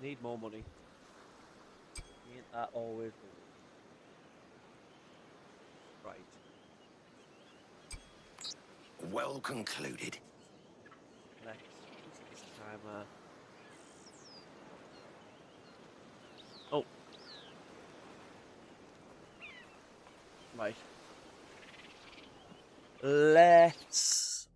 need more money. Ain't that always right? Well concluded. Let's use this timer. Oh. Right. Let's.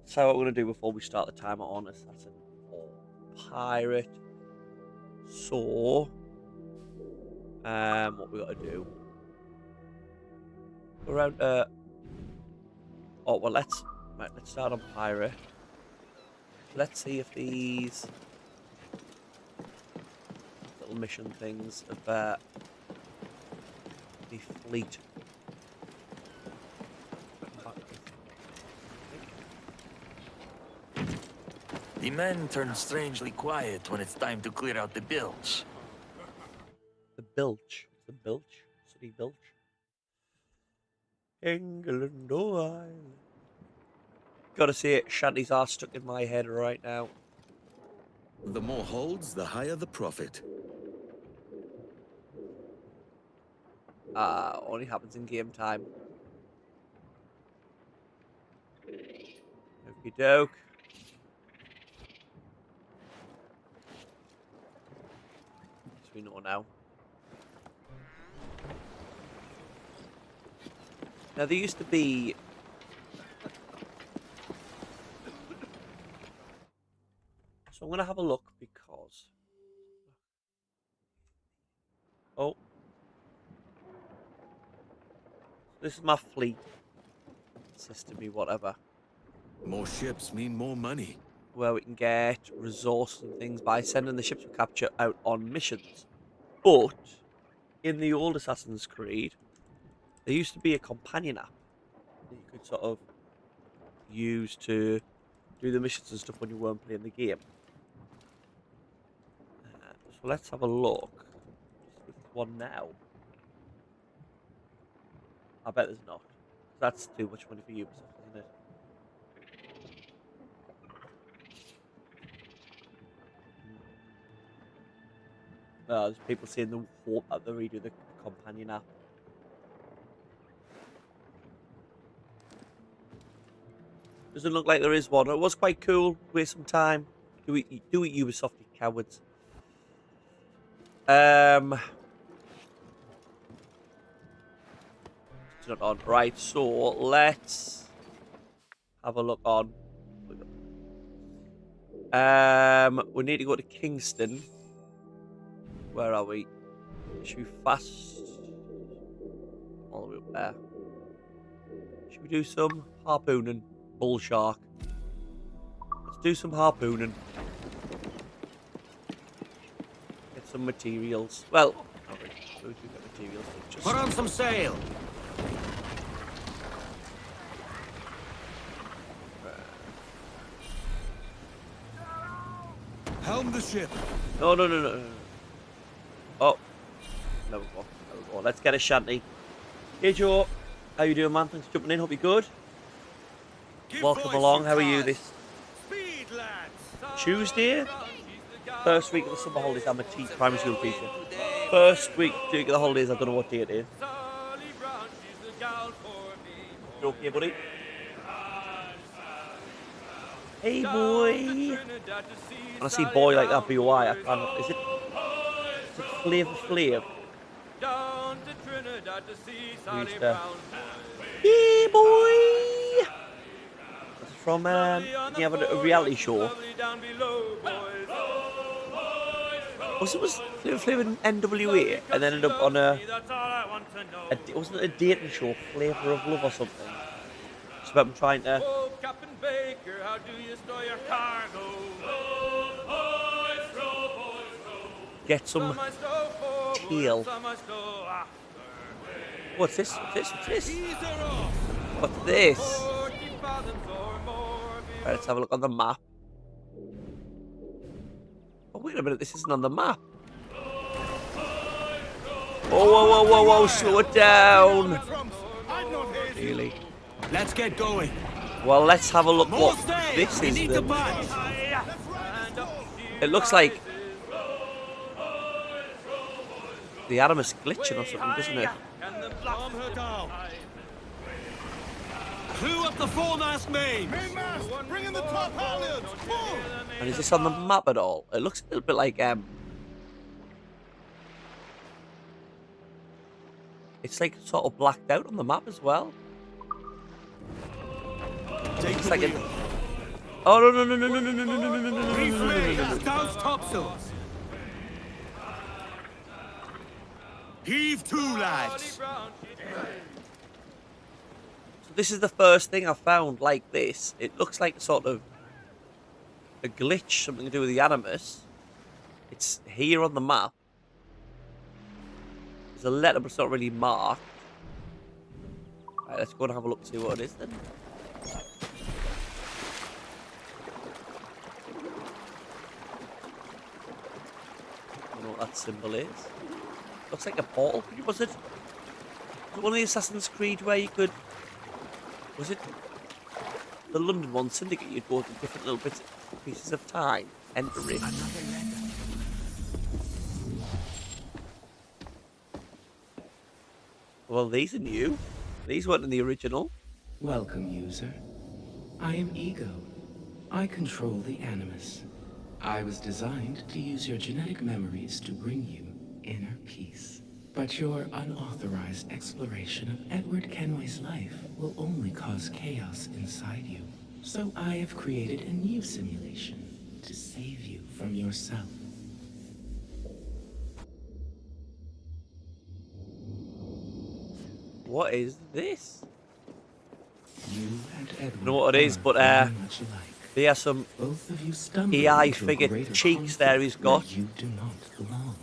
So what we're gonna do before we start the timer on assassin or pirate. So, what we gotta do? Go around. Oh well, let's start on pirate. Let's see if these little mission things of the fleet. The men turn strangely quiet when it's time to clear out the bilge. The bilge. The bilge. City bilge. England, oh Ireland. Gotta see it. Shanties are stuck in my head right now. The more holds, the higher the profit. Only happens in game time. Okie doke. As we know now. Now there used to be so I'm gonna have a look because this is my fleet system, whatever. More ships mean more money. Where we can get resources and things by sending the ships we capture out on missions. But in the old Assassin's Creed, there used to be a companion app that you could sort of use to do the missions and stuff when you weren't playing the game. So let's have a look. If there's one now. I bet there's not. That's too much money for Ubisoft, isn't it? There's people saying the hope that they redo the companion app. Doesn't look like there is one. It was quite cool. Waste some time. Do it, Ubisoft, you cowards. It's not on. Right, so let's have a look on. We need to go to Kingston. Where are we? Should we fast all the way up there? Should we do some harpooning? Bull shark. Let's do some harpooning. Get some materials. Well, not really. We do get materials. Just Put on some sail. Helm the ship. No. Oh, never go. Let's get a shanty. Hey Joe, how you doing, man? Thanks for jumping in. Hope you're good. Welcome along. How are you this Tuesday? First week of the summer holidays. I'm a primary school teacher. First week of the holidays. I don't know what day it is. You okay, buddy? Hey, boy. When I see boy like that, B-O-I, I can't. Is it Flavor Flav? Hey, boy. That's from, you have a reality show. Was Flavor Flav in NWA and then ended up on wasn't it a dating show, Flavor of Love or something? It's about him trying to get some tail. What's this? What's this? Right, let's have a look on the map. Oh, wait a minute, this isn't on the map. Oh, whoa, slow it down. Really? Let's get going. Well, let's have a look what this is then. It looks like the Animus glitching or something, doesn't it? Calm her down. Clew up the foremast main. Mainmast! Bring in the top halyards! Move! And is this on the map at all? It looks a little bit like it's like sort of blacked out on the map as well. Take It's the like wheel. oh no no no no no no no no no no no no Reef no no main. no. Douse topsails. Heave to, lads. So this is the first thing I found like this. It looks like sort of a glitch, something to do with the Animus. It's here on the map. There's a letter, but it's not really marked. Right, let's go and have a look, see what it is then. I don't know what that symbol is. Looks like a portal. Was it one of the Assassin's Creed where you could... Was it the London one, Syndicate? You'd go to different little bits, pieces of time. Enter it. Well, these are new. These weren't in the original. Welcome, user. I am Ego. I control the Animus. I was designed to use your genetic memories to bring you inner peace. But your unauthorized exploration of Edward Kenway's life will only cause chaos inside you. So I have created a new simulation to save you from yourself. What is this? You and Edward know what it is, are but, very much alike. There are some Both of you stumble AI into a figure greater cheeks there he's conflict got. where you do not belong.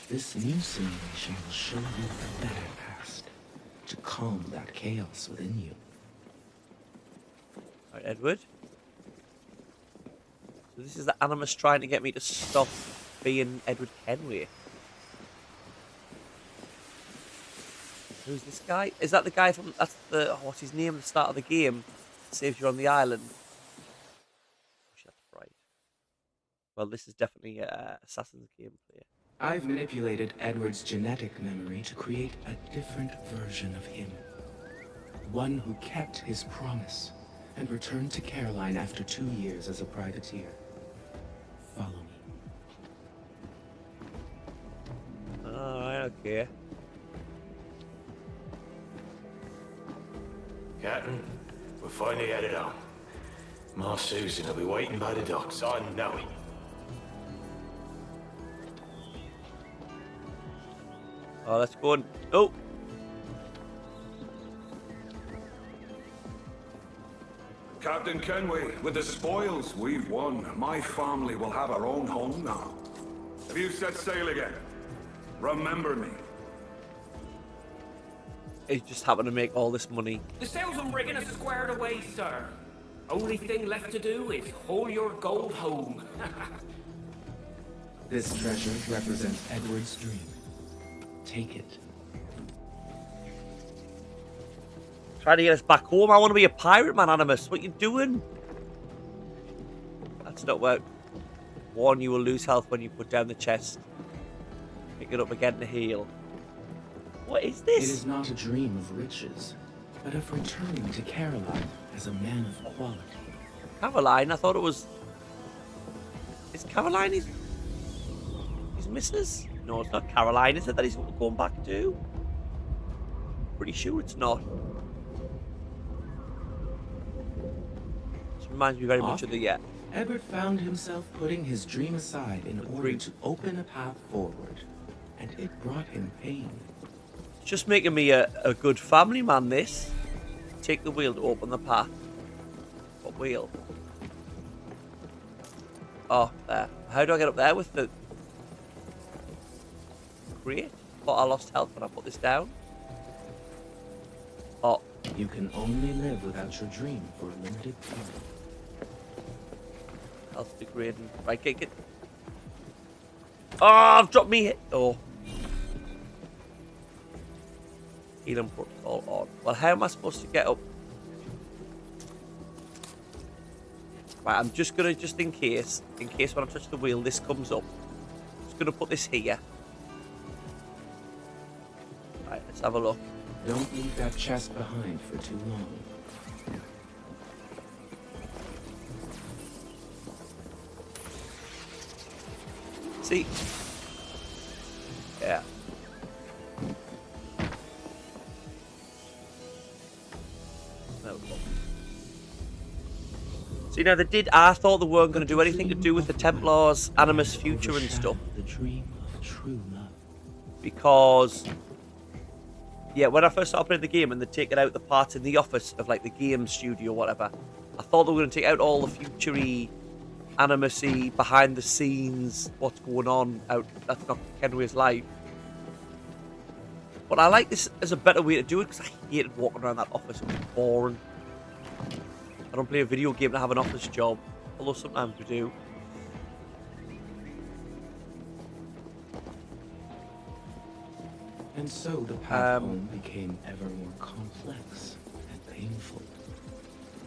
This new simulation will show you a better past to calm that chaos within you. Right, Edward. So this is the Animus trying to get me to stop being Edward Kenway. Who's this guy? Is that the guy from... That's the... Oh, what's his name at the start of the game? Saves you on the island. Oh, that's right. Well, this is definitely Assassin's gameplay. I've manipulated Edward's genetic memory to create a different version of him. One who kept his promise and returned to Caroline after 2 years as a privateer. Follow me. Alright, okay. Captain, we're finally headed home. Ma Susan will be waiting by the docks, I know it. Oh, let's go and... Oh! Captain Kenway, with the spoils we've won, my family will have our own home now. Have you set sail again? Remember me. He just happened to make all this money. The sails and rigging are squared away, sir. Only thing left to do is haul your gold home. This treasure represents Edward's dream. Take it. Trying to get us back home. I want to be a pirate, man, Animus. What you doing? That's not work. Warn you will lose health when you put down the chest. Pick it up again to heal. What is It this? is not a dream of riches, but of returning to Caroline as a man of quality. Caroline? I thought it was... Is Caroline his missus? No, it's not Caroline, is it, that he's going back to? Pretty sure it's not. This reminds me very much of the... Edward found himself putting his dream aside in order dream. to open a path forward, and it brought him pain. It's just making me a good family man, this. Take the wheel to open the path. What wheel? Oh, there. How do I get up there with the... Great. Thought I lost health when I put this down. Oh, You can only live without your dream for a limited time. health degrading. Right, get. Oh, I've dropped me hit. Oh. Healing protocol on. Well, how am I supposed to get up? Right, I'm just gonna, just in case when I touch the wheel, this comes up. Just gonna put this here. Right, let's have a look. Don't leave that chest behind for too long. See? Yeah. There we go. See, now I thought they weren't going to do anything to do with the Templars' Animus future and stuff. The dream of true love. Because, yeah, when I first started playing the game and they'd taken out the parts in the office of, like, the game studio or whatever, I thought they were going to take out all the future-y, animus-y, behind-the-scenes, what's going on out, that's not Kenway's life. But I like this as a better way to do it, because I hated walking around that office. It was boring. I don't play a video game to have an office job, although sometimes we do. And so the path home became ever more complex and painful.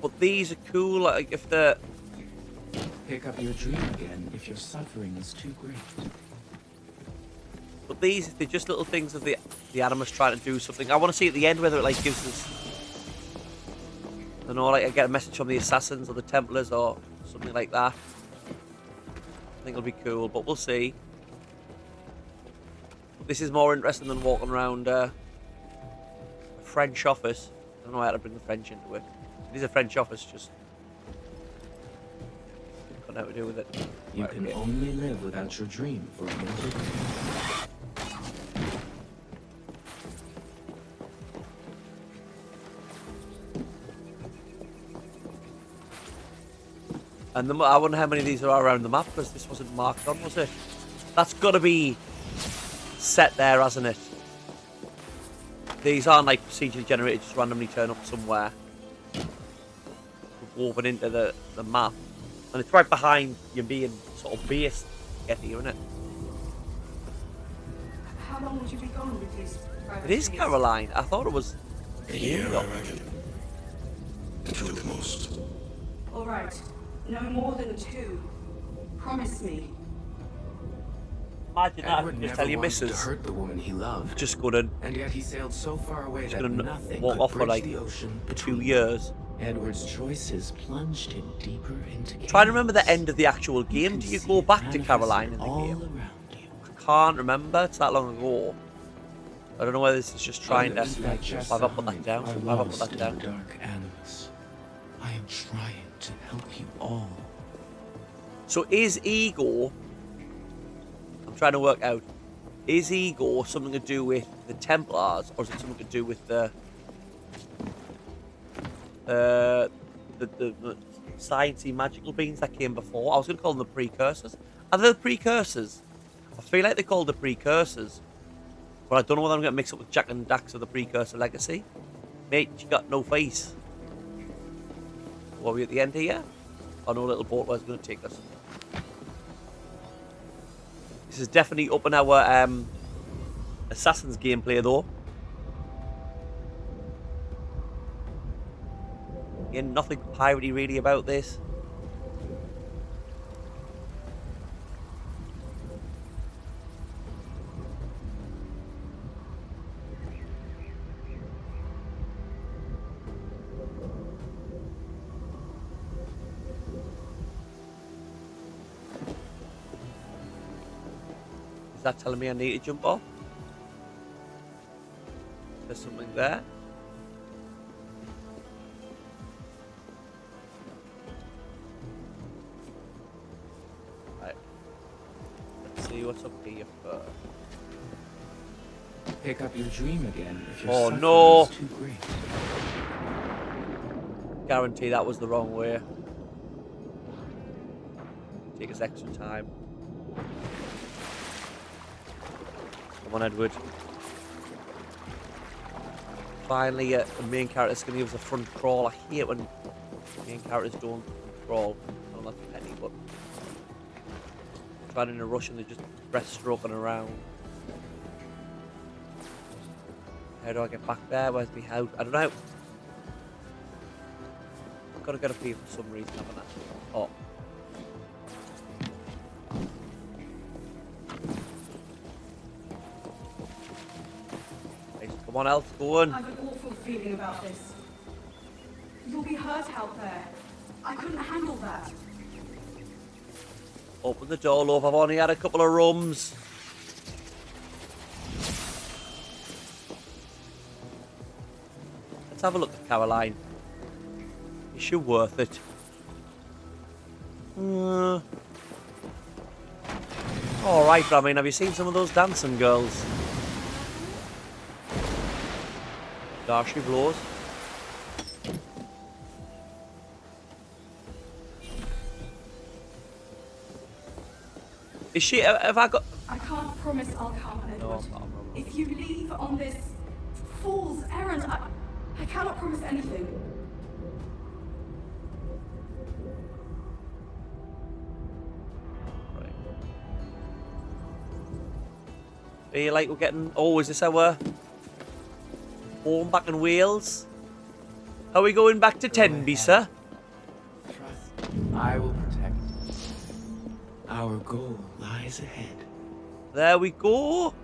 But these are cool, like if the... Pick up your dream again if your suffering is too great. But these, if they're just little things of the Animus trying to do something. I want to see at the end whether it like gives us... I don't know, like I get a message from the Assassins or the Templars or something like that. I think it'll be cool, but we'll see. This is more interesting than walking around a French office. I don't know how to bring the French into it. It is a French office, just... got nothing to do with it. You can only live without your dream for a limited time. And I wonder how many of these are around the map, because this wasn't marked on, was it? That's got to be set there, hasn't it? These aren't like procedurally generated, just randomly turn up somewhere. Woven into the map. And it's right behind your being sort of base to get here, isn't it? How long would you be gone with these private It is things? Caroline. I thought it was... A year, I reckon. 2 at the most. All right. No more than 2. Promise me. Imagine that. Edward Just never tell your wanted to missus. hurt the woman he loved, Just gonna and yet he sailed so far away that gonna nothing walk could off for bridge like the ocean 2 between years. them. Edward's choices plunged him deeper into chaos. Try to remember the end of the actual game. Do you go back to Manifested Caroline in the all game? around you. I can't remember. It's that long ago. I don't know whether this is just trying to... Others that just Have I put that behind down? are Have I put lost that in down? the dark animus. I am trying to help you all. So is ego... I'm trying to work out. Is ego something to do with the Templars, or is it something to do with the sciencey magical beings that came before? I was going to call them the precursors. Are they the precursors? I feel like they're called the precursors. But I don't know whether I'm going to mix up with Jack and Dax of the Precursor Legacy. Mate, you got no face. What are we at the end here? Oh no, little boat was going to take us. This is definitely up in our Assassin's gameplay though. Again, nothing piratey really about this. Is that telling me I need to jump off? There's something there. Right. Let's see what's up here first. Pick up your dream again if your Oh, suffering no. is too great. Guarantee that was the wrong way. Take us extra time. Come on, Edward. Finally, the main character's going to give us a front crawl. I hate when main characters don't crawl. I know that's petty, but trying in a rush and they're just breaststroking around. How do I get back there? Where's my house? I don't know. I've got to get up here for some reason, haven't I? Oh. Hey, come on, Elf, go on. I have an awful feeling about this. You'll be hurt out there. I couldn't handle that. Open the door, love. I've only had a couple of rums. Let's have a look at Caroline. Is she worth it? Alright, but I mean, have you seen some of those dancing girls? There she blows. Is she? Have I got? I can't promise I'll come, Edward. No. If you leave on this fool's errand, I cannot promise anything. Right. Feel like we're getting. Oh, is this our home back in Wales? Are we going back to Tenby, sir? Trust. I will protect you. Our goal lies ahead. There we go.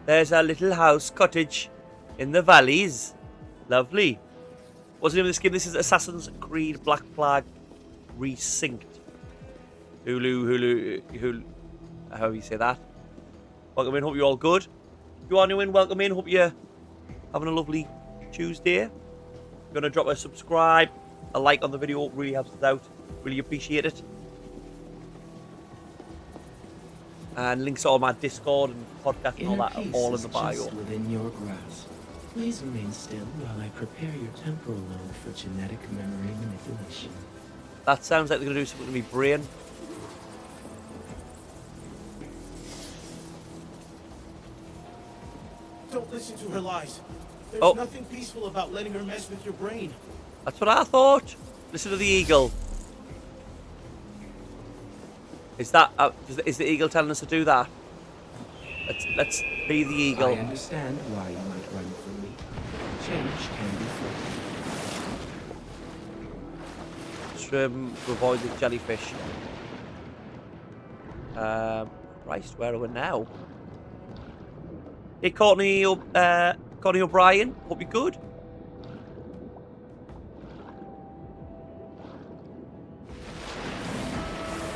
There's our little house cottage in the valleys. Lovely. What's the name of this game? This is Assassin's Creed Black Flag Resynced. Hulu. However you say that. Welcome in. Hope you're all good. If you are new in, welcome in. Hope you're having a lovely Tuesday. If you're going to drop a subscribe, a like on the video, really helps us out. Really appreciate it. And links to all my Discord and podcast and all that are all in the bio. Just within your grasp. Please remain still while I prepare your temporal lobe for genetic memory manipulation. That sounds like they're going to do something to my brain. Don't listen to her lies. There's Oh. nothing peaceful about letting her mess with your brain. That's what I thought. Listen to the eagle. Is that is the eagle telling us to do that? Let's be the eagle. I understand why you might run from me. Change can be free. Swim to avoid the jellyfish. Christ, where are we now? Hey, Courtney O'Brien. Hope you're good.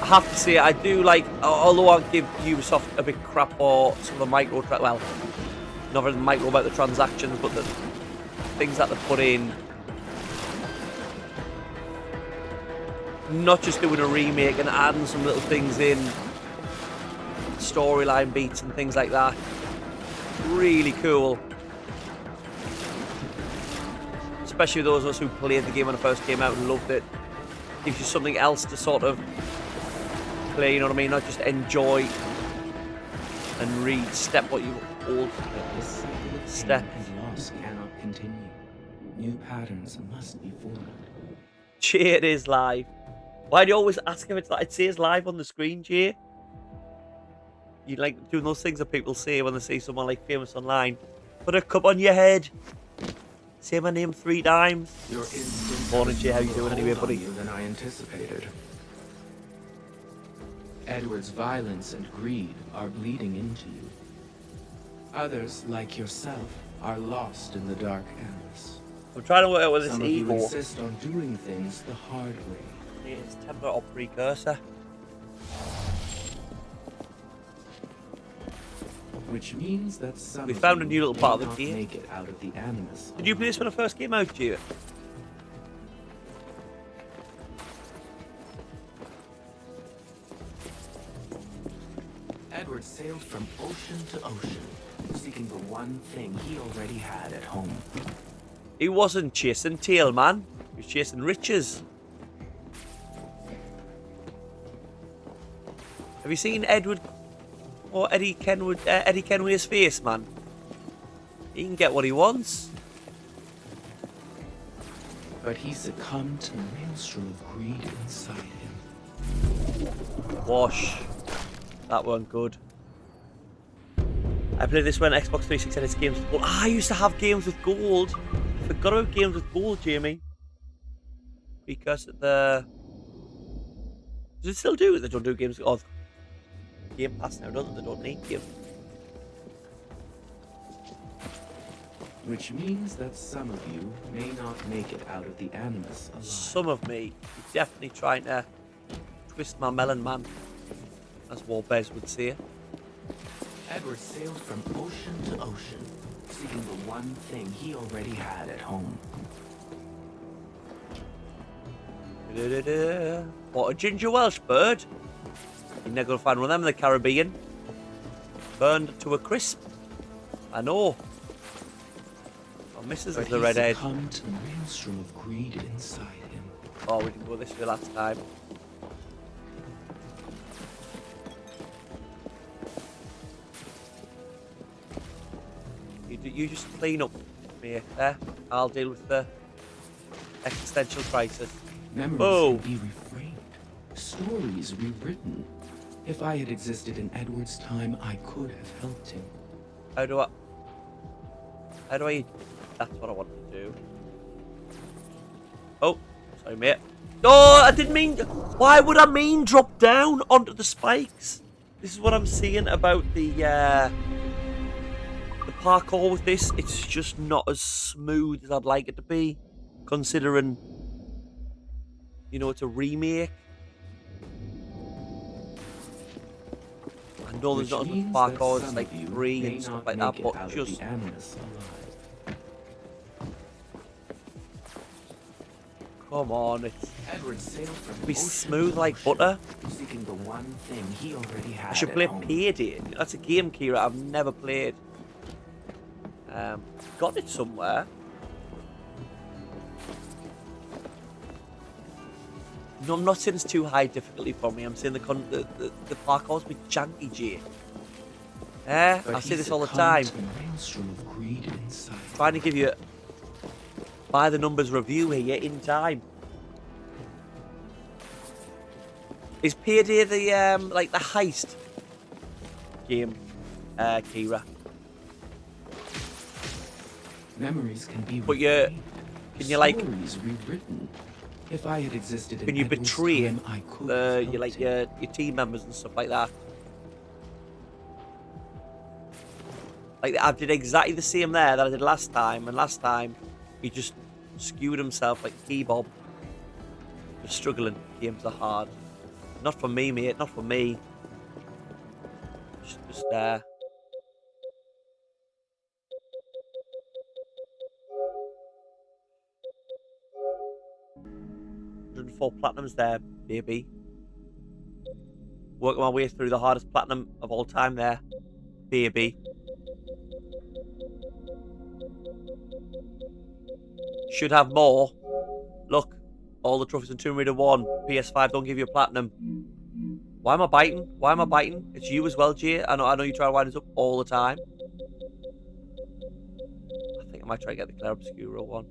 I have to say, I do like, although I give Ubisoft a bit crap for some of the micro, well, not really micro about the transactions, but the things that they put in. Not just doing a remake and adding some little things in, storyline beats and things like that. Really cool. Especially those of us who played the game when it first came out and loved it. Gives you something else to sort of play, you know what I mean? Not just enjoy and re-step what you old This cycle of step. pain and loss cannot continue. New patterns must be formed. Jay, it is live. Why do you always ask if it's like it says live on the screen, Jay? You like doing those things that people say when they see someone like famous online. Put a cup on your head. Say my name 3 times. Your instinct Morning, Jay. How you doing anyway, hold on buddy? you than I anticipated. Edward's violence and greed are bleeding into you. Others, like yourself, are lost in the dark endless. I'm trying to work out whether this Some of you evil insist on doing things the hard way. is temper or precursor. Which means that some We of found a you new little part may of the not game. make it out of the Animus. Did you play this when it first came out, Jay? Edward sailed from ocean to ocean, seeking the one thing he already had at home. He wasn't chasing tail, man. He was chasing riches. Have you seen Edward or Eddie Kenway's face, man? He can get what he wants. But he succumbed to the maelstrom of greed inside him. Wash. That weren't good. I played this when Xbox 360 had its games with gold. I used to have games with gold. I forgot about games with gold, Jamie. because the does it still do it? They don't do games. Oh, Game Pass now, don't they? They don't need Game. Which means that some of you may not make it out of the Animus alive. Some of me is definitely trying to twist my melon, man, as Warbez would say. Edward sailed from ocean to ocean, seeking the one thing he already had at home. What a ginger Welsh bird. You're never gonna find one of them in the Caribbean. Burned to a crisp. I know. Oh, missus is the redhead. Succumbed to the maelstrom of greed inside him. Oh, we didn't go this way last time. You just clean up, mate. There. I'll deal with the existential crisis. Memories can be reframed, stories rewritten. If I had existed in Edward's time, I could have helped him. How do I... That's what I want to do. Oh, sorry, mate. No, I didn't mean... Why would I mean drop down onto the spikes? This is what I'm seeing about the parkour with this. It's just not as smooth as I'd like it to be, considering, you know, it's a remake. I know there's not as much parkour as like 3 and stuff like that, but just... Come on, it's be smooth like butter. Seeking the one thing he already had. I should play Payday. That's a game, Kira, I've never played. Got it somewhere. No, I'm not saying it's too high difficulty for me. I'm saying the parkour's a bit janky, Jay. I say this all the time. Trying to give you by the numbers review here in time. Is Payday the like the heist game, Kira? Memories can be but can you like rewritten. If I had existed can you betray your team members and stuff like that? Like I did exactly the same there that I did last time, and last time he just skewed himself like a keybob. Just struggling. Games are hard. Not for me, mate. Not for me. Just there. 104 platinums there, baby. Working my way through the hardest platinum of all time there, baby. Should have more. Look, all the trophies in Tomb Raider 1. PS5 don't give you a platinum. Why am I biting? Why am I biting? It's you as well, Jay. I know you try to wind us up all the time. I think I might try to get the Claire Obscura one.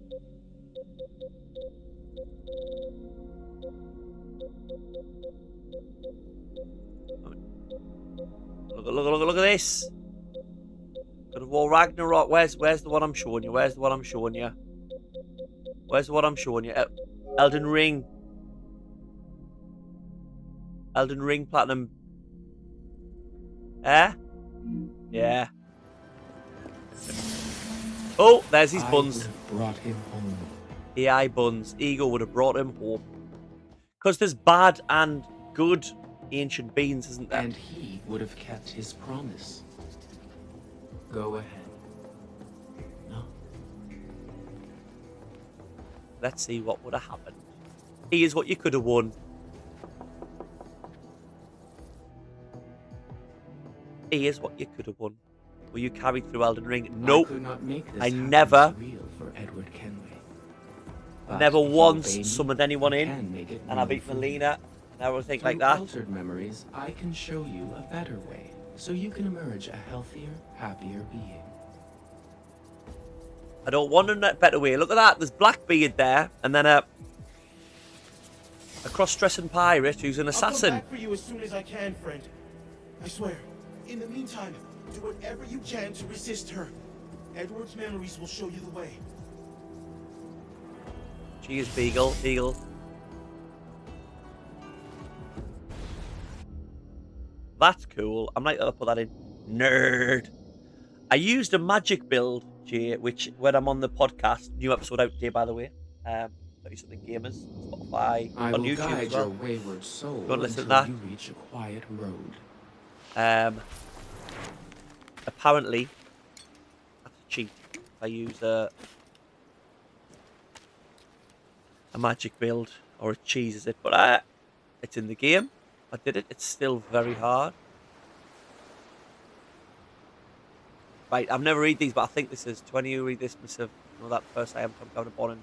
Look at this. God of War Ragnarok. Where's the one I'm showing you? Where's the one I'm showing you? Where's the one I'm showing you? Elden Ring. Elden Ring Platinum. Yeah. Oh, there's his buns. Brought him home. AI buns. Ego would have brought him home. Because there's bad and good ancient beings, isn't there? And he would have kept his promise. Go ahead. No. Let's see what would have happened. Here's what you could have won. Here's what you could have won. Were you carried through Elden Ring? Nope. I could not make this I never. Real for Edward Kenway. Never once summoned anyone in, and I beat Melina and everything like that. Altered memories, I can show you a better way, so you can emerge a healthier, happier being. I don't want a better way. Look at that. There's Blackbeard there, and then a cross-dressing pirate who's an assassin. I'll come back for you as soon as I can, friend. I swear. In the meantime, do whatever you can to resist her. Edward's memories will show you the way. Cheers, Beagle. Beagle. That's cool. I'm like, I'll put that in. Nerd. I used a magic build, Jay, which when I'm on the podcast, new episode out today, by the way. 30-something gamers, Spotify, I on will YouTube guide as well. your wayward soul Go and listen to until that. you reach a quiet road. Apparently, that's a cheat. I use a magic build, or it cheeses it, but it's in the game. I did it. It's still very hard. Right, I've never read these, but I think this is 20 who read this must have know that first I am from Governor Bonnin.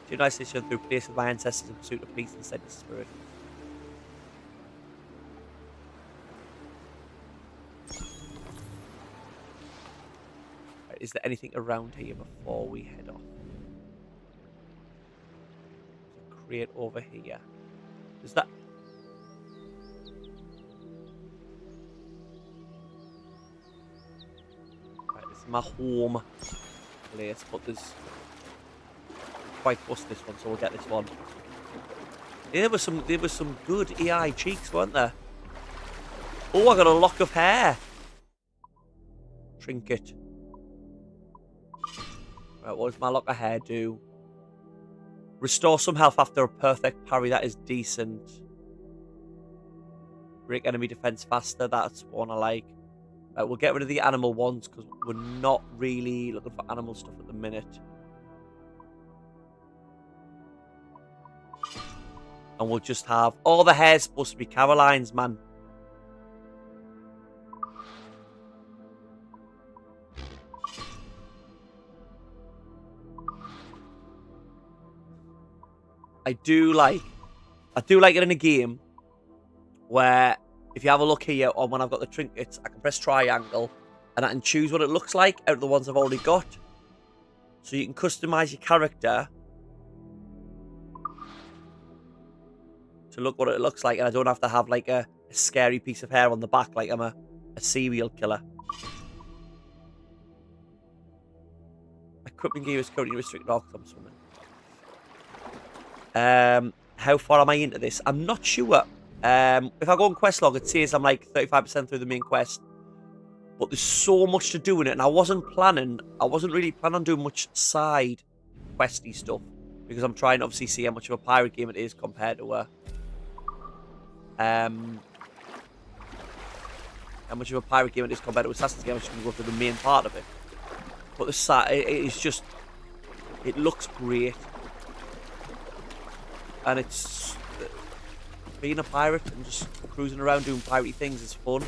Do nice mission through place with my ancestors in pursuit of peace and steady spirit. Right, is there anything around here before we head off? So create over here. Is that? Right, this is my home place, but there's quite bust this one, so we'll get this one. Yeah, there was some good AI cheeks, weren't there? Oh, I got a lock of hair. Trinket. Right, what does my lock of hair do? Restore some health after a perfect parry. That is decent. Break enemy defense faster. That's one I like. Right, we'll get rid of the animal ones because we're not really looking for animal stuff at the minute. And we'll just have... all the hair's supposed to be Caroline's, man. I do like it in a game where if you have a look here or when I've got the trinkets, I can press triangle and I can choose what it looks like out of the ones I've already got. So you can customize your character to look what it looks like, and I don't have to have like a scary piece of hair on the back like I'm a serial killer. Equipment gear is currently restricted because I'm swimming. How far am I into this? I'm not sure. If I go on quest log, it says I'm like 35% through the main quest, but there's so much to do in it, and I wasn't really planning on doing much side questy stuff because I'm trying to obviously see how much of a pirate game it is compared to how much of a pirate game it is compared to Assassin's game. I'm just going to go through the main part of it. But the side, it's just, it looks great. And it's being a pirate and just cruising around doing piratey things is fun.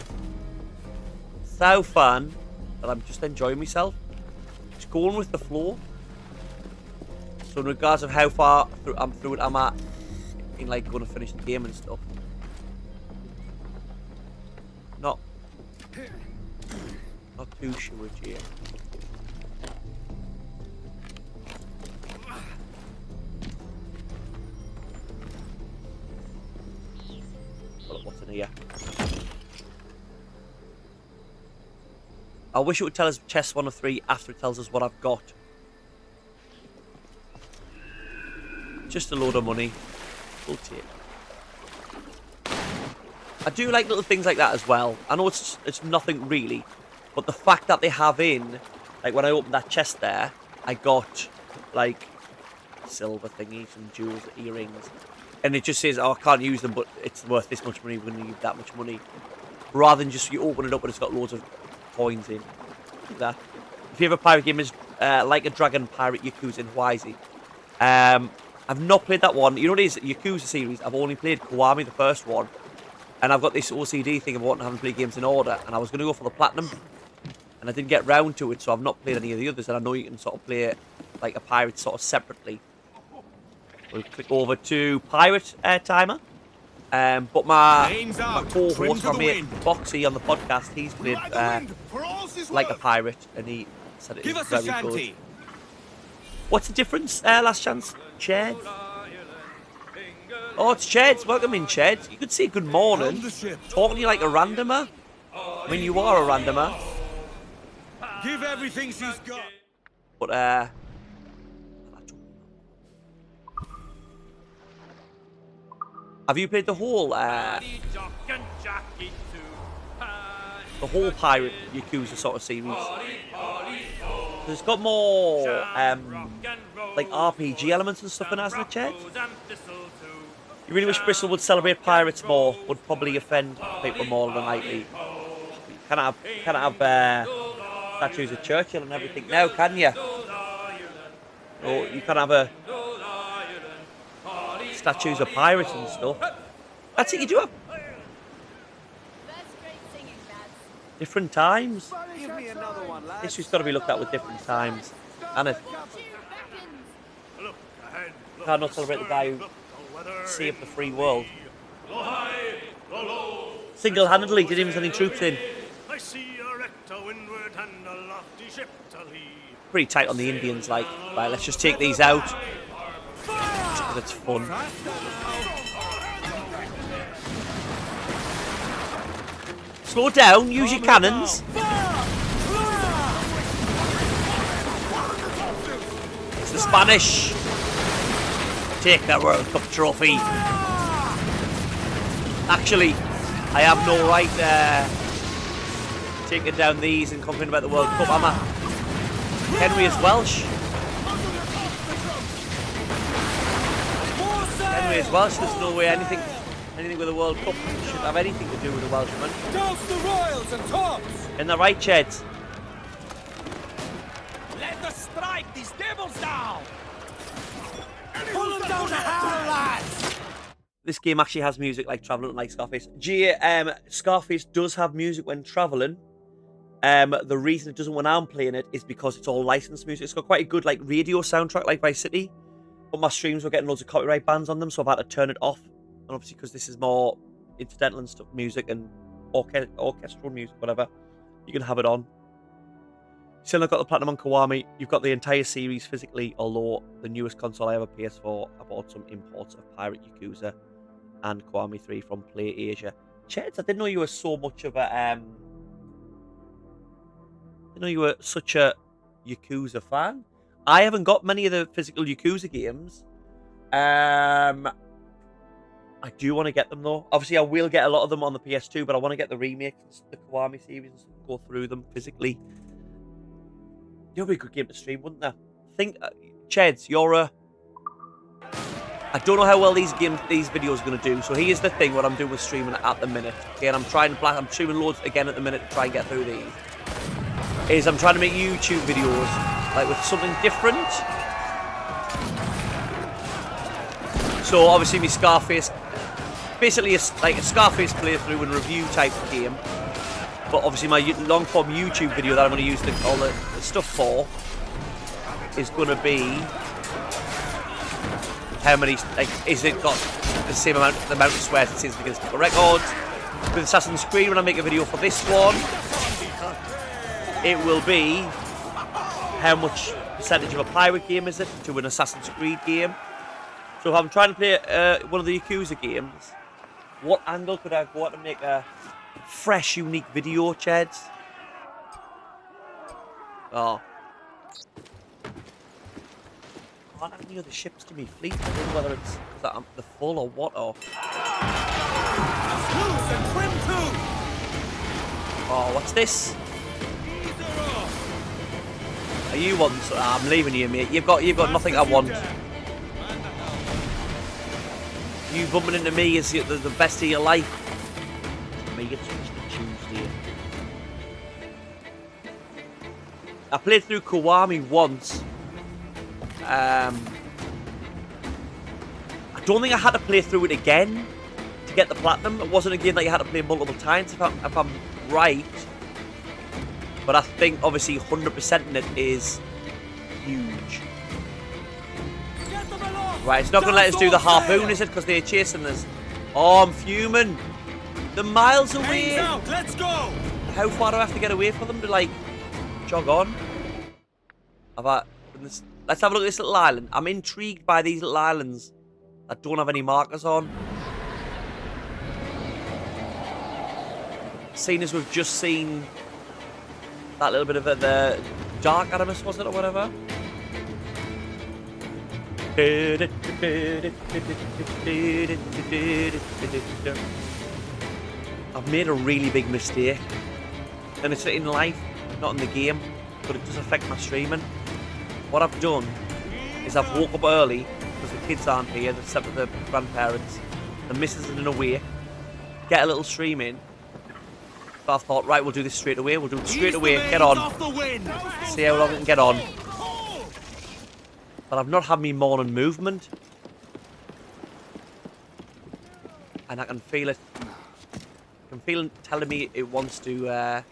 So fun that I'm just enjoying myself. Just going with the flow. So in regards of how far I'm through it, I'm at in like going to finish the game and stuff. Not too sure, Jay. What's in here? I wish it would tell us chest 1 of 3 after it tells us what I've got. Just a load of money. We'll take. I do like little things like that as well. I know it's nothing really, but the fact that they have in, like when I opened that chest there, I got like silver thingies and jewels, earrings. And it just says, oh, I can't use them, but it's worth this much money, we're going to need that much money. Rather than just you open it up and it's got loads of coins in. Like that. If you have a pirate game, is Like a Dragon Pirate Yakuza in Hawaii. I've not played that one. You know what it is? Yakuza series, I've only played Kiwami, the first one. And I've got this OCD thing of wanting to have play games in order. And I was going to go for the Platinum. And I didn't get round to it, so I've not played any of the others. And I know you can sort of play like a pirate sort of separately. We'll click over to Pirate Timer. But my co-host, my mate Boxy on the podcast, he's played like a pirate, and he said it is very good. What's the difference? Last chance, Cheds. Oh, it's Cheds. Welcome in, Cheds. You could say good morning. Talking to you like a randomer. I mean, you are a randomer. Give everything she's got. But Have you played the whole pirate Yakuza sort of series? It's got more like RPG elements and stuff in it, hasn't it, Ched? You really wish Bristol would celebrate pirates more. Would probably offend people more than likely. You can't have statues of Churchill and everything now, can you? Or you can't have statues of pirates and stuff. That's it, you do have different times. History's got to be looked at with different times, and it can't not celebrate the guy who saved the free world single-handedly. Didn't even send any troops in. Pretty tight on the Indians, like, right, let's just take these out. It's fun. Slow down, use your cannons. It's the Spanish. Take that World Cup trophy. Actually, I have no right taking down these and complaining about the World Cup, am I? Henry is Welsh. Henry is Welsh. There's no way anything with the World Cup should have anything to do with the Welshman. Douse the royals and tops! In the right, Ched. Let us strike these devils down! Pull them down to hell, lads! This game actually has music like traveling, like Scarface. Scarface does have music when traveling. The reason it doesn't when I'm playing it is because it's all licensed music. It's got quite a good like radio soundtrack like Vice City, but my streams were getting loads of copyright bans on them, so I've had to turn it off. And obviously because this is more incidental and stuff, music and orchestral music, whatever, you can have it on. Still not got the platinum on Kiwami. You've got the entire series physically, although the newest console I have, a PS4, I bought some imports of Pirate Yakuza and Kiwami 3 from Play Asia. Cheds, I didn't know you were so much of a I didn't know you were such a Yakuza fan. I haven't got many of the physical Yakuza games. I do want to get them though. Obviously, I will get a lot of them on the PS2, but I want to get the remakes, the Kiwami series, and go through them physically. It would be a good game to stream, wouldn't there? Cheds, you're a... I don't know how well these videos are going to do, so here's the thing, what I'm doing with streaming at the minute. Okay, and I'm streaming loads again at the minute to try and get through these. Is I'm trying to make YouTube videos, like with something different. So obviously my Scarface, basically like a Scarface playthrough and review type of game. But obviously my long form YouTube video that I'm going to use all the stuff for is going to be how many, like, is it got the same amount of swears it seems against the records. With Assassin's Creed, when I make a video for this one, it will be how much percentage of a pirate game is it to an Assassin's Creed game. So if I'm trying to play one of the Yakuza games, what angle could I go at to make a fresh, unique video, Cheds? Oh. Can't have any other ships to me fleet. I don't know whether it's that I'm the full or what, or... Oh, what's this? Are you one? I'm leaving you, mate. You've got nothing I want. You bumping into me is the best of your life. Me, it's just a Tuesday. I played through Kiwami once. I don't think I had to play through it again to get the platinum. It wasn't a game that you had to play multiple times, if I'm right. But I think obviously 100%ing it is huge. Right, it's not going to let us do the harpoon, is it? Because they're chasing us. Oh, I'm fuming. They're miles away. Let's go. How far do I have to get away from them to, like, jog on? Let's have a look at this little island. I'm intrigued by these little islands that don't have any markers on. Seeing as we've just seen that little bit of the Dark Animus, was it, or whatever? I've made a really big mistake, and it's in life, not in the game, but it does affect my streaming. What I've done is I've woke up early because the kids aren't here, they're except for the grandparents. The missus is in a wake. Get a little stream in. But I've thought, right, we'll do this straight away. We'll do it straight away. Get on. See how long we can get on. But I've not had me morning movement. And I can feel it. I can feel it telling me it wants to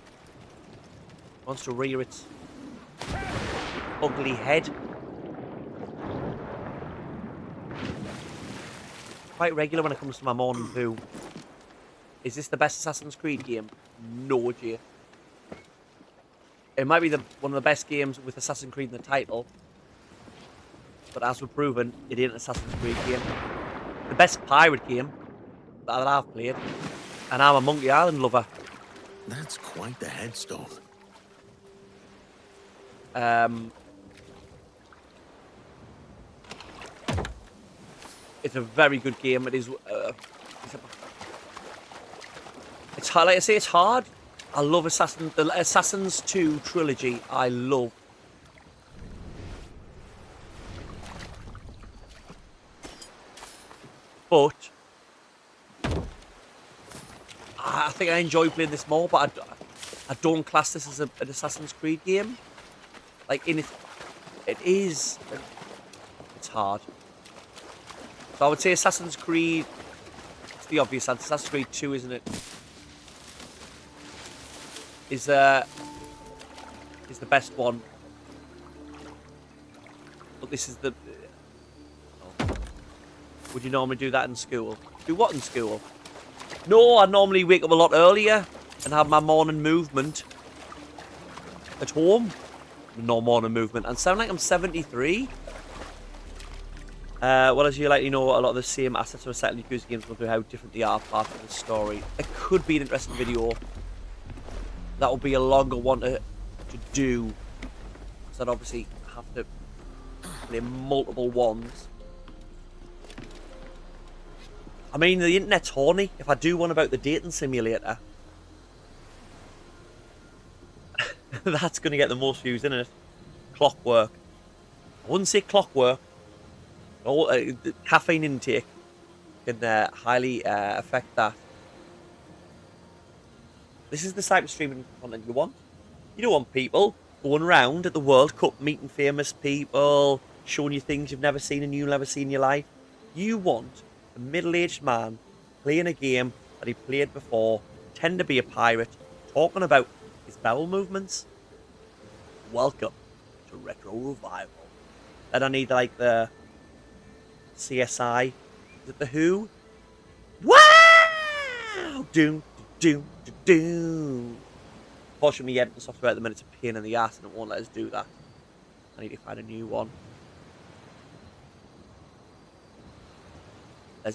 rear its ugly head. Quite regular when it comes to my morning poo. Is this the best Assassin's Creed game? No, Jay. It might be one of the best games with Assassin's Creed in the title. But as we've proven, it ain't an Assassin's Creed game. The best pirate game that I've played. And I'm a Monkey Island lover. That's quite the headstone. It's a very good game. It is. It's hard. Like I say, it's hard. I love the Assassin's 2 trilogy. I love. But I think I enjoy playing this more. But I don't class this as an Assassin's Creed game. Like it is. It's hard. So I would say Assassin's Creed. It's the obvious answer. Assassin's Creed 2, isn't it? Is the best one. But this is the. Oh. Would you normally do that in school? Do what in school? No, I normally wake up a lot earlier and have my morning movement at home. No morning movement. And sound like I'm 73. Well, as you likely know, a lot of the same assets are set in Yakuza games will do how different they are part of the story. It could be an interesting video. That will be a longer one to do. So I'd obviously have to play multiple ones. I mean, the internet's horny. If I do one about the dating simulator, that's going to get the most views, isn't it? Clockwork. I wouldn't say clockwork. The caffeine intake can highly affect that. This is the type of streaming content you want. You don't want people going around at the World Cup meeting famous people, showing you things you've never seen and you'll never see in your life. You want a middle-aged man playing a game that he played before, tend to be a pirate, talking about his bowel movements. Welcome to Retro Revival. Then I need like the CSI. Is it the Who? Wow! Doom, doom, doom. Fortunately, the editing software at the minute's a pain in the ass and it won't let us do that. I need to find a new one.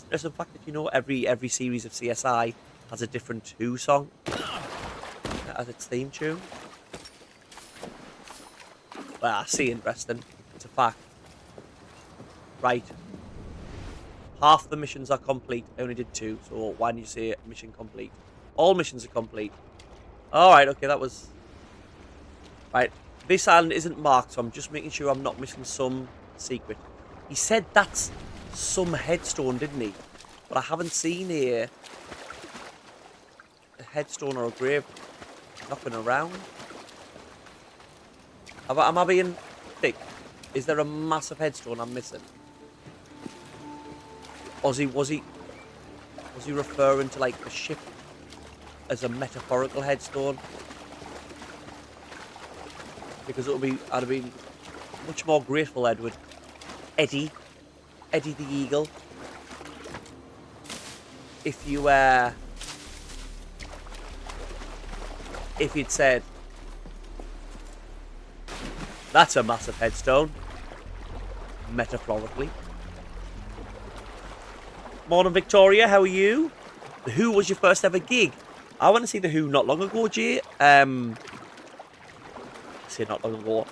There's the fact that, you know, every series of CSI has a different Who song as its theme tune. Well, I see, interesting. It's a fact. Right. Half the missions are complete. I only did 2, so why didn't you say mission complete? All missions are complete. Alright, okay, that was... Right. This island isn't marked, so I'm just making sure I'm not missing some secret. He said that's some headstone, didn't he? But I haven't seen a headstone or a grave knocking around. Am I being thick? Is there a massive headstone I'm missing? Was he referring to like a ship as a metaphorical headstone? Because I'd have been much more grateful, Eddie the Eagle, if you'd said that's a massive headstone, metaphorically. Morning, Victoria. How are you? The Who was your first ever gig? I went to see the Who not long ago, Jay. I say not long ago.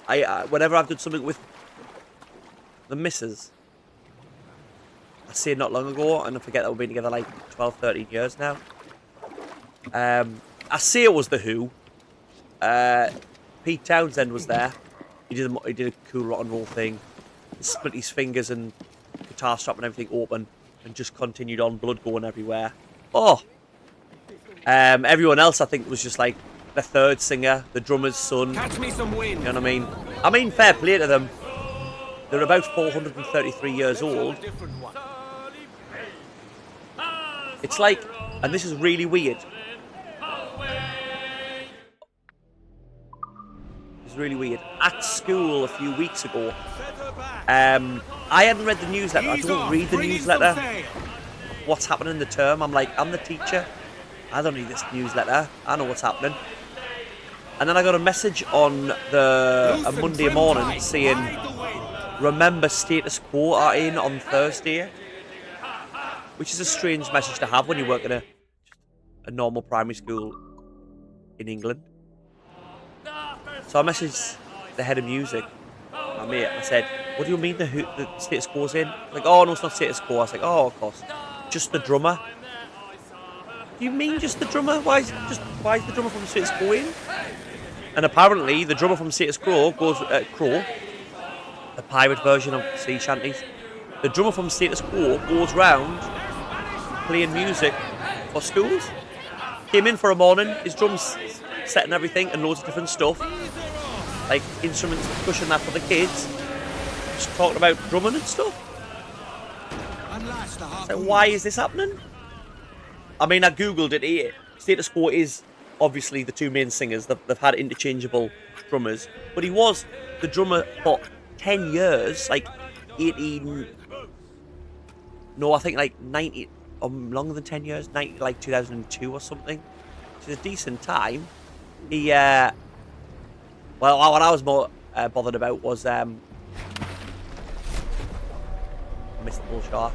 Whenever I've done something with the missus, I say not long ago, and I forget that we've been together like 12, 13 years now. I say it was The Who. Pete Townsend was there. He did a cool rock and roll thing. He split his fingers and guitar strap and everything open, and just continued on, blood going everywhere. Oh! Everyone else, I think, was just like the third singer, the drummer's son. Catch me some wind. You know what I mean? I mean, fair play to them. They're about 433 years old. It's like, and this is really weird. It's really weird. At school a few weeks ago, I hadn't read the newsletter. I don't read the newsletter. What's happening in the term? I'm like, I'm the teacher. I don't need this newsletter. I know what's happening. And then I got a message on a Monday morning saying, remember status quo are in on Thursday. Which is a strange message to have when you work in a normal primary school in England. So I messaged the head of music, my mate. I said, what do you mean the status quo's in? Like, oh no, it's not status quo. I was like, oh, of course. Just the drummer. Do you mean just the drummer? Why is the drummer from Status Quo in? And apparently the drummer from Status Quo goes Crow, the pirate version of sea shanties. The drummer from Status Quo goes round playing music for schools. Came in for a morning, his drums set and everything, and loads of different stuff, like instruments, percussion, that for the kids. Just talking about drumming and stuff. So why is this happening? I mean, I googled it here. Status Quo is obviously the two main singers. They've had interchangeable drummers, but he was the drummer for 10 years, like 18. No, I think like 90, or longer than 10 years, 90, like 2002 or something. Which is a decent time. He, well, what I was more bothered about was I missed the bull shot.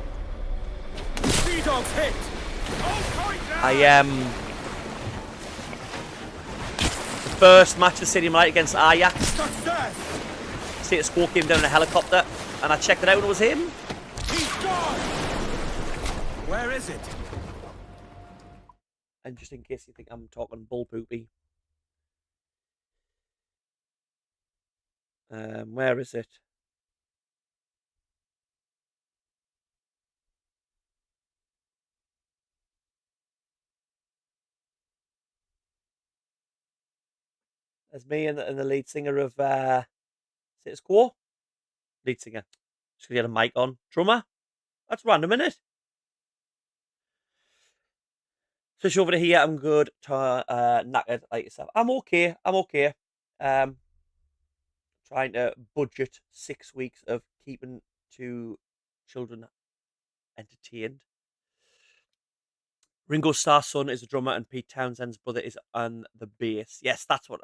The first match of Stadium Light against Ajax, Status Quo came down in a helicopter, and I checked it out and it was him. He's gone. Where is it? And just in case you think I'm talking bull poopy, where is it? There's me and the lead singer of Status Quo. Lead singer. Just gonna get a mic on. Drummer? That's random, isn't it? Switch over to here. I'm good. Knackered like yourself. I'm okay. Trying to budget 6 weeks of keeping two children entertained. Ringo Starr's son is a drummer, and Pete Townsend's brother is on the bass. Yes, that's what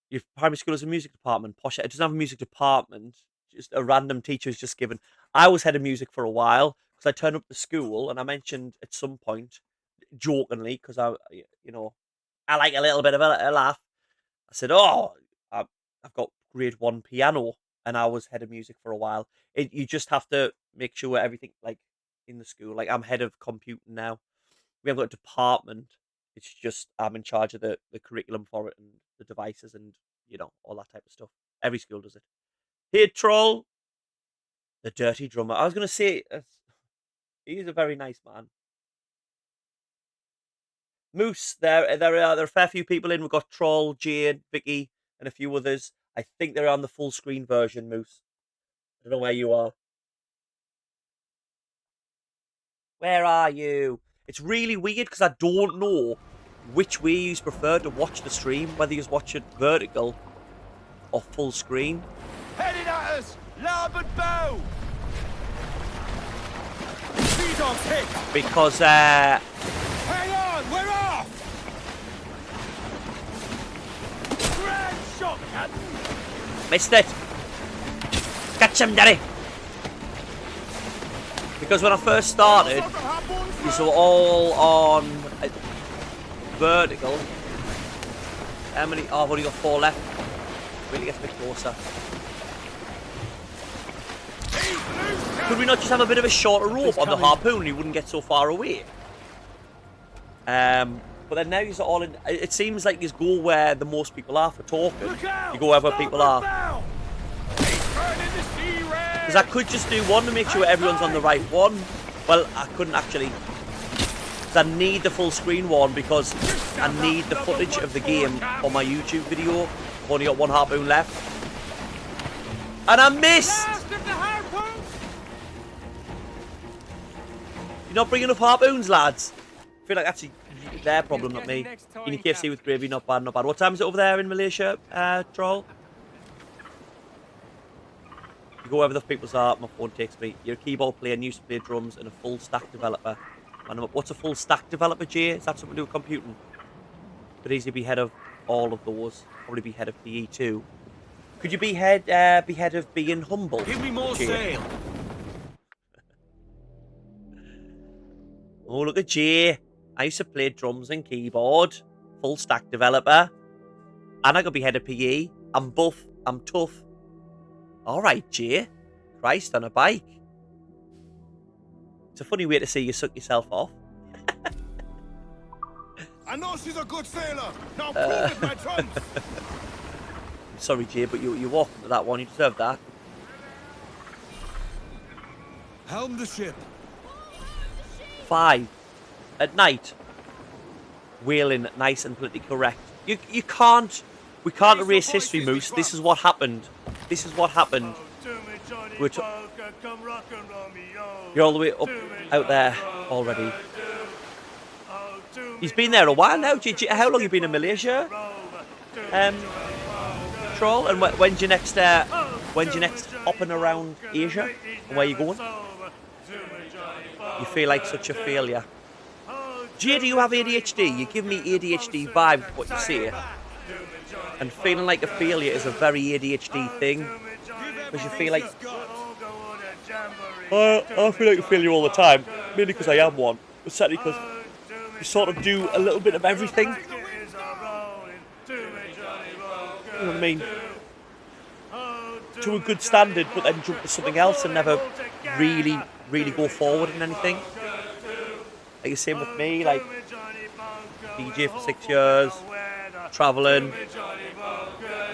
your primary school has a music department. Posh, it doesn't have a music department. Just a random teacher is just given. I was head of music for a while because I turned up to school and I mentioned at some point, jokingly, because I like a little bit of a laugh. I said, "Oh, I've got grade 1 piano," and I was head of music for a while. You just have to make sure everything like in the school. Like I'm head of computing now. We haven't got a department. It's just I'm in charge of the curriculum for it and the devices and all that type of stuff. Every school does it. Hey, Troll, the dirty drummer. I was gonna say he's a very nice man. Moose, there are a fair few people in. We've got Troll, Jade, Vicky, and a few others. I think they're on the full screen version. Moose, I don't know where you are. Where are you? It's really weird because I don't know which way you prefer to watch the stream, whether you watch it vertical or full screen. Headed at us! Larboard bow! Speedo's hit! Because, hang on! We're off! Grand shot, Captain! Missed it! Catch him, Daddy! Because when I first started, these were all on vertical. How many? Oh, I've only got 4 left. Really gets a bit closer. Could we not just have a bit of a shorter rope on the harpoon and he wouldn't get so far away? But then now he's all in. It seems like you go where the most people are for talking. You go wherever people are. Because I could just do one to make sure everyone's on the right one. Well, I couldn't actually. Because I need the full screen one because I need the footage of the game for my YouTube video. I've only got one harpoon left. And I missed! You're not bringing enough harpoons, lads. I feel like that's their problem, not me. Eating KFC with gravy, not bad, not bad. What time is it over there in Malaysia, Troll? You go wherever the people's are, my phone takes me. You're a keyboard player and used to play drums and a full stack developer. What's a full stack developer, Jay? Is that something to do with computing? Could easily be head of all of those. Probably be head of PE too. Could you be head of being humble? Give me more Jay? sail. Oh, look at Jay. I used to play drums and keyboard. Full stack developer. And I could be head of PE. I'm buff. I'm tough. Alright, Jay. Christ on a bike. It's a funny way to see you suck yourself off. I know she's a good sailor. Now prove it, my trunks. Sorry, Jay, but you walked into that one. You deserve that. Helm the ship. 5 at night. Whaling, nice and politically correct. You can't. We can't erase history, Moose. This is what happened. This is what happened. You're all the way up out there already. He's been there a while now. How long have you been in Malaysia? Troll. And when's your next hopping around Asia? And where you going? You feel like such a failure. Jay, do you have ADHD? You give me ADHD vibes, what you say. And feeling like a failure is a very ADHD thing. Because you feel like... I feel like a failure all the time. Mainly because I am one. But certainly because you sort of do a little bit of everything. You know what I mean? To a good standard, but then jump to something else and never really go forward in anything. Like the same with me, like DJ for 6 years, travelling,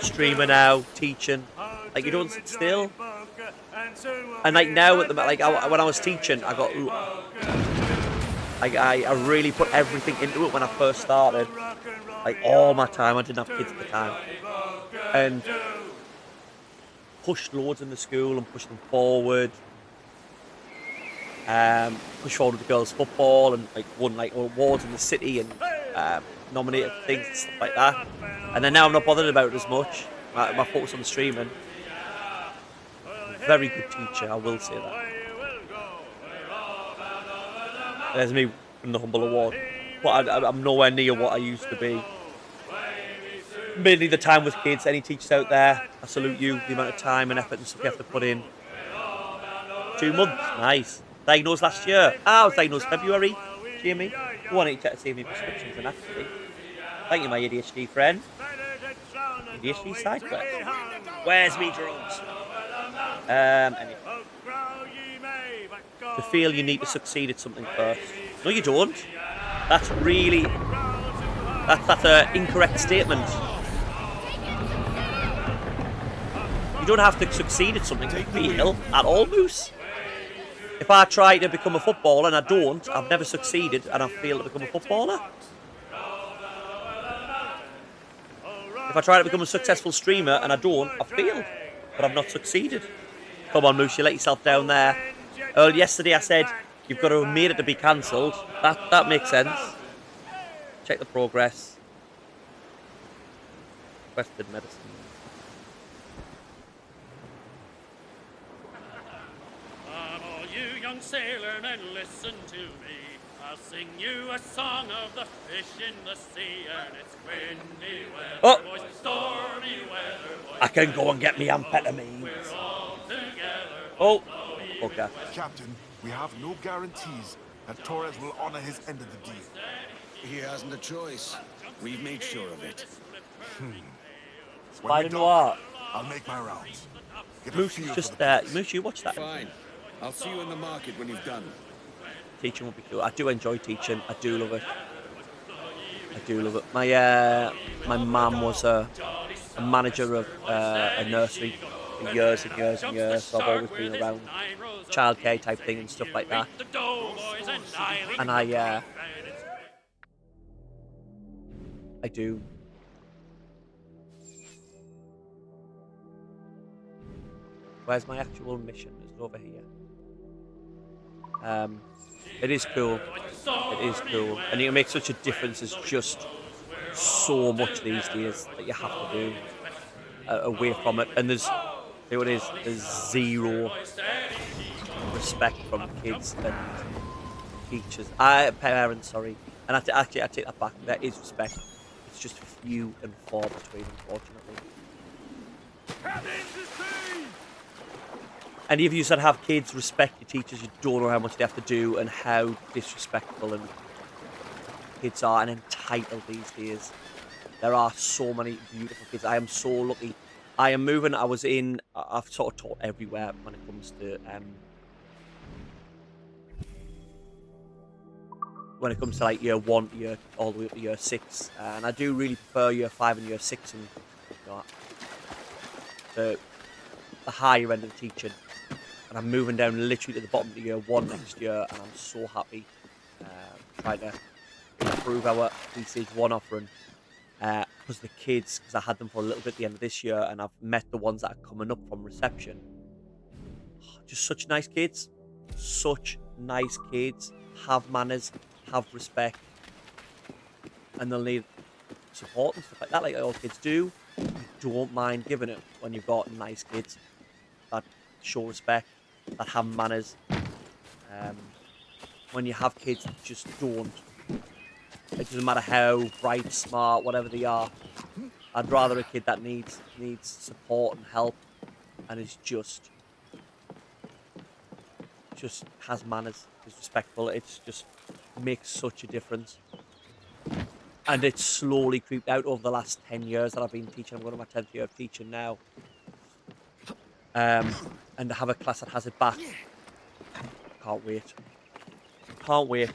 streamer now, teaching. Like you don't sit still. And like now, when I was teaching, I got I really put everything into it when I first started. Like all my time, I didn't have kids at the time, and pushed loads in the school and pushed them forward. Pushed forward with the girls' football and like won like awards in the city and nominated for things and stuff like that. And then now I'm not bothered about it as much. My focus on the streaming. Very good teacher, I will say that. There's me in the humble award, but I'm nowhere near what I used to be. Mainly the time with kids. Any teachers out there, I salute you. The amount of time and effort and stuff you have to put in. 2 months, nice. Diagnosed last year. I was diagnosed February. Jamie, I wanted to save me prescriptions and actually. Thank you, my ADHD friend. ADHD side quest. Where's me drums? Anyway. To feel you need to succeed at something first. No, you don't. That's an incorrect statement. You don't have to succeed at something to feel at all, Moose. If I try to become a footballer and I don't, I've never succeeded and I fail to become a footballer. If I try to become a successful streamer and I don't, I've failed, but I've not succeeded. Come on, Moose, you let yourself down there. Yesterday I said you've got to have made it to be cancelled. That makes sense. Check the progress. Requested medicine. Young sailor, and listen to me. I'll sing you a song of the fish in the sea, and it's windy weather, boys, stormy weather, boys. I can go and get me amphetamines. We're all together. Oh, okay. Captain, we have no guarantees that Torres will honor his end of the deal. He hasn't a choice. We've made sure of it. Spider Noir. I'll make my rounds. Moose, just Moose, you watch that. Fine. I'll see you in the market when you've done. Teaching would be cool. I do enjoy teaching. I do love it. I do love it. My mum was a manager of a nursery for years and years and years, so I've always been around childcare type thing and stuff like that. And I do. Where's my actual mission? Is it over here? It is cool. It is cool, and you can make such a difference. It's just so much these days that you have to do away from it. And there's zero respect from kids and teachers, parents. Sorry, and I take that back. There is respect. It's just few and far between, unfortunately. Any of you that have kids, respect your teachers. You don't know how much they have to do and how disrespectful and kids are and entitled these days. There are so many beautiful kids. I am so lucky. I am moving. I've sort of taught everywhere when it comes to like year 1, all the way up to year 6, and I do really prefer year 5 and year 6 and the higher end of teaching. And I'm moving down literally to the bottom of year 1 next year, and I'm so happy. Trying to improve our Key Stage 1 offering. Because the kids, because I had them for a little bit at the end of this year, and I've met the ones that are coming up from reception. Just such nice kids. Such nice kids. Have manners, have respect. And they'll need support and stuff like that, like all kids do. You don't mind giving it when you've got nice kids that show respect, that have manners. When you have kids that just don't, it doesn't matter how bright, smart, whatever they are. I'd rather a kid that needs support and help, and is just has manners, is respectful. It's just makes such a difference. And it's slowly creeped out over the last 10 years that I've been teaching. I'm going to my 10th year of teaching now. And to have a class that has it back, can't wait. Can't wait.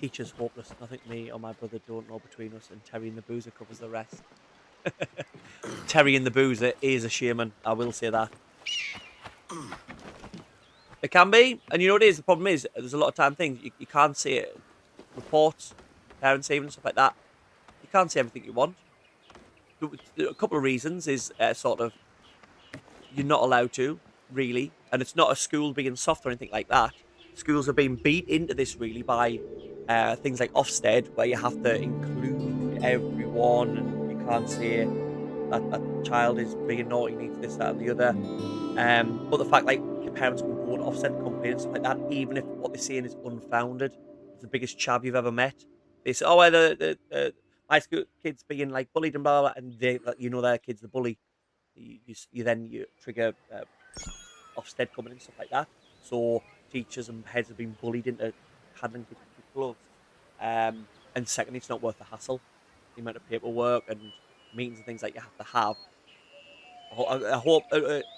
Teacher's hopeless. Nothing me or my brother don't know between us, and Terry and the Boozer covers the rest. Terry and the Boozer is a shaman, I will say that. It can be, and you know what it is? The problem is, there's a lot of time things, you can't see it. Reports, parents even, stuff like that. You can't see everything you want. A couple of reasons is sort of, you're not allowed to, really. And it's not a school being soft or anything like that. Schools are being beat into this, really, by things like Ofsted, where you have to include everyone, and you can't say that a child is being naughty, needs this, that, and the other. But the fact, like, your parents can go to Ofsted and complain and stuff like that, even if what they're saying is unfounded. It's the biggest chav you've ever met. They say, oh, my school kid's being, like, bullied and blah, blah, blah, and their kid's the bully. You then trigger Ofsted coming in and stuff like that. So teachers and heads have been bullied into handling kids with gloves. And secondly, it's not worth the hassle. The amount of paperwork and meetings and things that you have to have. I hope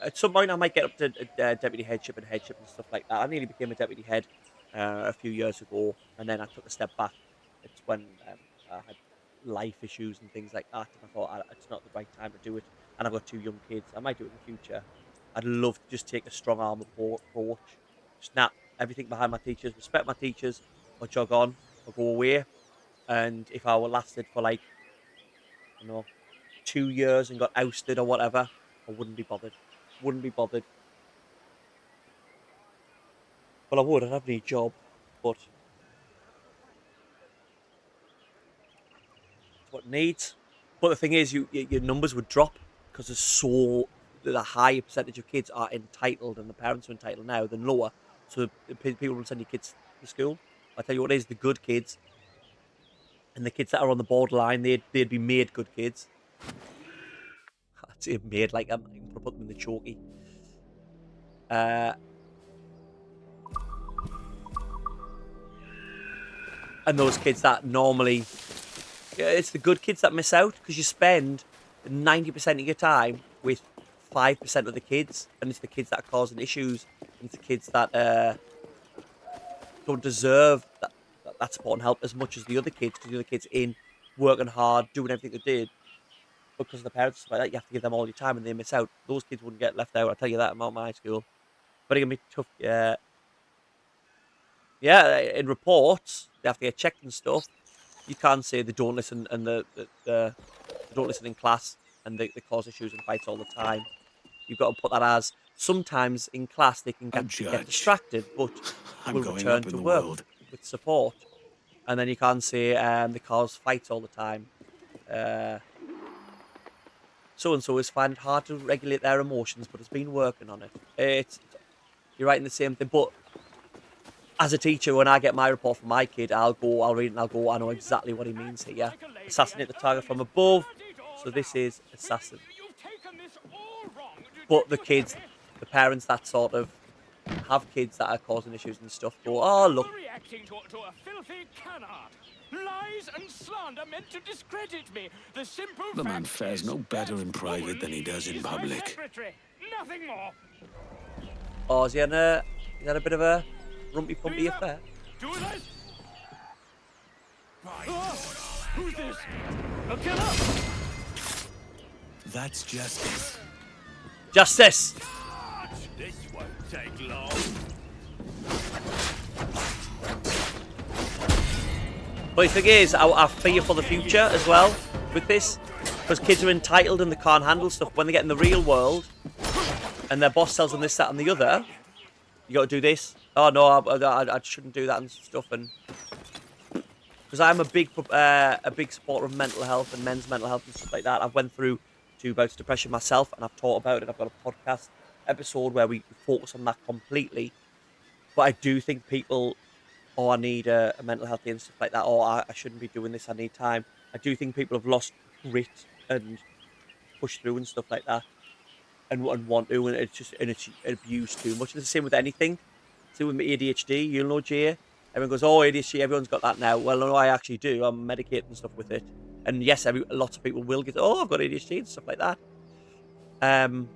at some point I might get up to deputy headship and stuff like that. I nearly became a deputy head a few years ago, and then I took a step back. It's when I had life issues and things like that, and I thought it's not the right time to do it. And I've got 2 young kids. I might do it in the future. I'd love to just take a strong arm approach. Snap everything behind my teachers, respect my teachers, or jog on, or go away. And if I were lasted for 2 years and got ousted or whatever, I wouldn't be bothered. Wouldn't be bothered. Well, I would. I'd have any job, but it's what it needs. But the thing is, your numbers would drop because the higher percentage of kids are entitled, and the parents are entitled now than lower. So people will send your kids to school. I tell you what it is, the good kids and the kids that are on the borderline, they'd be made good kids. I'd say made, like I'm going to put them in the chalky. And those kids that normally, it's the good kids that miss out, because you spend 90% of your time with 5% of the kids, and it's the kids that are causing issues, and it's the kids that don't deserve that support and help as much as the other kids, because the other kids in working hard, doing everything they did, because the parents like that, you have to give them all your time, and they miss out. Those kids wouldn't get left out. I'll tell you that about my school. But it can be tough. Yeah, yeah. In reports, they have to get checked and stuff. You can't say they don't listen and they don't listen in class and they cause issues and fights all the time. You've got to put that as sometimes in class they can get distracted, but will return to work with support. And then you can't say they cause fights all the time. So and so is finding it hard to regulate their emotions, but has been working on it. You're writing the same thing, but as a teacher, when I get my report from my kid, I'll read it and I'll go, I know exactly what he means here. Assassinate the target from above. So this is assassin. But the kids, the parents that sort of have kids that are causing issues and stuff go, oh, look. Reacting to a filthy canard. Lies and slander meant to discredit me. The simple The man fares no better in private than he does in public. Nothing more. Oh, is he had a bit of a rumpy-pumpy affair? Do this. Who's this? A killer? That's justice. Justice! This won't take long. But the thing is, I fear for the future as well with this, because kids are entitled and they can't handle stuff. When they get in the real world and their boss tells them this, that and the other, you got to do this. Oh no, I shouldn't do that and stuff. And because I'm a big supporter of mental health and men's mental health and stuff like that. I've went through 2 bouts of depression myself, and I've taught about it. I've got a podcast episode where we focus on that completely. But I do think people, I need a mental health and stuff like that, or I shouldn't be doing this, I need time. I do think people have lost grit and push through and stuff like that, and want to, and it's abused too much. It's the same with anything. Same with my ADHD, you'll know, Jay. Everyone goes, oh, ADHD, everyone's got that now. Well, no, I actually do. I'm medicating stuff with it. And yes, lots of people will get, oh, I've got ADHD and stuff like that. And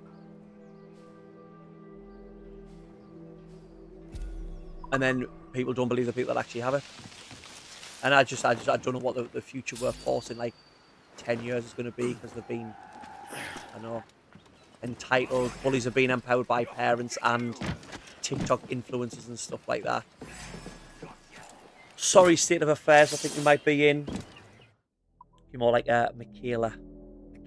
then people don't believe the people that actually have it. And I don't know what the future workforce in like 10 years is going to be, because they've been, I know, entitled. Bullies have been empowered by parents and TikTok influencers and stuff like that. Sorry state of affairs I think we might be in. Be more like Michaela.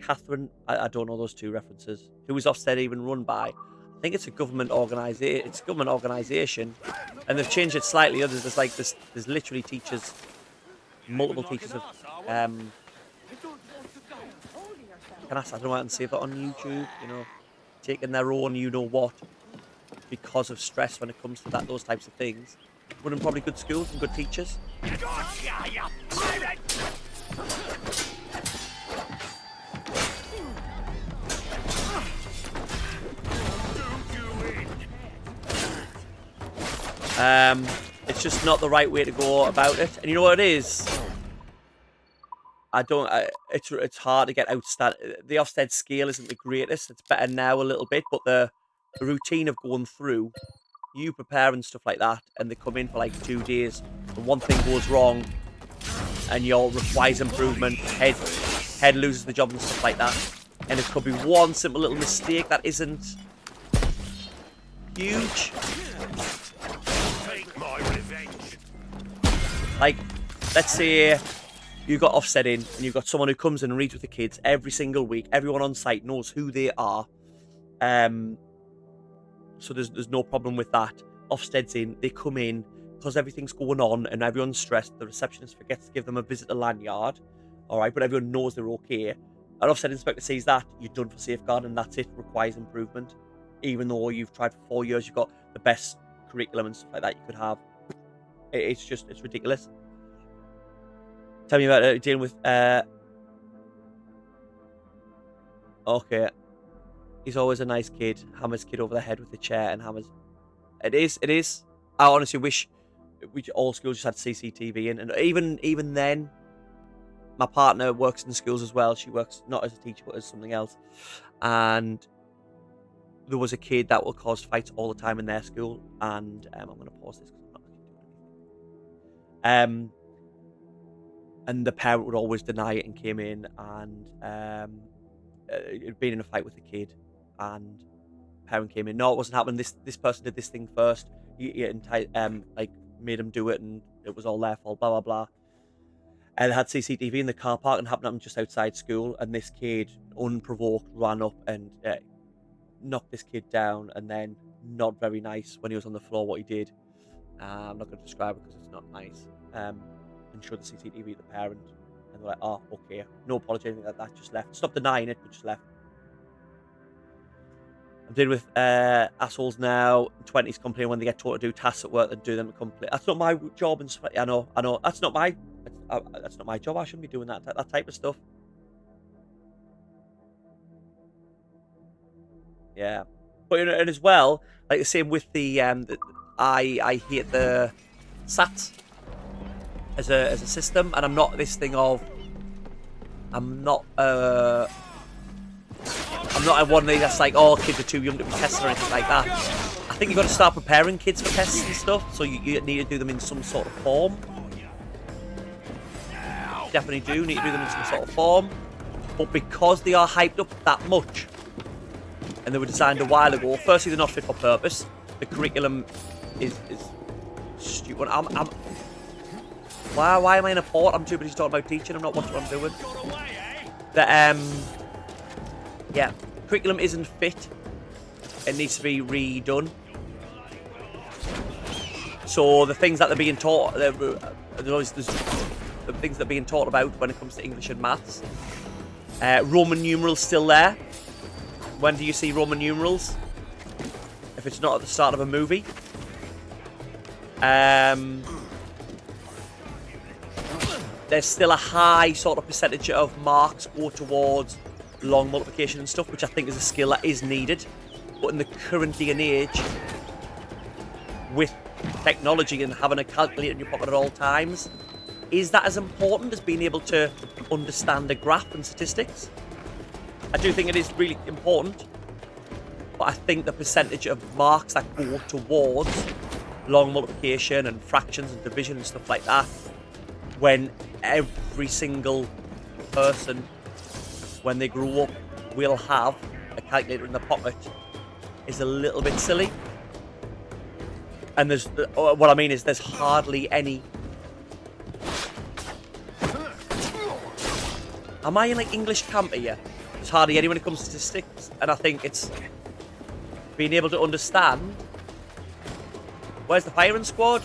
Catherine, I don't know those 2 references. Who was Ofsted even run by? I think it's a government organisation. It's a government organisation, and they've changed it slightly. There's literally teachers, multiple teachers of I don't know, I can say that on YouTube. You know, taking their own, you know what, because of stress when it comes to those types of things. Running probably good schools and good teachers. It's just not the right way to go about it. And you know what it is? It's hard to get outstanding. The Ofsted scale isn't the greatest. It's better now a little bit, but the routine of going through, you prepare and stuff like that, and they come in for like 2 days, and one thing goes wrong, and your requires improvement. Head loses the job and stuff like that, and it could be one simple little mistake that isn't huge. Take my revenge. Like, let's say you got Ofsted in, and you've got someone who comes in and reads with the kids every single week. Everyone on site knows who they are. So there's no problem with that. Ofsted's in, they come in, because everything's going on and everyone's stressed, the receptionist forgets to give them a visit to lanyard. Alright, but everyone knows they're okay. An Ofsted inspector sees that, you're done for safeguarding, and that's it, requires improvement. Even though you've tried for 4 years, you've got the best curriculum and stuff like that you could have. It's ridiculous. Tell me about dealing with, okay. He's always a nice kid. Hammers kid over the head with the chair and hammers. It is. I honestly wish all schools just had CCTV in. And even then, my partner works in schools as well. She works not as a teacher, but as something else. And there was a kid that would cause fights all the time in their school, and I'm going to pause this because I'm not actually doing anything. And the parent would always deny it and came in and it'd been in a fight with the kid, and parent came in. No, it wasn't happening. This person did this thing first. He like made him do it, and it was all their fault. Blah blah blah. And they had CCTV in the car park, and happened just outside school. And this kid, unprovoked, ran up and knocked this kid down, and then not very nice when he was on the floor. What he did, I'm not going to describe it because it's not nice. And showed the CCTV to the parent, and they're like, "Oh, okay, no apology, anything like that. Just left. Stop denying it, but just left." I'm dealing with assholes now. 20s complain when they get told to do tasks at work and do them complete. That's not my job, and I know. That's not my job. I shouldn't be doing that type of stuff. Yeah, but and as well, like the same with the I hate the SATs as a system, and I'm not this thing of I'm not one of these that's like, oh, kids are too young to be tested or anything like that. I think you've got to start preparing kids for tests and stuff, so you need to do them in some sort of form. Definitely do need to do them in some sort of form, but because they are hyped up that much, and they were designed a while ago, firstly they're not fit for purpose. The curriculum is stupid. Why am I in a port? I'm too busy talking about teaching. I'm not watching what I'm doing. Yeah, curriculum isn't fit. It needs to be redone. So the things that they're being taught, there's the things that are being taught about when it comes to English and maths. Roman numerals still there. When do you see Roman numerals? If it's not at the start of a movie. There's still a high sort of percentage of marks go towards long multiplication and stuff, which I think is a skill that is needed. But in the current day and age, with technology and having a calculator in your pocket at all times, is that as important as being able to understand a graph and statistics? I do think it is really important, but I think the percentage of marks that go towards long multiplication and fractions and division and stuff like that, when every single person, when they grow up, will have a calculator in their pocket, is a little bit silly. And what I mean is there's hardly any. Am I in like English camp here? There's hardly any when it comes to statistics, and I think it's being able to understand. Where's the firing squad?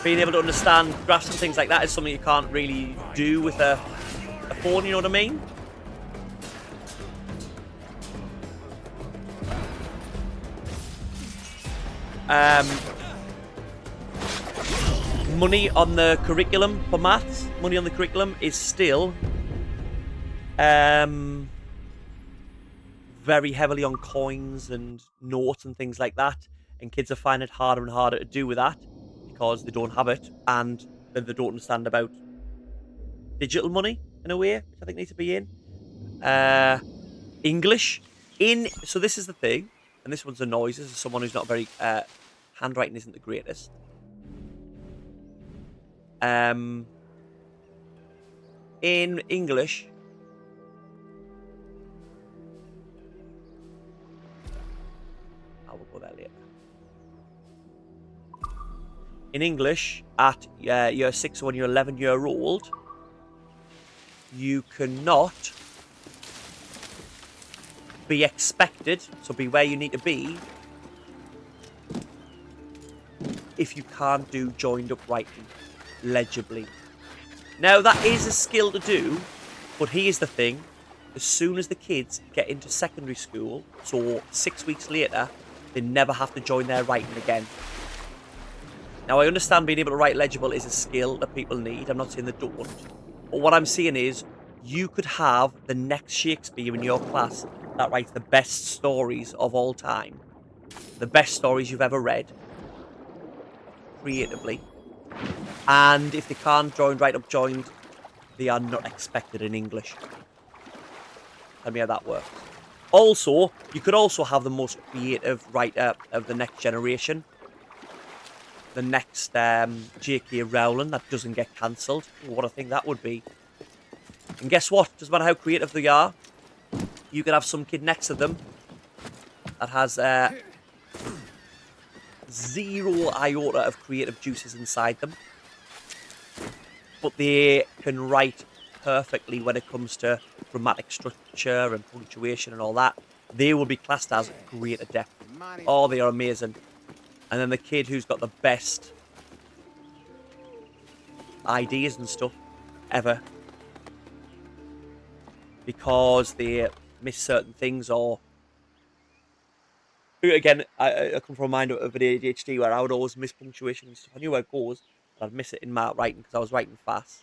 Being able to understand graphs and things like that is something you can't really do with a phone, you know what I mean? Money on the curriculum for maths, money on the curriculum is still very heavily on coins and notes and things like that, and kids are finding it harder and harder to do with that because they don't have it, and then they don't understand about digital money in a way, which I think needs to be in. English. So this is the thing, and this one's annoys us as someone who's not very, handwriting isn't the greatest. In English, I will go there later. In English, at year 6 or when you're 11-year-old, you cannot be expected, so be where you need to be, if you can't do joined up writing legibly. Now, that is a skill to do, but here's the thing. As soon as the kids get into secondary school, so 6 weeks later, they never have to join their writing again. Now, I understand being able to write legible is a skill that people need. I'm not saying they don't. But what I'm saying is, you could have the next Shakespeare in your class that writes the best stories of all time. The best stories you've ever read. Creatively. And if they can't write up joined, they are not expected in English. Tell me how that works. Also, you could also have the most creative writer of the next generation. The next J.K. Rowling that doesn't get cancelled. What I think that would be. And guess what? Doesn't matter how creative they are. You could have some kid next to them that has zero iota of creative juices inside them. But they can write perfectly when it comes to grammatic structure and punctuation and all that. They will be classed as great at depth. Oh, they are amazing. And then the kid who's got the best ideas and stuff ever, because they miss certain things, or again, I come from a mind of an ADHD where I would always miss punctuation and stuff. I knew where it goes, but I'd miss it in my writing because I was writing fast.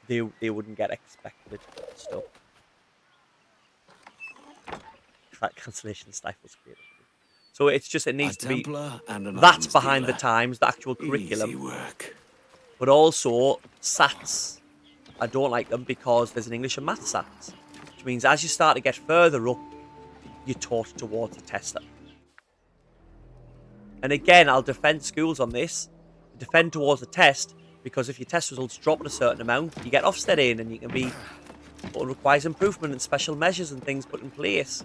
They wouldn't get expected stuff. That cancellation stifles creativity. So it's just, it needs to be, that's behind the times, the actual curriculum. Work. But also, SATs, I don't like them because there's an English and Maths SATs. Which means as you start to get further up, you're taught towards a test. And again, I'll defend schools on this. Defend towards a test, because if your test results drop at a certain amount, you get Ofsted in and you can be, it requires improvement and special measures and things put in place.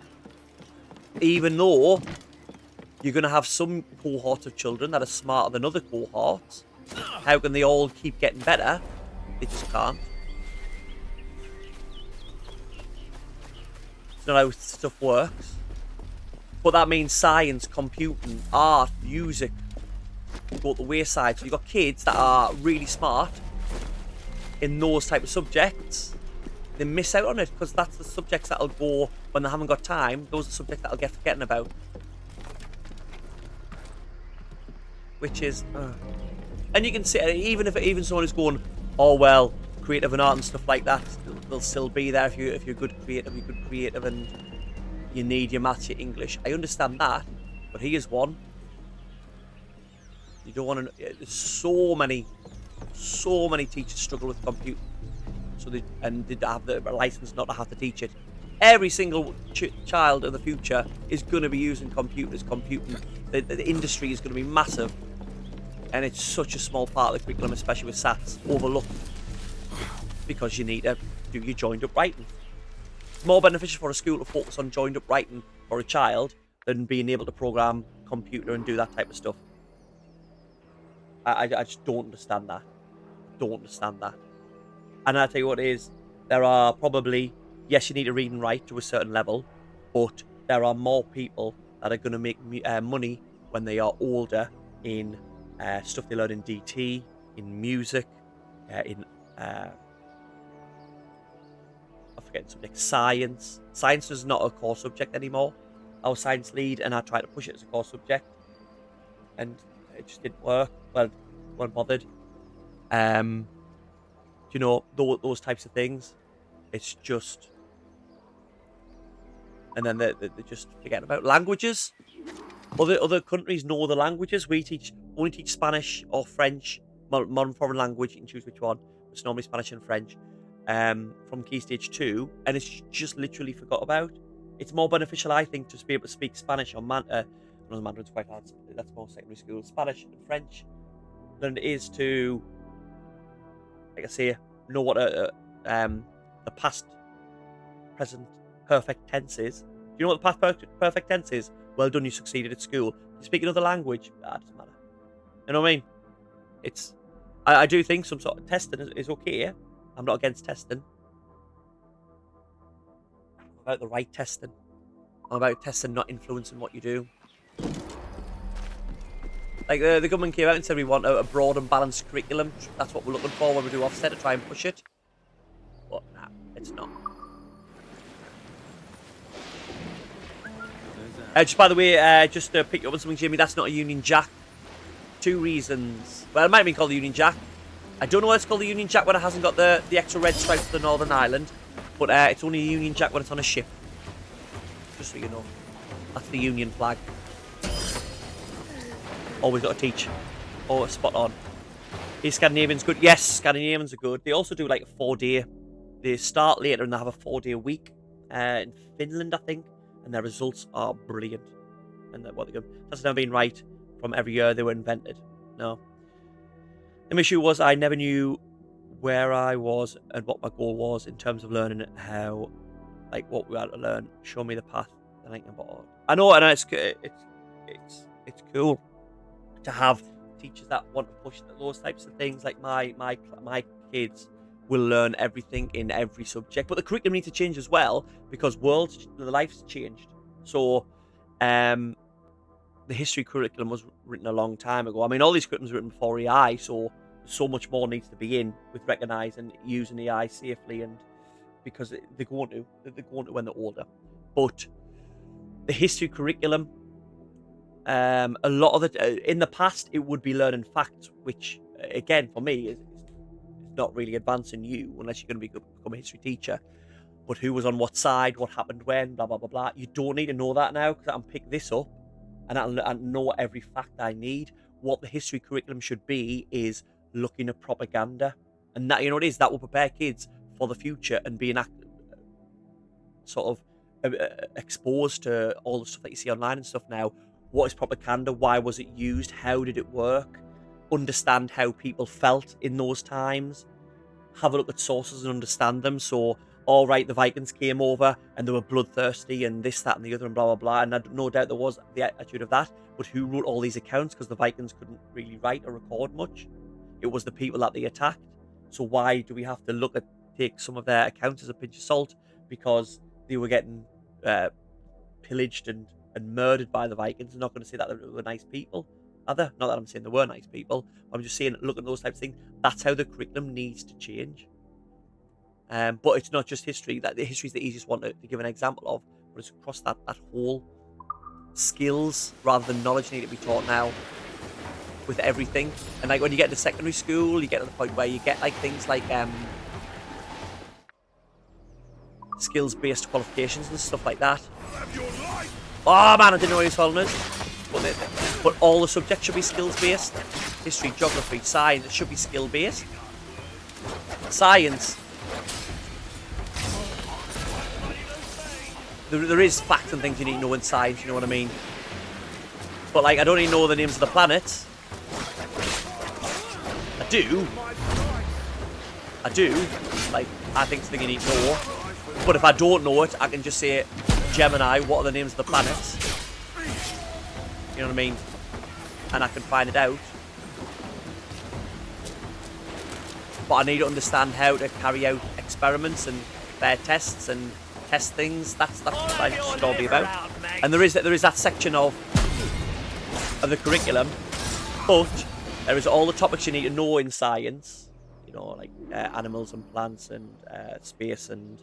Even though you're going to have some cohorts of children that are smarter than other cohorts. How can they all keep getting better? They just can't. It's not how stuff works. But that means science, computing, art, music go to the wayside. So you've got kids that are really smart in those type of subjects. They miss out on it because that's the subjects that'll go when they haven't got time. Those are subjects that'll get forgetting about. Which is, and you can see, even someone who's going, oh well, creative and art and stuff like that, they'll still be there if you're good creative, and you need your maths, your English. I understand that, but here's one. You don't want to. There's so many teachers struggle with computing, so they have the license not to have to teach it. Every single child of the future is going to be using computers. Computing, the industry is going to be massive. And it's such a small part of the curriculum, especially with SATs, overlooked. Because you need to do your joined-up writing. It's more beneficial for a school to focus on joined-up writing for a child than being able to program computer and do that type of stuff. I just don't understand that. Don't understand that. And I'll tell you what it is. There are probably, yes, you need to read and write to a certain level, but there are more people that are going to make money when they are older in stuff they learn in DT, in music, in I'm forgetting something, science. Science is not a core subject anymore. I was science lead and I tried to push it as a core subject, and it just didn't work. Well, weren't bothered. You know, those types of things. It's just, and then they just forget about languages. Other countries know the languages. We only teach Spanish or French, modern foreign language. You can choose which one. It's normally Spanish and French from Key Stage 2, and it's just literally forgot about. It's more beneficial, I think, to be able to speak Spanish or Mandarin's quite hard. That's more secondary school. Spanish and French than it is to, like I say, know what the past, present, perfect tense is. Do you know what the past perfect tense is? Well done, you succeeded at school. You speak another language, that doesn't matter. You know what I mean? It's, I do think some sort of testing is okay. I'm not against testing. I'm about the right testing. I'm about testing not influencing what you do. Like the government came out and said we want a broad and balanced curriculum. That's what we're looking for when we do Ofsted, to try and push it. But nah, it's not. Just by the way, just to pick you up on something, Jimmy, that's not a Union Jack. 2 reasons. Well, it might have been called the Union Jack. I don't know why it's called the Union Jack when it hasn't got the extra red stripes to the Northern Ireland. But it's only a Union Jack when it's on a ship. Just so you know. That's the Union flag. Always got to teach. Oh, spot on. Is Scandinavians good? Yes, Scandinavians are good. They also do like a 4-day. They start later and they have a 4-day week in Finland, I think, and their results are brilliant. And what they go, that's never been right from every year they were invented. No. The issue was I never knew where I was and what my goal was in terms of learning how, like what we had to learn. Show me the path. I know, and it's cool to have teachers that want to push those types of things. Like my kids will learn everything in every subject, but the curriculum needs to change as well because the life's changed. So, the history curriculum was written a long time ago. I mean, all these curriculums were written before AI, so much more needs to be in with recognising using AI safely, and because they're going to when they're older. But the history curriculum, a lot of in the past it would be learning facts, which again for me is not really advancing you unless you're going to become a history teacher. But who was on what side, what happened when, blah blah blah blah. You don't need to know that now because I can pick this up and I know every fact I need. What the history curriculum should be is looking at propaganda, and that, you know, it is that will prepare kids for the future and being sort of exposed to all the stuff that you see online and stuff now. What is propaganda? Why was it used? How did it work? Understand how people felt in those times. Have a look at sources and understand them. So, all right, the Vikings came over and they were bloodthirsty and this, that, and the other, and blah blah blah. And no doubt there was the attitude of that. But who wrote all these accounts? Because the Vikings couldn't really write or record much. It was the people that they attacked. So why do we have to take some of their accounts as a pinch of salt? Because they were getting pillaged and murdered by the Vikings. I'm not going to say that they were nice people, are they? Not that I'm saying they were nice people. I'm just saying, look at those types of things. That's how the curriculum needs to change. But it's not just history. That the history is the easiest one to give an example of. But it's across that whole skills rather than knowledge need to be taught now with everything. And like when you get to secondary school, you get to the point where you get like things like skills-based qualifications and stuff like that. Oh man, I didn't know he was following us. But all the subjects should be skills-based. History, geography, science, it should be skill-based. Science. There is facts and things you need to know in science, you know what I mean? But like, I don't even know the names of the planets. I do. Like, I think it's the thing you need to know. But if I don't know it, I can just say, Gemini, what are the names of the planets? You know what I mean? And I can find it out. But I need to understand how to carry out experiments and fair tests and test things. That's what I should all be about. And there is that section of the curriculum, but there is all the topics you need to know in science. You know, like animals and plants and space and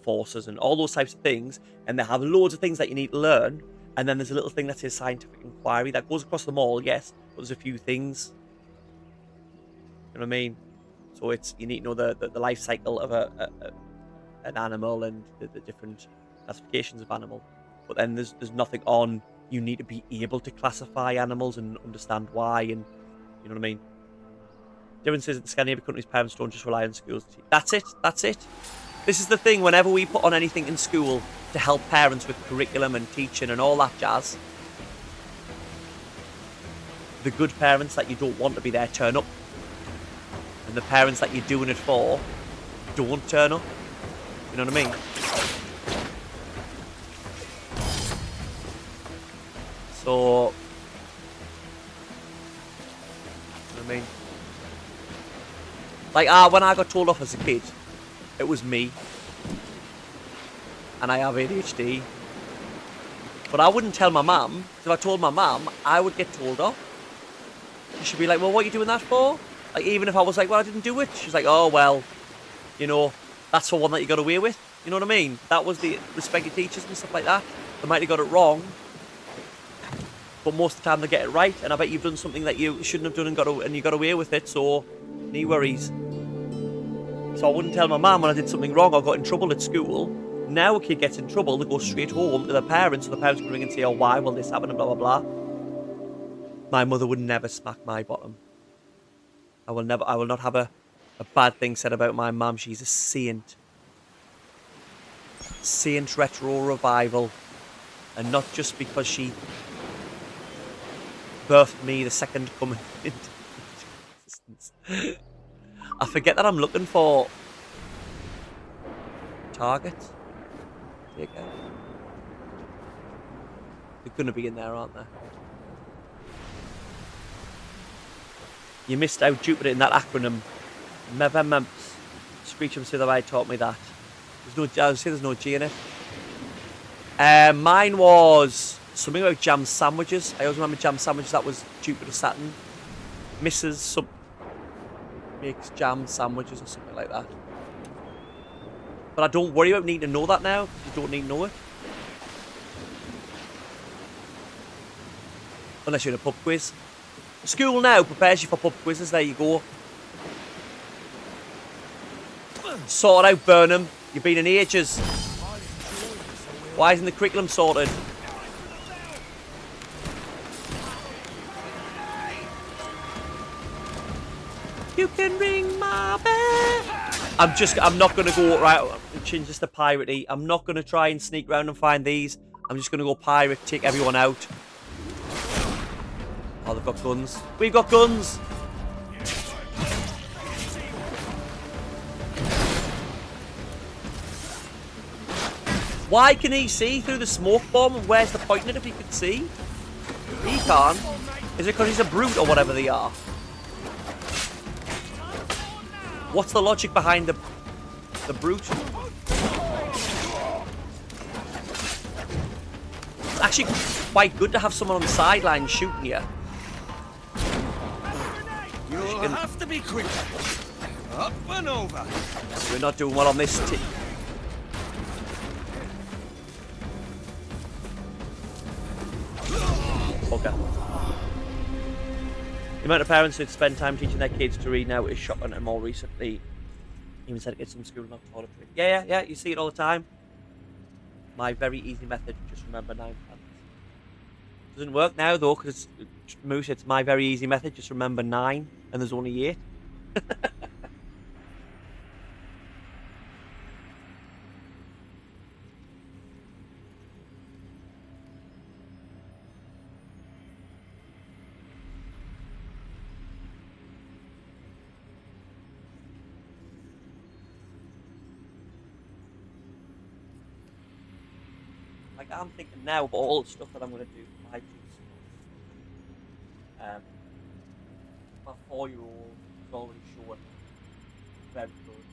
forces and all those types of things. And they have loads of things that you need to learn. And then there's a little thing that says scientific inquiry that goes across them all, yes, but there's a few things. You know what I mean? So it's, you need to know the life cycle of an animal and the different classifications of animal. But then there's nothing on, you need to be able to classify animals and understand why, and you know what I mean? Difference is that the Scandinavian countries' parents don't just rely on schools. That's it. This is the thing, whenever we put on anything in school to help parents with curriculum and teaching and all that jazz, the good parents that you don't want to be there turn up. And the parents that you're doing it for don't turn up. You know what I mean? So, you know what I mean? Like, when I got told off as a kid, it was me. And I have ADHD. But I wouldn't tell my mum. If I told my mum, I would get told off. She'd be like, well, what are you doing that for? Like, even if I was like, well, I didn't do it. She's like, oh, well, you know, that's the one that you got away with. You know what I mean? That was the respect your teachers and stuff like that. They might have got it wrong. But most of the time they get it right. And I bet you've done something that you shouldn't have done and you got away with it. So, no worries. So I wouldn't tell my mum when I did something wrong or got in trouble at school. Now a kid gets in trouble, they go straight home to their parents. So the parents can ring and say, oh, why will this happen and blah, blah, blah. My mother would never smack my bottom. I will not have a bad thing said about my mum. She's a saint. Saint retro revival. And not just because she birthed me the second coming into existence. I forget that I'm looking for targets. There you go. They're going to be in there, aren't they? You missed out Jupiter in that acronym. Mevememps. Screechum to the right taught me that. There's no G in it. Mine was something about jam sandwiches. I always remember jam sandwiches. That was Jupiter Saturn. Mrs. makes jam sandwiches or something like that. But I don't worry about needing to know that now. You don't need to know it. Unless you're in a pub quiz. School now prepares you for pub quizzes. There you go. Sort out Burnham. You've been in ages. Why isn't the curriculum sorted? You can ring my bell. I'm not going to go right and change this to piratey. I'm not going to try and sneak around and find these. I'm just going to go pirate, take everyone out. Oh, they've got guns. We've got guns. Why can he see through the smoke bomb? And where's the point in it if he can see? He can't. Is it because he's a brute or whatever they are? What's the logic behind the brute? It's actually quite good to have someone on the sideline shooting you. You'll have to be quicker. Up and over. We're not doing well on this team. Okay. The amount of parents who spend time teaching their kids to read now is shocking, and more recently, even said kids from school not taught to read. Yeah, you see it all the time. My very easy method, just remember 9 planets. Doesn't work now though, because Moose, it's my very easy method, just remember 9, and there's only 8. Like, I'm thinking now about all the stuff that I'm going to do for my kids. My 4-year-old is already showing very good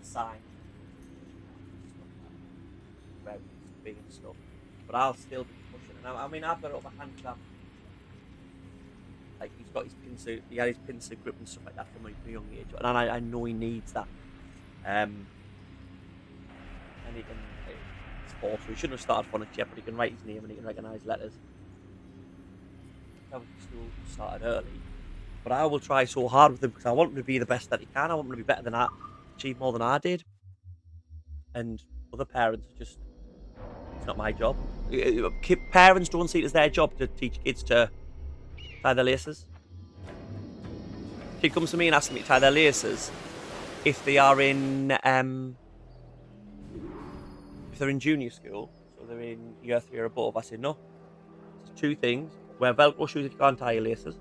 signs. Very big and stuff. But I'll still be pushing it. I mean, I've got it up my handcraft. Like, he's got his pincer, he had his pincer grip and stuff like that from a young age. And I know he needs that. And he can, it's 4, so he shouldn't have started phonics yet, but he can write his name and he can recognise letters. School started early, but I will try so hard with him because I want him to be the best that he can. I want him to be better than I, achieve more than I did. And other parents just, it's not my job. Parents don't see it as their job to teach kids to tie their laces. Kid comes to me and asks me to tie their laces if they are in if they're in junior school, so they're in year 3 or above. I said no. It's 2 things. Wear Velcro shoes if you can't tie your laces.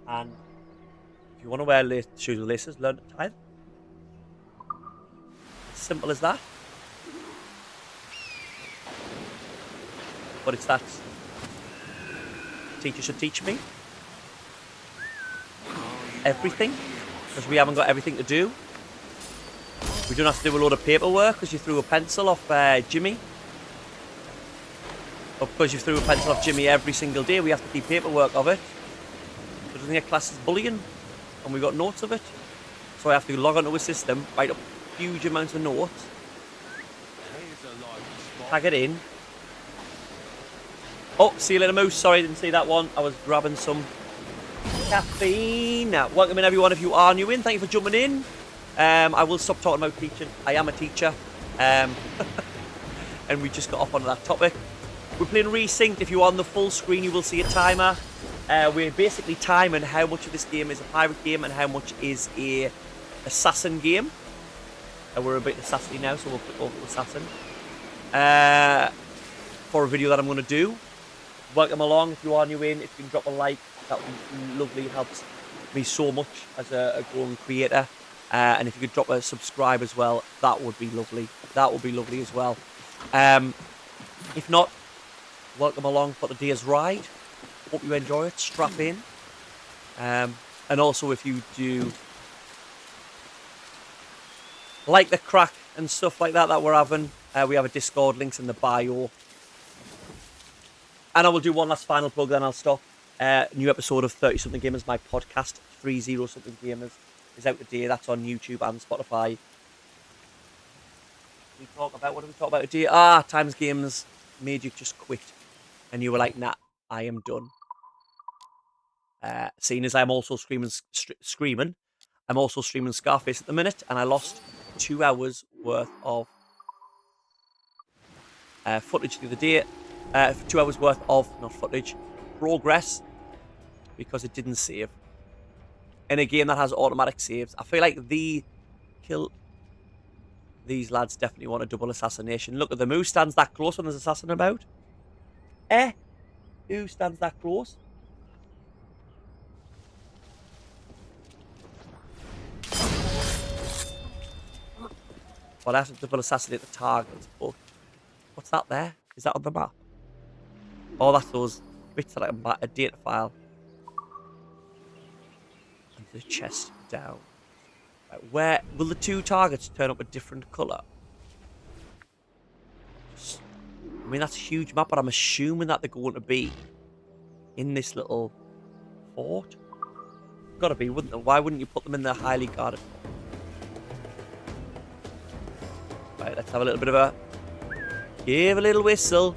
And if you want to wear shoes with laces, learn to tie them. As simple as that. But it's that teacher should teach me everything, because we haven't got everything to do. We don't have to do a load of paperwork because you threw a pencil off Jimmy. Or because you threw a pencil off Jimmy every single day, we have to keep paperwork of it. So it doesn't get classed as bullying, and we got notes of it. So I have to log onto a system, write up huge amounts of notes, tag it in. Oh, see you later, Moose. Sorry, I didn't see that one. I was grabbing some caffeine. Welcome in, everyone. If you are new in, thank you for jumping in. I will stop talking about teaching. I am a teacher. And we just got off onto that topic. We're playing Resynced. If you're on the full screen, you will see a timer. we're basically timing how much of this game is a pirate game and how much is a assassin game. We're a bit assassiny now, so we'll put over assassin. For a video that I'm going to do. Welcome along if you are new in. If you can drop a like, that would be lovely. It helps me so much as a growing creator. And if you could drop a subscribe as well, that would be lovely. That would be lovely as well. If not, welcome along for the day's ride. Hope you enjoy it. Strap in. And also if you do like the crack and stuff like that we're having, we have a Discord, links in the bio. And I will do one last final plug, then I'll stop. New episode of 30 Something Gamers, my podcast, 30 Something Gamers, is out today. That's on YouTube and Spotify. What did we talk about today? Times Games made you just quit. And you were like, nah, I am done. Seeing as I'm also screaming, I'm also streaming Scarface at the minute, and I lost 2 hours worth of footage the other day. 2 hours worth of, not footage, progress, because it didn't save. In a game that has automatic saves, I feel like these lads definitely want a double assassination. Look at them. Who stands that close when there's an assassin about? Who stands that close? Well, I have to double assassinate the target, but what's that there? Is that on the map? Oh, that's those bits that I can buy, a data file. And the chest down. Right, where will the two targets turn up a different colour? I mean, that's a huge map, but I'm assuming that they're going to be in this little fort. Gotta be, wouldn't they? Why wouldn't you put them in the highly guarded fort? Right, let's have a little bit of a... Give a little whistle.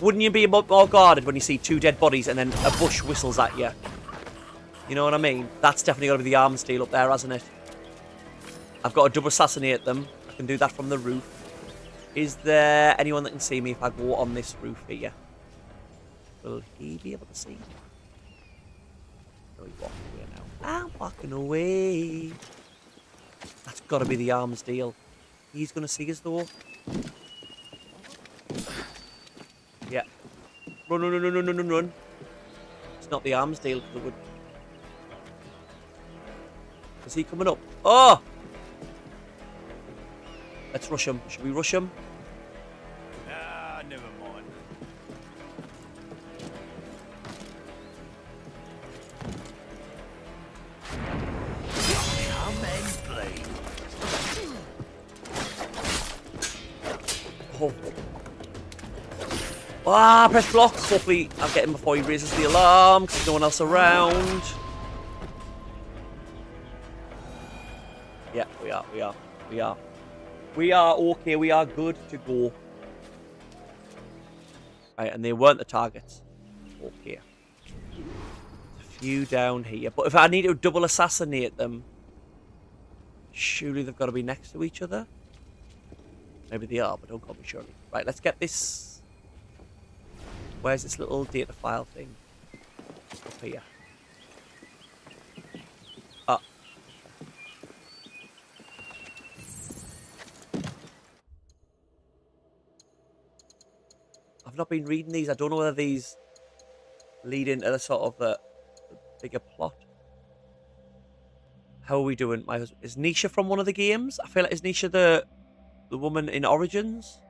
Wouldn't you be more guarded when you see two dead bodies and then a bush whistles at you? You know what I mean? That's definitely got to be the arms deal up there, hasn't it? I've got to double assassinate them. I can do that from the roof. Is there anyone that can see me if I go on this roof here? Will he be able to see me? No, he's walking away now. I'm walking away. That's got to be the arms deal. He's going to see us though. Yeah. Run, run, run, run, run, run, run. It's not the arms deal because it would... Is he coming up? Oh! Let's rush him. Should we rush him? Never mind. Come and play. Oh. Press block. Hopefully I'll get him before he raises the alarm because there's no one else around. Yeah, we are. We are okay. We are good to go. Right, and they weren't the targets. Okay. There's a few down here. But if I need to double assassinate them, surely they've got to be next to each other. Maybe they are, but don't call me surely. Right, let's get this. Where's this little data file thing? Up here. I've not been reading these. I don't know whether these lead into the sort of the bigger plot. How are we doing? Is Nisha from one of the games? I feel like, is Nisha the woman in Origins?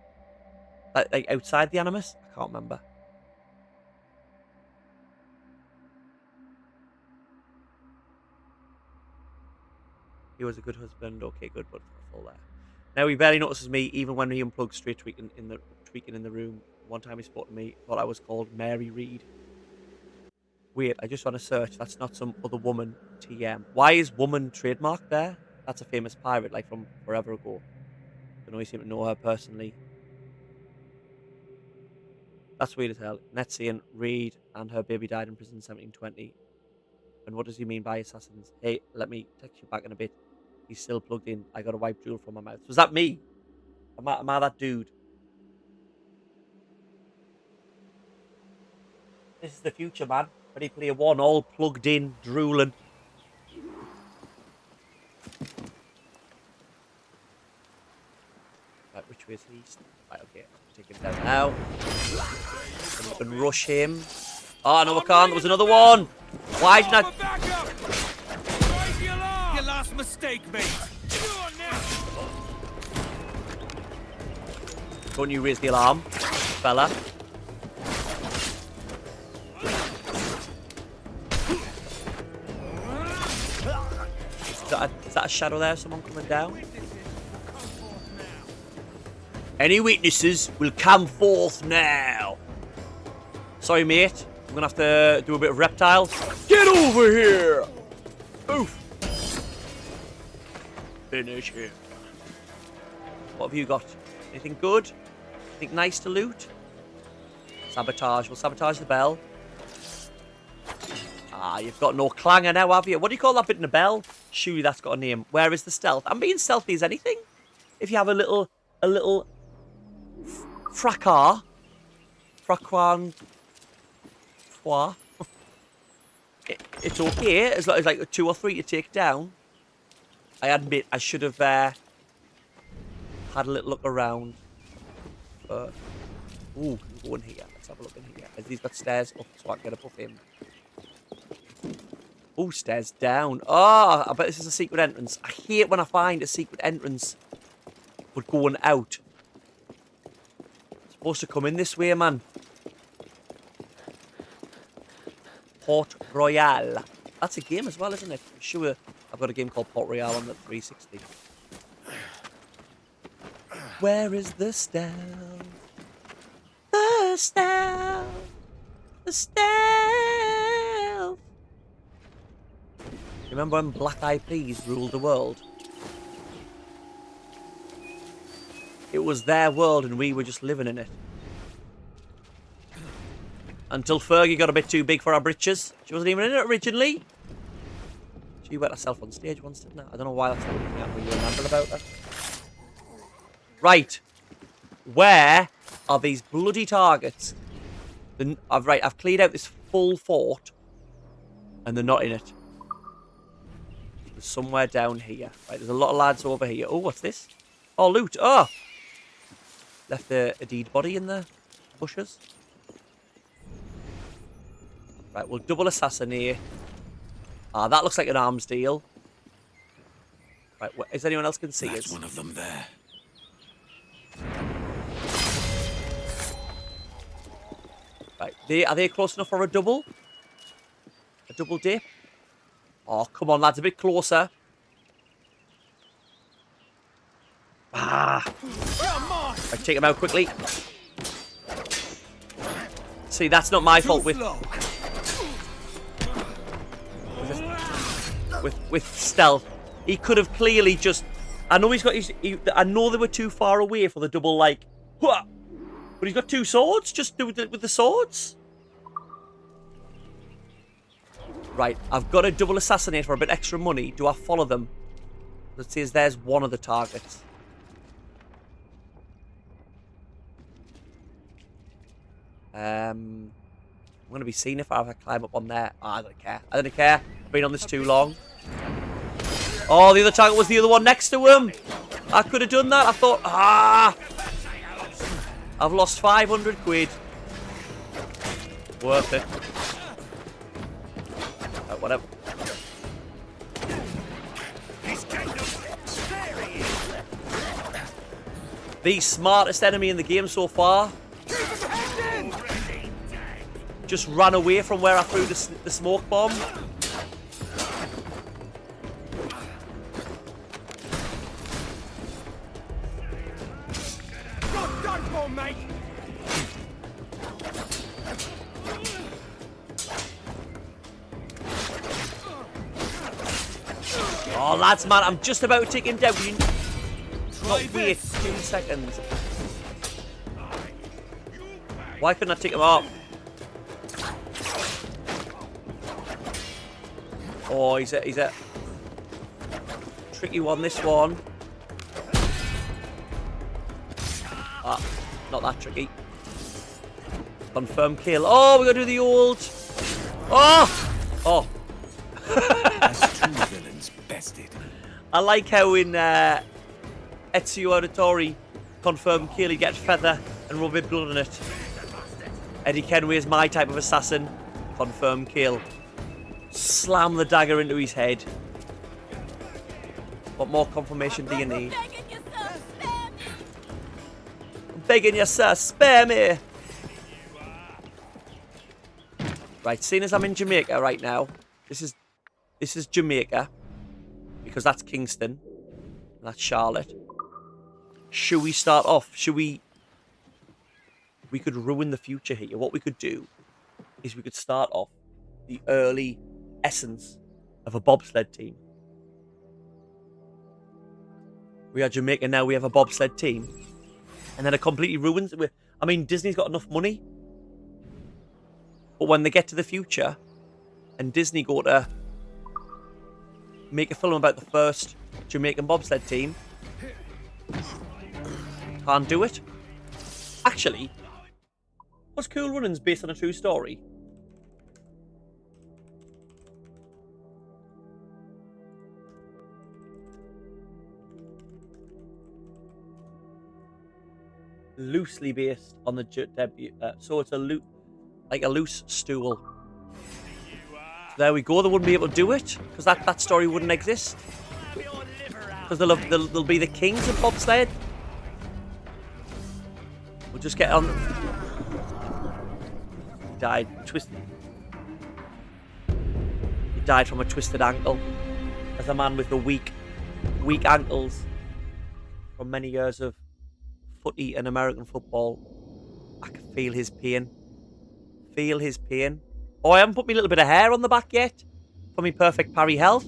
Like outside the Animus? I can't remember. He was a good husband. Okay, good, but that's all there. Now he barely notices me, even when he unplugs straight tweaking in the room. One time he spoke to me, thought I was called Mary Reed. Wait, I just want to search. That's not some other woman. TM. Why is woman trademarked there? That's a famous pirate, like from forever ago. Don't know, you seem to know her personally. That's weird as hell. Net saying Reed and her baby died in prison in 1720. And what does he mean by assassins? Hey, let me text you back in a bit. He's still plugged in. I got a wipe jewel from my mouth. Was that me? Am I that dude? This is the future, man. Ready Player One, all plugged in, drooling. Right, which way is east? Right, okay. Take him down now. And we can rush him. Oh, no, we can't. There was another one. Why didn't I... Your last mistake, mate. Don't you raise the alarm, fella. Is that a shadow there? Someone coming down? Any witnesses will come forth now. Sorry, mate. I'm going to have to do a bit of reptile. Get over here! Oof. Finish him. What have you got? Anything good? Anything nice to loot? Sabotage. We'll sabotage the bell. Ah, you've got no clanger now, have you? What do you call that bit in the bell? Surely that's got a name. Where is the stealth? I'm being stealthy as anything. If you have a little fracas. It's okay. As long as like 2 or 3 to take down. I admit I should have had a little look around. But ooh, go in here. Let's have a look in here. Has these got stairs up so I can get above him? Oh, stairs down. Oh, I bet this is a secret entrance. I hate when I find a secret entrance but going out. It's supposed to come in this way, man. Port Royal. That's a game as well, isn't it? I'm sure I've got a game called Port Royal on the 360. Where is the stealth? The stealth. The stealth. Remember when Black Eyed Peas ruled the world? It was their world and we were just living in it. Until Fergie got a bit too big for our britches. She wasn't even in it originally. She wet herself on stage once, didn't I? I don't know why that's not looking at me. You remember about that? Right. Where are these bloody targets? I've cleared out this full fort. And they're not in it. There's somewhere down here. Right, there's a lot of lads over here. Oh, what's this? Oh, loot. Oh! Left a dead body in the bushes. Right, we'll double assassinate. Ah, that looks like an arms deal. Right, is anyone else can see us? There's one of them there. Right, are they close enough for a double? A double dip? Oh, come on, lads, a bit closer. Ah! Right, take him out quickly. See, that's not my fault with stealth. He could have clearly just... I know he's got his... I know they were too far away for the double, like... But he's got 2 swords. Just do it with the swords. Right, I've got to double assassinate for a bit extra money. Do I follow them? Let's see, there's one of the targets. I'm going to be seen if I climb up on there. Oh, I don't care. I don't care. I've been on this too long. Oh, the other target was the other one next to him. I could have done that. I thought, I've lost 500 quid. Worth it. Right, whatever. The smartest enemy in the game so far. Just ran away from where I threw the smoke bomb. You're done for, mate. Oh, lads, man, I'm just about to take him down. Not wait 2 seconds. Why couldn't I take him off? Oh, he's a tricky one, this one. Ah, not that tricky. Confirm kill. Oh, we're going to do the old Oh! Oh. As two villains bested. I like how in Ezio Auditore confirmed kill, you get feather and rub a bit blood on it. Eddie Kenway is my type of assassin. Confirmed kill. Slam the dagger into his head. What more confirmation do you need? I'm begging you, sir, spare me! Right, seeing as I'm in Jamaica right now, this is Jamaica, because that's Kingston, and that's Charlotte. Should we start off? We could ruin the future here. What we could do is we could start off the early essence of a bobsled team. We are Jamaica now, we have a bobsled team. And then it completely ruins it. I mean, Disney's got enough money. But when they get to the future, and Disney go to make a film about the first Jamaican bobsled team, can't do it. Actually, was Cool Runnings based on a true story? Loosely based on the debut, so it's a loose stool. So there we go. They wouldn't be able to do it because that story wouldn't exist. Because they'll be the kings of bobsled. We'll just get on. He died twisted. He died from a twisted ankle. As a man with the weak ankles from many years of footy and American football, I can feel his pain. Feel his pain. Oh, I haven't put me little bit of hair on the back yet for me perfect parry health.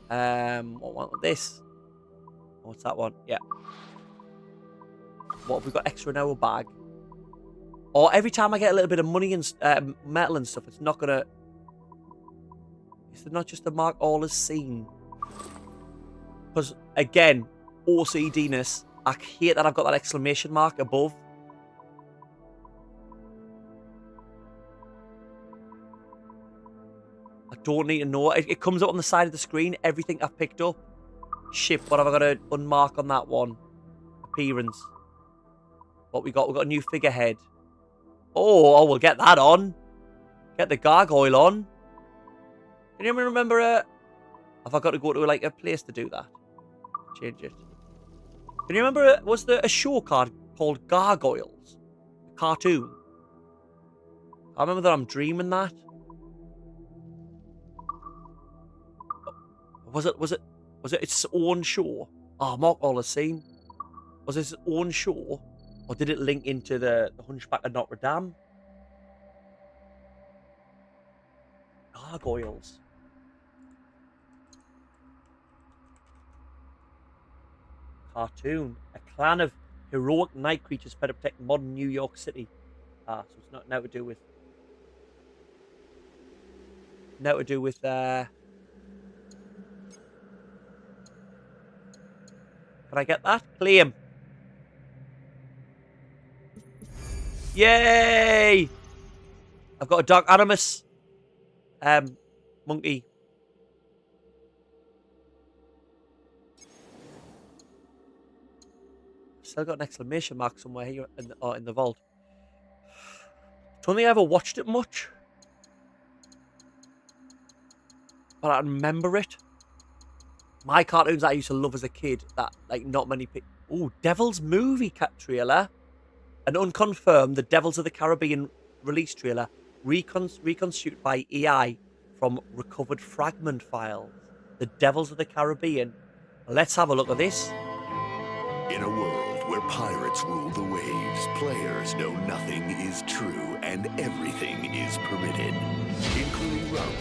What one with this? What's that one? Yeah. What have we got extra in our bag? Or every time I get a little bit of money and metal and stuff, it's not gonna. Is it not just to mark all as seen? Because again, OCD-ness. I hate that I've got that exclamation mark above. I don't need to know. It comes up on the side of the screen. Everything I've picked up. Shit, what have I got to unmark on that one? Appearance. What we got? We got a new figurehead. Oh, we'll get that on. Get the gargoyle on. Can you remember have I got to go to like a place to do that? Change it. Can you remember, was there a show called Gargoyles? A cartoon? I remember that I'm dreaming that. Was it its own show? Oh, Mark all the same. Was it its own show? Or did it link into the Hunchback of Notre Dame? Gargoyles. Cartoon. A clan of heroic night creatures better protect modern New York City. So it's not now to do with can I get that? Claim. Yay! I've got a Dark Animus monkey. Still got an exclamation mark somewhere here in the vault. Don't think I ever watched it much, but I remember it. My cartoons that I used to love as a kid that like not many people. Ooh, Devil's movie trailer. An unconfirmed The Devils of the Caribbean release trailer reconstructed by AI from recovered fragment files. The Devils of the Caribbean. Let's have a look at this. In a world where pirates rule the waves, players know nothing is true and everything is permitted, including rum,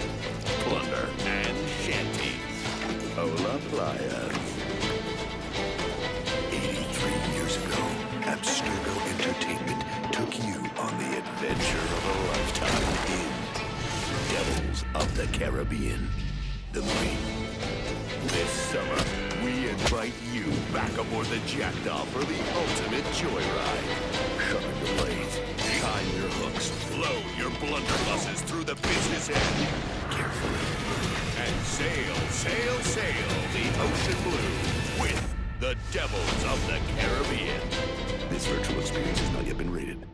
plunder, and shanties. Hola playas. 83 years ago, Abstergo Entertainment took you on the adventure of a lifetime in Devils of the Caribbean, the movie. This summer, we invite you back aboard the Jackdaw for the ultimate joyride. Sharpen your blades, shine your hooks. Load your blunderbusses through the business end. Carefully. And sail, sail, sail the ocean blue with the devils of the Caribbean. This virtual experience has not yet been rated.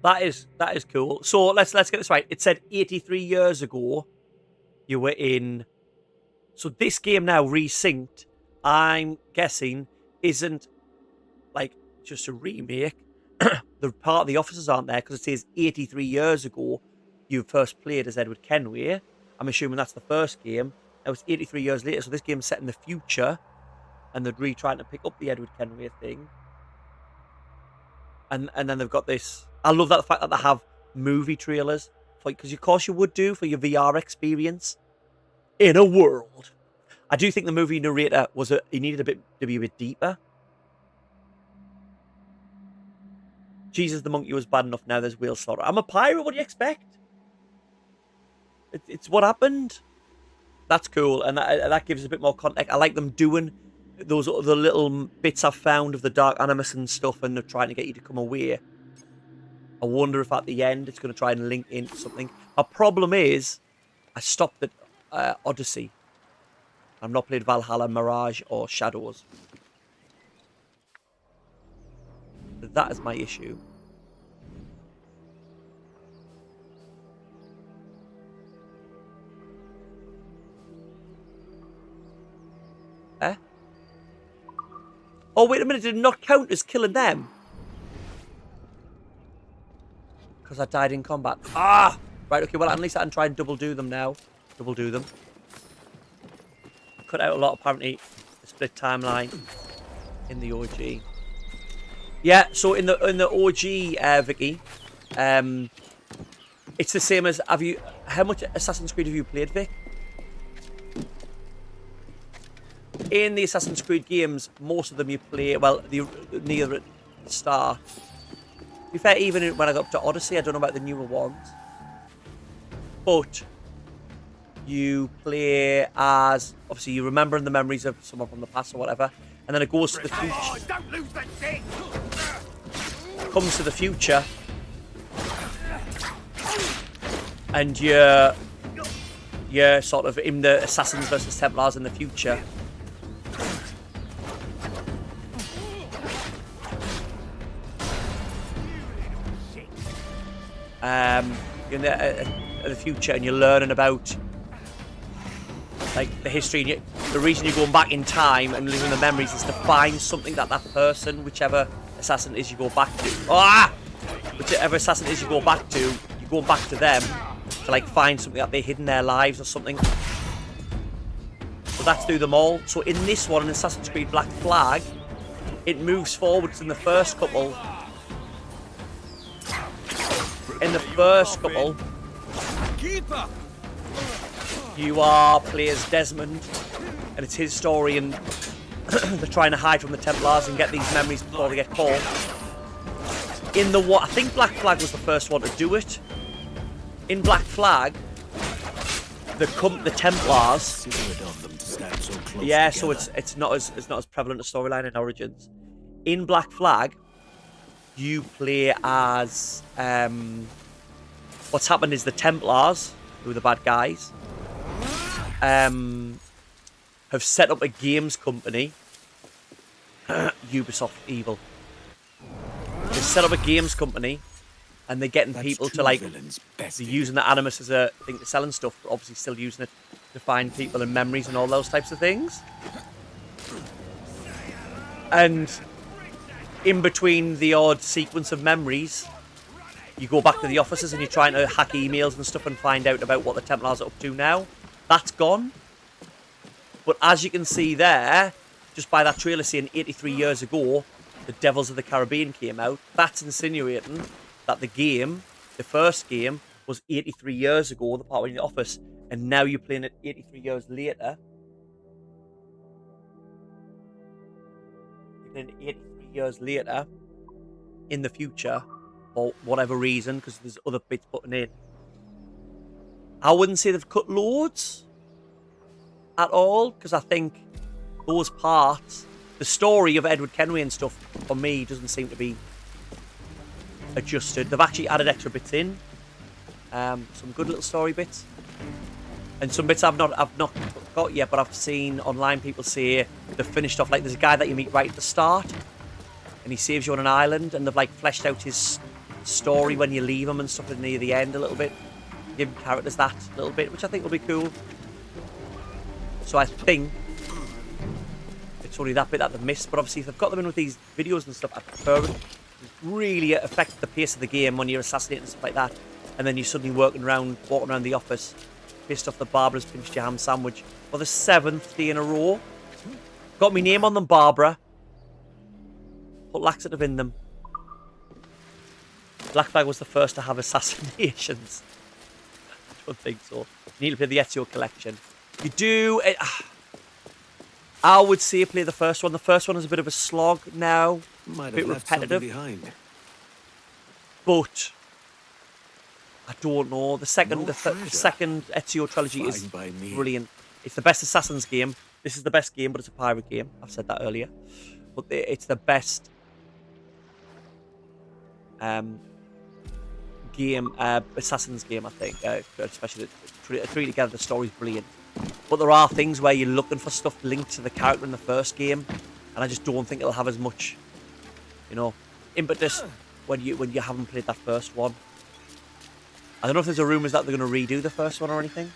That is cool. So let's get this right. It said 83 years ago you were in. So this game now, Resynced, I'm guessing isn't like just a remake. The part of the officers aren't there because it says 83 years ago you first played as Edward Kenway. I'm assuming that's the first game. Now it's 83 years later, so this game's set in the future, and they're trying to pick up the Edward Kenway thing. And then they've got this. I love that the fact that they have movie trailers, because of course you would do for your VR experience in a world. I do think the movie narrator he needed to be a bit deeper. Jesus the monkey was bad enough. Now there's whale slaughter. I'm a pirate. What do you expect? It's what happened. That's cool, and that gives a bit more context. I like them doing those other little bits I've found of the Dark Animus and stuff, and they're trying to get you to come away. I wonder if at the end it's going to try and link into something. My problem is, I stopped at Odyssey. I've not played Valhalla, Mirage, or Shadows. That is my issue. Eh? Oh, wait a minute. Did it not count as killing them? Because I died in combat. Ah! Right, okay. Well, at least I can try and double do them now. Double do them. Cut out a lot, apparently. The split timeline in the OG. Yeah, so in the OG, Vicky, it's the same as, how much Assassin's Creed have you played, Vic? In the Assassin's Creed games, most of them you play, well, near the start. To be fair, even when I got up to Odyssey, I don't know about the newer ones. But you play as, obviously you remember the memories of someone from the past or whatever, and then it goes to the future. Oh, don't lose that thing! Comes to the future, and you're sort of in the Assassins versus Templars in the future. You're in the future, and you're learning about like the history. And the reason you're going back in time and living the memories is to find something that person, whichever assassin it is you go back to. Whichever assassin it is you go back to, you're going back to them to like find something that they hid in their lives or something. So that's through them all. So in this one, in Assassin's Creed Black Flag, it moves forwards in the first couple. In the first couple, you are players Desmond, and it's his story, and they're trying to hide from the Templars and get these memories before they get caught. I think Black Flag was the first one to do it. In Black Flag, the Templars. Yeah, so it's not as prevalent a storyline in Origins. In Black Flag, you play as what's happened is the Templars, who are the bad guys, have set up a games company. Ubisoft evil. They set up a games company, and they're getting people to like. They're using the Animus as a thing to selling stuff, but obviously still using it to find people and memories and all those types of things. And in between the odd sequence of memories, you go back to the offices and you're trying to hack emails and stuff and find out about what the Templars are up to now. That's gone. But as you can see there, just by that trailer saying 83 years ago, the Devils of the Caribbean came out, that's insinuating that the first game, was 83 years ago, the part in the office, and now you're playing it 83 years later. You're playing it 83 years later, in the future, for whatever reason, because there's other bits putting in. I wouldn't say they've cut loads at all, because I think those parts, the story of Edward Kenway and stuff, for me, doesn't seem to be adjusted. They've actually added extra bits in. Some good little story bits. And some bits I've not got yet, but I've seen online people say they've finished off. Like, there's a guy that you meet right at the start, and he saves you on an island, and they've like fleshed out his story when you leave him and stuff near the end a little bit. Give characters that little bit, which I think will be cool. So I think it's only that bit that they've missed, but obviously if they've got them in with these videos and stuff, I prefer it. It really affects the pace of the game when you're assassinating and stuff like that, and then you're suddenly walking around the office, pissed off that Barbara's pinched your ham sandwich for the 7th day in a row. Got my name on them, Barbara. Put laxative in them. Black Flag was the first to have assassinations. I don't think so. You need to play the Ezio collection. You do. I would say play the first one. The first one is a bit of a slog now. A bit repetitive. Behind. But I don't know. The second Ezio trilogy is brilliant. It's the best Assassin's game. This is the best game, but it's a pirate game. I've said that earlier. But it's the best game, Assassin's game, I think. Especially the three together, the story's brilliant. But there are things where you're looking for stuff linked to the character in the first game, and I just don't think it'll have as much, impetus when you haven't played that first one. I don't know if there's a rumours that they're going to redo the first one or anything.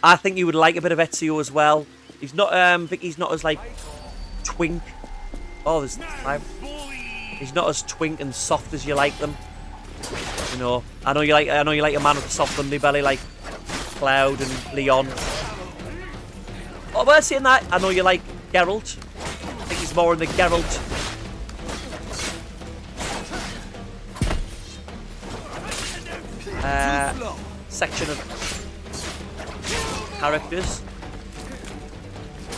I think you would like a bit of Ezio as well. He's not, Vicky's not as like twink. Oh, there's time. He's not as twink and soft as you like them. I know you like a man with a soft underbelly like Cloud and Leon. Oh, but saying that, I know you like Geralt. I think he's more in the Geralt section of characters.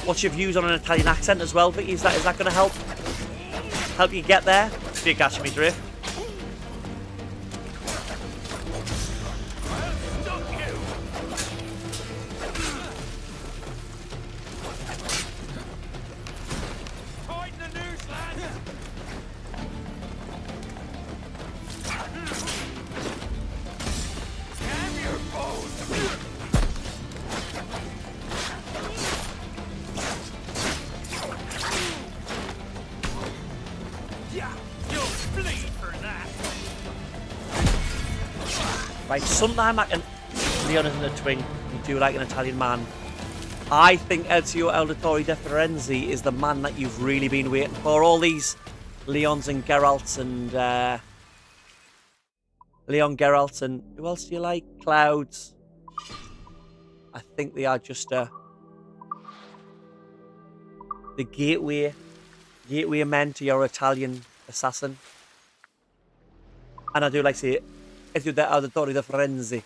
What's your views on an Italian accent as well, Vicky? Is that going to help you get there? Do you catch me drift? Right, sometime I can... Leon isn't a twink. You do like an Italian man. I think Ezio Auditore de Firenze is the man that you've really been waiting for. All these Leons and Geralts and... Leon Geralt and... Who else do you like? Clouds. I think they are just the gateway men to your Italian assassin. And I do like to say it. Ezio Auditore de Firenze.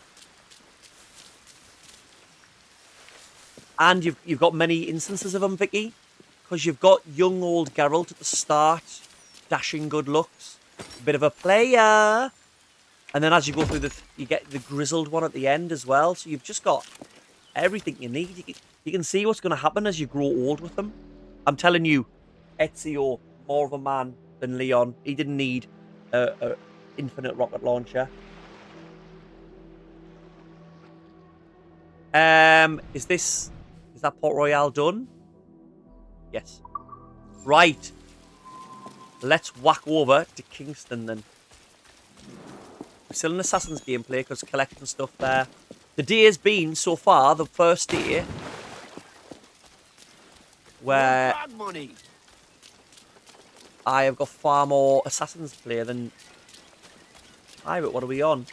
And you've got many instances of them, Vicky, because you've got young old Geralt at the start, dashing good looks, a bit of a player, and then as you go through you get the grizzled one at the end as well. So you've just got everything you need. You can see what's going to happen as you grow old with them. I'm telling you, Ezio, more of a man than Leon. He didn't need a infinite rocket launcher. Is that Port Royale done? Yes. Right. Let's whack over to Kingston then. We're still in Assassin's gameplay because collecting stuff there. The day has been so far the first day where I have got far more Assassin's play than Pirate. What are we on?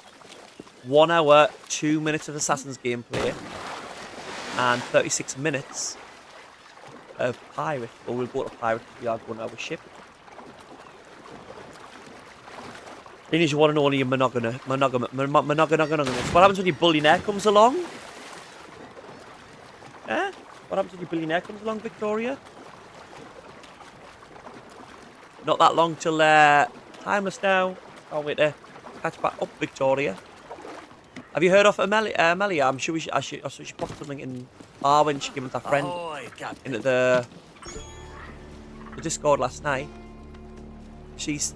1 hour, 2 minutes of Assassin's gameplay and 36 minutes of Pirate. Or we'll go to Pirate because we are going to our ship. Thing is, you want to know only your monogamous. What happens when your billionaire comes along? Eh? What happens when your billionaire comes along, Victoria? Not that long till Timeless now. Can't wait to catch back up, Victoria. Have you heard of Amelia? I'm sure I should pop something in when she came with her friend into the Discord last night. she's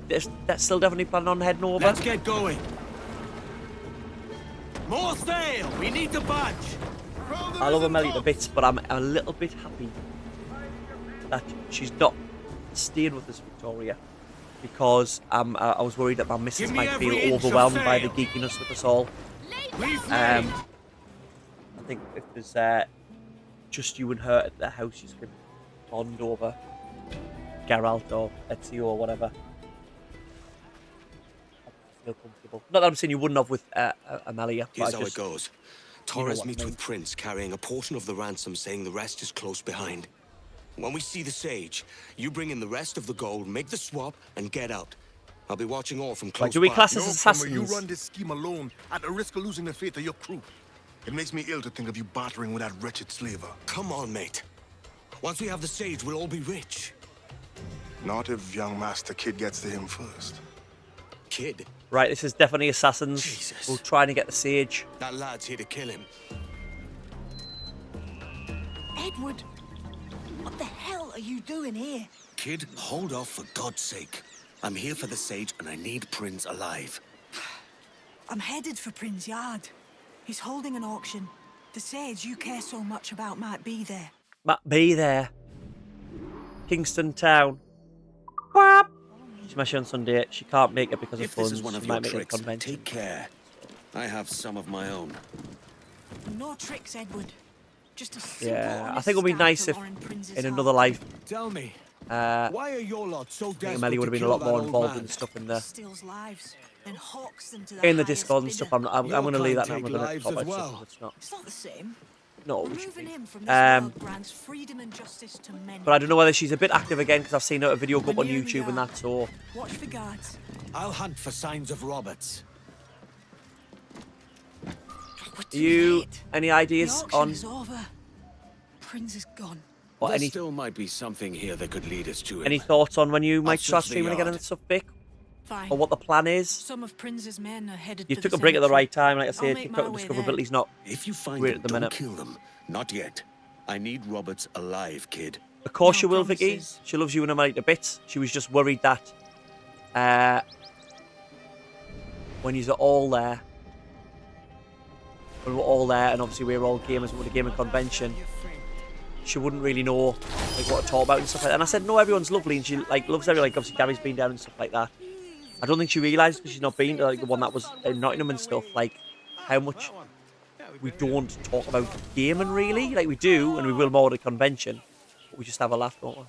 still definitely planning on heading over. Let's get going. More sail. We need to budge. I love Amelia to bits, but I'm a little bit happy that she's not staying with us, Victoria, because I was worried that my missus might feel overwhelmed by the geekiness with us all. I think if there's just you and her at the house, she's going to bond over Geralt or Ezio or whatever. I feel comfortable. Not that I'm saying you wouldn't have with Amelia. Here's but how it goes. Torres meets with Prince, carrying a portion of the ransom, saying the rest is close behind. When we see the sage, you bring in the rest of the gold, make the swap, and get out. I'll be watching all from close Like, do we by. class as No, assassins? Cromwell, you run this scheme alone, at the risk of losing the faith of your crew. It makes me ill to think of you bartering with that wretched slaver. Come on, mate. Once we have the sage, we'll all be rich. Not if young Master Kid gets to him first. Kid? Right, this is definitely assassins. Jesus. We're trying to get the sage. That lad's here to kill him. Edward, what the hell are you doing here? Kid, hold off for God's sake. I'm here for the sage and I need Prince alive. I'm headed for Prince Yard. He's holding an auction. The sage you care so much about might be there. Might be there. Kingston Town. Whap! She's my on Sunday. She can't make it because of If funds. this is one of She your might make it tricks, convention. take care. I have some of my own. No tricks, Edward. Just a simple, Yeah, I think it would be nice if in another life. Tell me, why are your lot so I think desperate Amelia would have to been a kill lot that more old involved man? in stuff in the Steals lives, then hawks them to the in the highest Discord and bidder. stuff. I'm going to leave that now. I'm take going to lives talk as about well. stuff that's not. It's not the same. No, it should Removing be. him from this world grants freedom and justice to many. But I don't know whether she's a bit active again because I've seen her video go up on We're nearly YouTube and there. that. So Watch for guards. I'll hunt for signs of Roberts. you any The ideas auction on is over. Prince is gone. or There any still might be something here that could lead us to it. any thoughts on when you might search start the streaming again yard. and stuff, Vic? Fine. Or what the plan is? Some of Prince's men are headed You to took the a break at the cemetery. right time. Like I I'll said, make my TikTok way discoverability's not If you find great them, at the don't minute. kill them. Not yet. I need Roberts alive, kid. Of course No she will, Vicky. promises. She loves you and Amelia to bits. She was just worried that when you're all there, when we're all there, and obviously we're all gamers with a gaming convention, she wouldn't really know like what to talk about and stuff like that. And I said, no, everyone's lovely, and she like loves everyone. Like obviously Gary's been down and stuff like that. I don't think she realised because she's not been to like the one that was in Nottingham and stuff. Like how much we don't talk about gaming really. Like we do, and we will more at a convention. But we just have a laugh, don't we?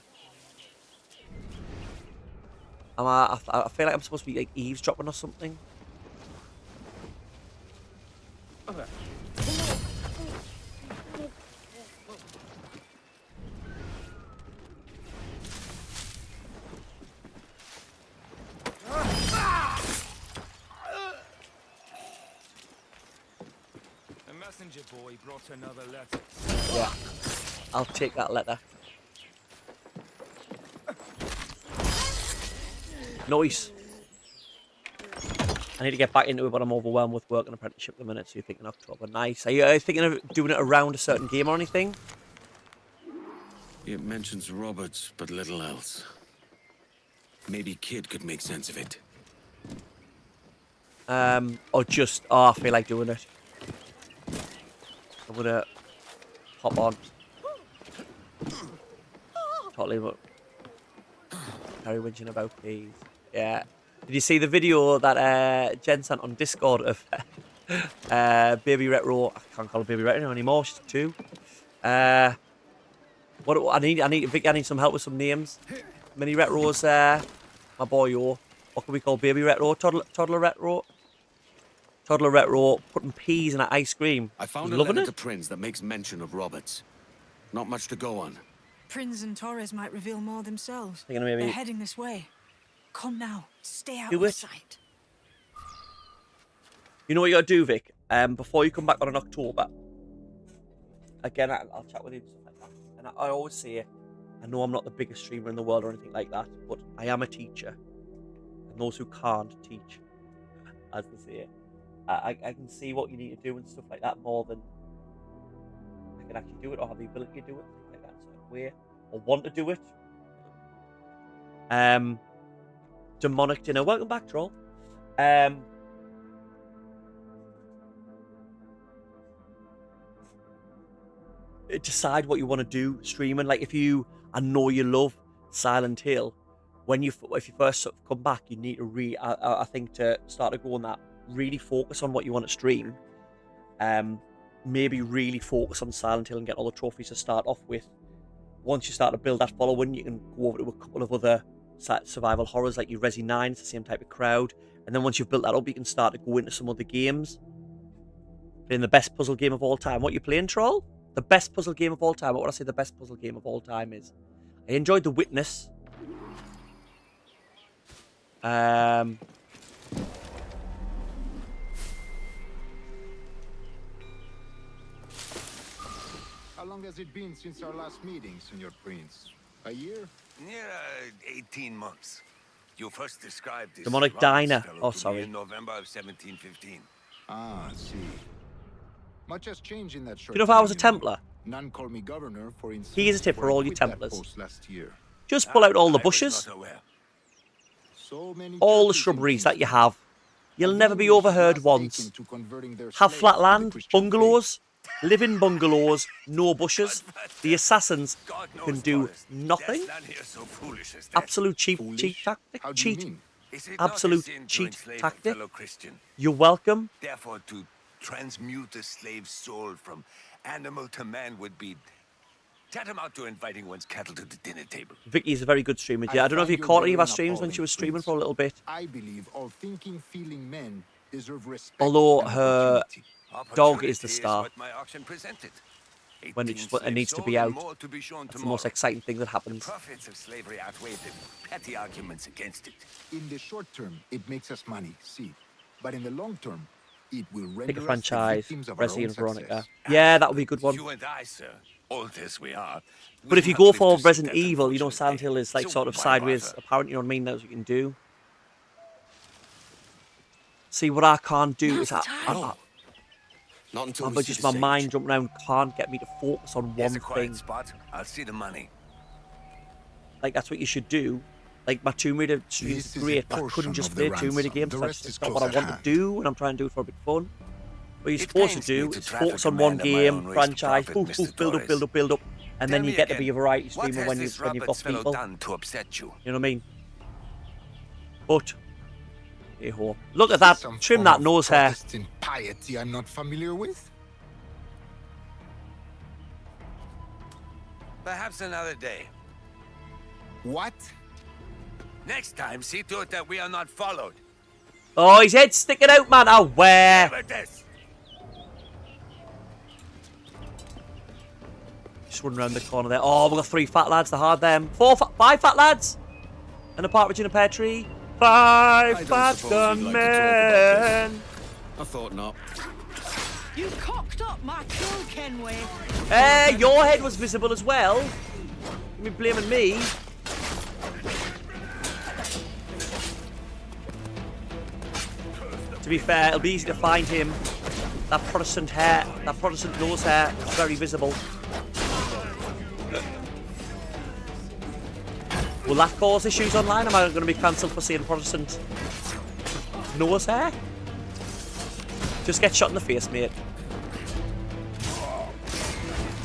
I feel like I'm supposed to be like eavesdropping or something. Okay. The messenger boy brought another letter. Yeah, I'll take that letter. Nice. I need to get back into it, but I'm overwhelmed with work and apprenticeship at the minute, so you're thinking October. Nice. Are you thinking of doing it around a certain game or anything? It mentions Roberts, but little else. Maybe Kid could make sense of it. Or just, I feel like doing it. I'm gonna hop on. Totally, but Harry whinging about these. Yeah. Did you see the video that Jen sent on Discord of Baby Retro? I can't call her Baby Retro anymore. She's 2. What I need, Vicky, I need some help with some names. Mini Retros. My boy, what can we call Baby Retro? Toddler Retro. Toddler Retro putting peas in an ice cream. I found He's a loving letter it. to Prince that makes mention of Roberts. Not much to go on. Prince and Torres might reveal more themselves. Thinking maybe- They're heading this way. Come now. Stay out Do of it. sight. You know what you gotta do, Vic? Before you come back on in October, again, I'll chat with you and stuff like that. And I always say, I know I'm not the biggest streamer in the world or anything like that, but I am a teacher. And those who can't teach, as they say, I can see what you need to do and stuff like that more than I can actually do it or have the ability to do it, things like that, in a certain way, or want to do it. demonic dinner. Welcome back, troll. Decide what you want to do streaming. Like I know you love Silent Hill. If you first sort of come back, you need to I think to start to go on that, really focus on what you want to stream. Maybe really focus on Silent Hill and get all the trophies to start off with. Once you start to build that following, you can go over to a couple of other survival horrors like your Resi 9, it's the same type of crowd. And then once you've built that up, you can start to go into some other games. Playing the best puzzle game of all time. What you playing, troll? The best puzzle game of all time. What would I say the best puzzle game of all time is? I enjoyed The Witness. How long has it been since our last meeting, Senor Prince? A year? Near 18 months. You first described this Demonic Roberts Diner. fellow Oh, to me sorry. in November of 1715. Ah, I see. Much has changed in that short Do you know if I was a time, Templar? None call me governor, for instance. Here's a tip for all you I quit that Templars. post last year. Just pull out all the bushes, So many all the churches shrubberies in that you have. You'll never be overheard once. to converting their Have slaves flat to the land, Christian bungalows, live in bungalows, no bushes. The assassins can do nothing. Absolute cheap tactic. How do you Cheat. mean? Absolute cheat tactic. Christian. You're welcome. Therefore, to transmute a slave's soul from animal to man would be tantamount to inviting one's cattle to the dinner table. Vicky's a very good streamer. Yeah, I don't know if you caught any of our streams when she was streaming for a little bit. I believe all thinking, feeling men deserve respect. Although and her opportunity. dog is the Opportunity star. what my auction presented. When 18 it needs to slaves be sold out. and more to be shown That's the tomorrow. most exciting thing that The happens. profits of slavery outweigh the petty arguments against it. In the short term, it makes us money, see. But in the long term, it will render Pick a us the franchise, victims of our Resi own and Veronica. success. Yeah, that would be a good one. You and I, sir, old as we are. But if you go for Resident Evil, you know Silent Hill is like So sort of why sideways bother? apparent, you know what I mean? That's what you can do. See, what I can't do is Not until I'm we see just the my sage. mind jumping around can't get me to focus on Here's one a quiet thing. spot. I'll see the money. Like that's what you should do. Like my Tomb Raider stream is This is a great, but I portion couldn't just of the play Tomb Raider ransom. games. The That's rest is just not close what I at want to hand. do when I'm trying to do it for a bit of fun. What you're It supposed to pains me do to is traffic focus a on one man of my game, own race to franchise, profit, build Mr. up, Torres. build up, and then Tell you me get to again, be a variety what streamer has when this you've got Roberts fellow people. done to upset you? You know what I mean? But hey-ho. Look at that. Some Trim form that of nose hair. Protestant piety I'm not familiar with. Perhaps another day. What? Next time, see to it that we are not followed. Oh, his head's sticking out, man. Oh, where? Never this. Just run around the corner there. Oh, we've got 3 fat lads. They're hard, them. 5 fat lads. And a partridge in a pear tree. 5 fat gunmen. I thought not. You cocked up my kill, Kenway. Hey, your head was visible as well. You be blaming me. To be fair, it'll be easy to find him. That Protestant hair, that Protestant nose hair, is very visible. Will that cause issues online? Am I going to be cancelled for saying Protestant nose hair? Just get shot in the face, mate.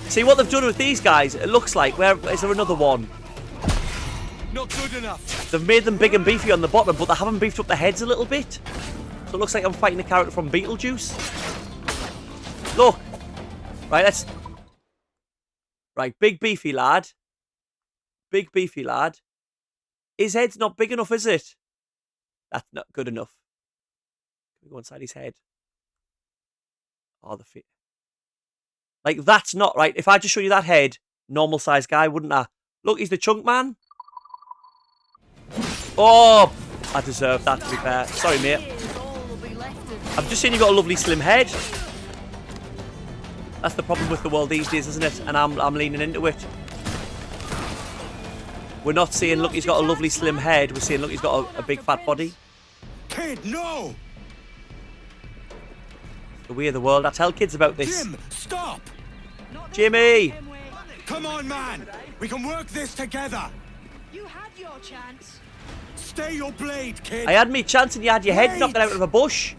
See what they've done with these guys? It looks like. Where is there another one? Not good enough. They've made them big and beefy on the bottom, but they haven't beefed up their heads a little bit. So it looks like I'm fighting a character from Beetlejuice. Look. Right, let's... Right, big beefy lad. Big beefy lad. His head's not big enough, is it? That's not good enough. Can we go inside his head? Oh, the feet. Like, that's not right. If I just show you that head, normal sized guy, wouldn't I? Look, he's the chunk man. Oh, I deserve that, to be fair. Sorry, mate. I've just seen you got a lovely slim head. That's the problem with the world these days, isn't it? And I'm leaning into it. We're not saying, look, he's got a lovely slim head. We're saying, look, he's got a big fat body. Kid, no! The way of the world. I tell kids about this. Jim, stop! Jimmy! Come on, man! We can work this together! You had your chance. Stay your blade, kid. I had me chance and you had your head knocked out of a bush.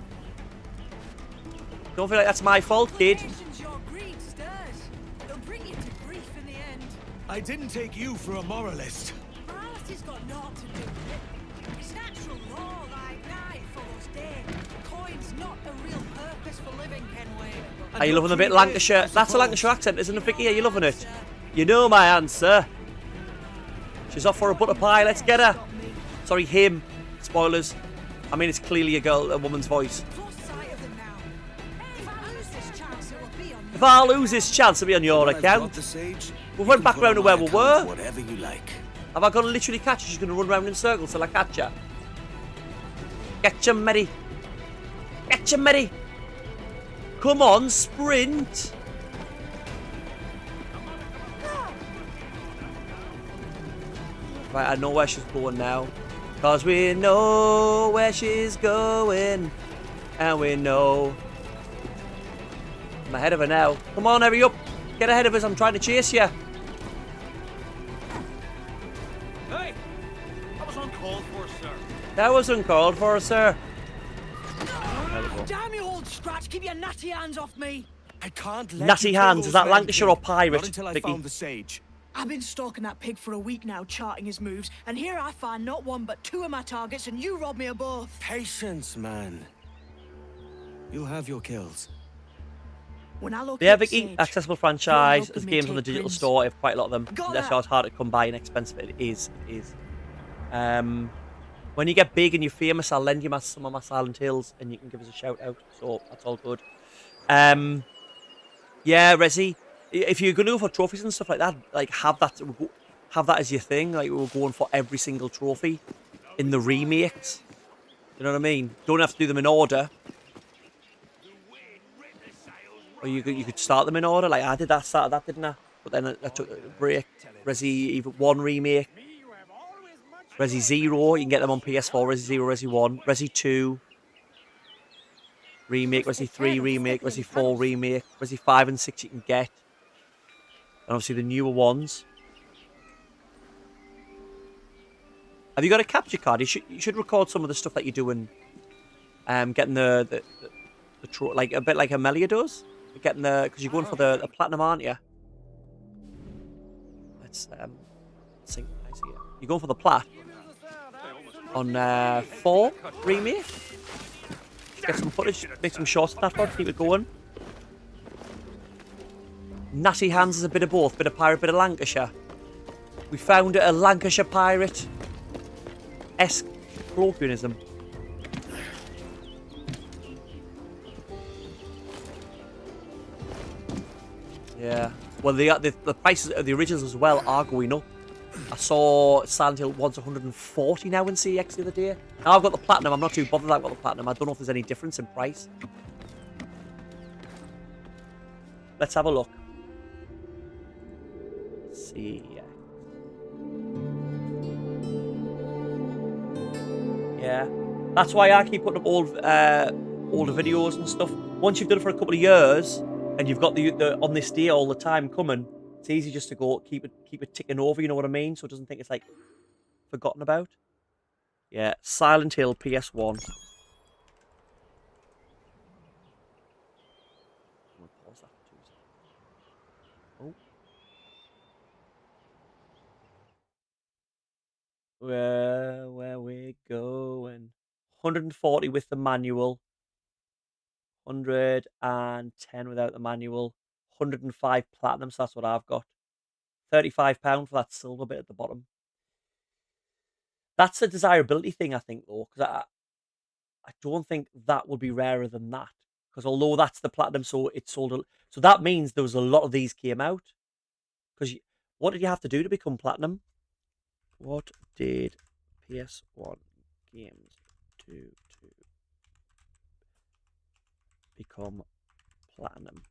Don't feel like that's my fault, kid. Your greed stirs. It'll bring you to grief in the end. I didn't take you for a moralist. Morality's got naught to do with it. It's natural law, like night follows day. Coin's not a real purpose for living, Kenway. Are you loving the bit Lancashire? That's a Lancashire accent, isn't it, Vicky? Are you loving it? You know my answer. She's off for a butter pie. Let's get her. Sorry, him. Spoilers. I mean, it's clearly a woman's voice. If I lose this chance, it'll be on your account. We went back round to where we were. Whatever you like. Have I got to literally catch her? She's going to run round in circles till I catch her. Get you, Mary. Get you, Mary. Come on, sprint. Right, I know where she's going now. Because we know where she's going. And we know. I'm ahead of her now. Come on, hurry up. Get ahead of us. I'm trying to chase you. Hey! That was uncalled for, sir. That was uncalled for, sir. Damn you, old scratch! Keep your natty hands off me! I can't let Natty you hands. kill Is that those Lancashire men, or kid. pirate, Not until I Vicky? found the sage. I've been stalking that pig for a week now, charting his moves, and here I find not one but two of my targets, and you rob me of both. Patience, man. You'll have your kills. When I look Yeah, Vicky, accessible franchise. There's games on the digital Prince. store. I have quite a lot of them. Got That's that. how it's hard to come by and expensive it is. When you get big and you're famous, I'll lend you some of my Silent Hills and you can give us a shout out. So that's all good. Yeah, Resi, if you're going to go for trophies and stuff like that, like have that as your thing. Like we're going for every single trophy in the remakes. You know what I mean? Don't have to do them in order. Or you could start them in order. Like I did that, started that, didn't I? But then I took a break. Resi 1 remake. Resi 0, you can get them on PS4. Resi 0, Resi 1. Resi 2. Remake. Resi 3 remake. Resi 4 remake. Resi 5 and 6 you can get. And obviously the newer ones. Have you got a capture card? You should record some of the stuff that you're doing. Getting the like a bit like Amelia does. Getting because you're going for the platinum, aren't you? Let's sync. I see it. You're going for the plat on 4 remake. Get some footage, make some shots of that for keep it going. Natty Hands is a bit of both, bit of pirate, bit of Lancashire. We found a Lancashire pirate-esque colloquialism. Yeah. Well, the prices of the originals as well are going up. I saw Silent Hill wants 140 now in CX the other day. Now I've got the platinum. I'm not too bothered that I've got the platinum. I don't know if there's any difference in price. Let's have a look. CX. Yeah. That's why I keep putting up older videos and stuff. Once you've done it for a couple of years and you've got the on this day all the time coming, it's easy just to go keep it ticking over, you know what I mean? So it doesn't think it's like forgotten about. Yeah, Silent Hill PS1. Oh. Where we going? 140 with the manual. 110 without the manual. 105 platinum, so that's what I've got. £35 for that silver bit at the bottom. That's a desirability thing, I think, though, because I don't think that would be rarer than that. Because although that's the platinum, so it sold. So that means there was a lot of these came out. Because what did you have to do to become platinum? What did PS1 games do to become platinum?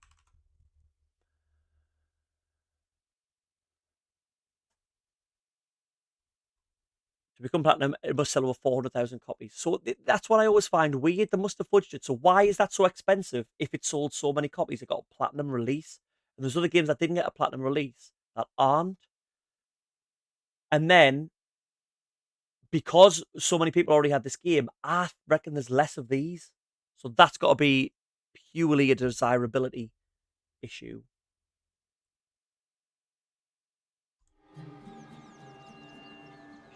To become platinum, it must sell over 400,000 copies. So that's what I always find weird. They must have fudged it. So why is that so expensive if it sold so many copies? It got a platinum release. And there's other games that didn't get a platinum release that aren't. And then because so many people already had this game, I reckon there's less of these. So that's got to be purely a desirability issue.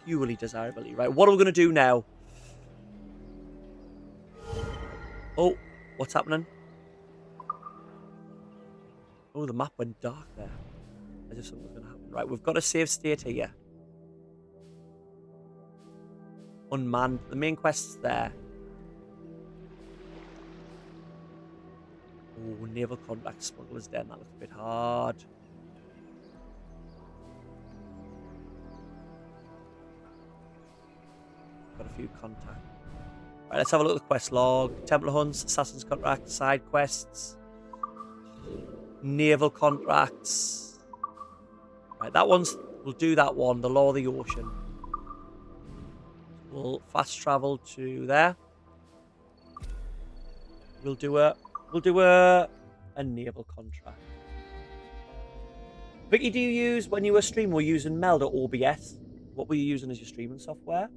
Purely desirability. Right, what are we going to do now? Oh, what's happening? Oh, the map went dark there. As if something was going to happen. Right, we've got a save state here. Unmanned. The main quest's there. Oh, naval contract smugglers den. That looks a bit hard. Got a few contacts. Right, let's have a look at the quest log. Templar hunts, assassin's contract, side quests, naval contracts. Right, that one's. We'll do that one. The Law of the Ocean. We'll fast travel to there. We'll do a naval contract. Vicky, do you use when you were streaming? Were you using Meld or OBS? What were you using as your streaming software?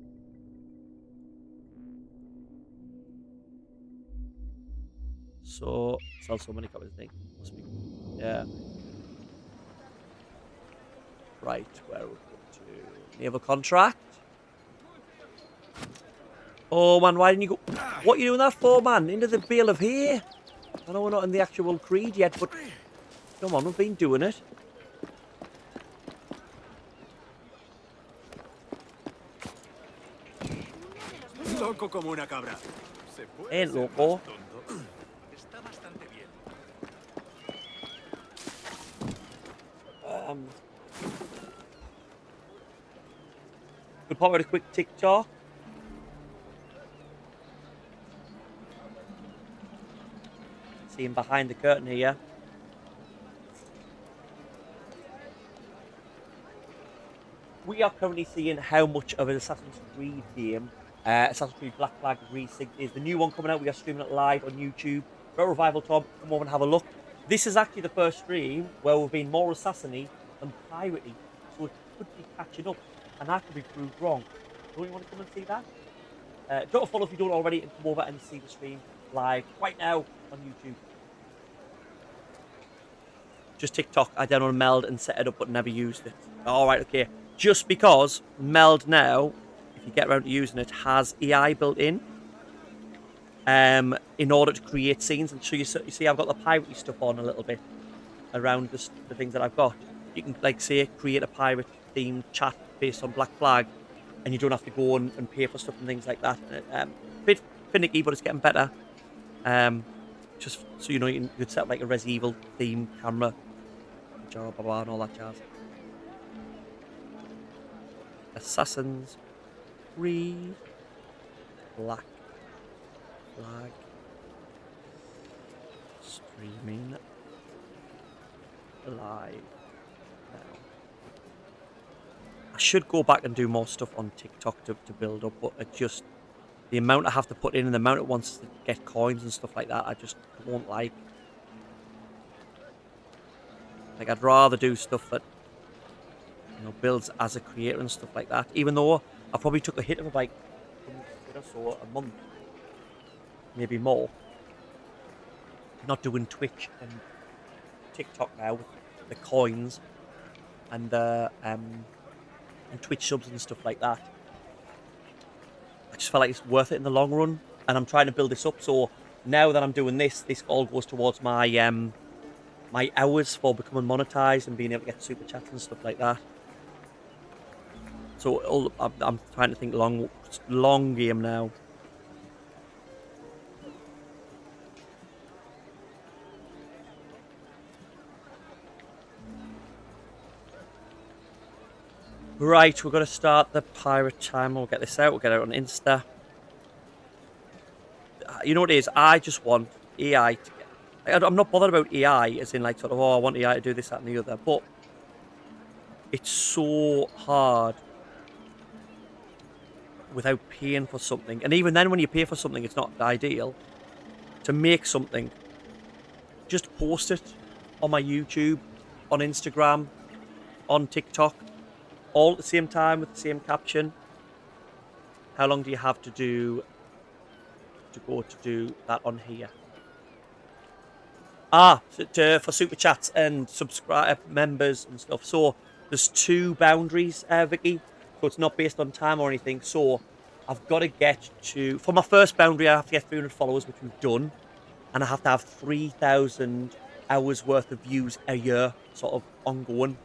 So sell so many copies. I think must be yeah. Right, where are we going to naval contract? Oh man, why didn't you go? What are you doing that for, man? Into the bale of hay? I know we're not in the actual creed yet, but come on, we've been doing it. Loco como una cabra. Ain't loco. We'll pop out a quick TikTok. Seeing behind the curtain here. We are currently seeing how much of an Assassin's Creed game Assassin's Creed Black Flag Resynced is. The new one coming out, we are streaming it live on YouTube. Got Revival Tom, come over and have a look. This is actually the first stream where we've been more assassiny than piratey, so it could be catching up, and that could be proved wrong. Don't you want to come and see that? Drop a follow if you don't already, and come over and see the stream live right now on YouTube. Just TikTok, I downloaded Meld and set it up but never used it. Alright, okay. Just because Meld now, if you get around to using it, has AI built in order to create scenes. And so you see I've got the piratey stuff on a little bit around the things that I've got. You can, like, say, create a pirate themed chat based on Black Flag, and you don't have to go and pay for stuff and things like that. A bit finicky, but it's getting better. Just so you know, you can set up like a Res Evil themed camera, blah, blah, blah, and all that jazz. Assassin's Creed Black Flag streaming live now. I should go back and do more stuff on TikTok to build up, but it just, the amount I have to put in and the amount it wants to get coins and stuff like that, I just won't like. Like, I'd rather do stuff that, you know, builds as a creator and stuff like that. Even though I probably took a hit of like so a month, maybe more. Not doing Twitch and TikTok now with the coins and the and Twitch subs and stuff like that. I just felt like it's worth it in the long run, and I'm trying to build this up. So now that I'm doing this all goes towards my my hours for becoming monetized and being able to get super chats and stuff like that. So I'm trying to think long game now. Right, we're going to start the pirate time. We'll get this out. We'll get it out on Insta. You know what it is? I just want AI to get... I'm not bothered about AI, as in like sort of, oh, I want AI to do this, that, and the other. But it's so hard without paying for something. And even then, when you pay for something, it's not ideal. To make something, just post it on my YouTube, on Instagram, on TikTok, all at the same time with the same caption. How long do you have to do that on here? For super chats and subscribe members and stuff. So there's 2 boundaries, Vicky. So it's not based on time or anything. So I've got to get to, for my first boundary, I have to get 300 followers, which we've done, and I have to have 3,000 hours worth of views a year, sort of ongoing.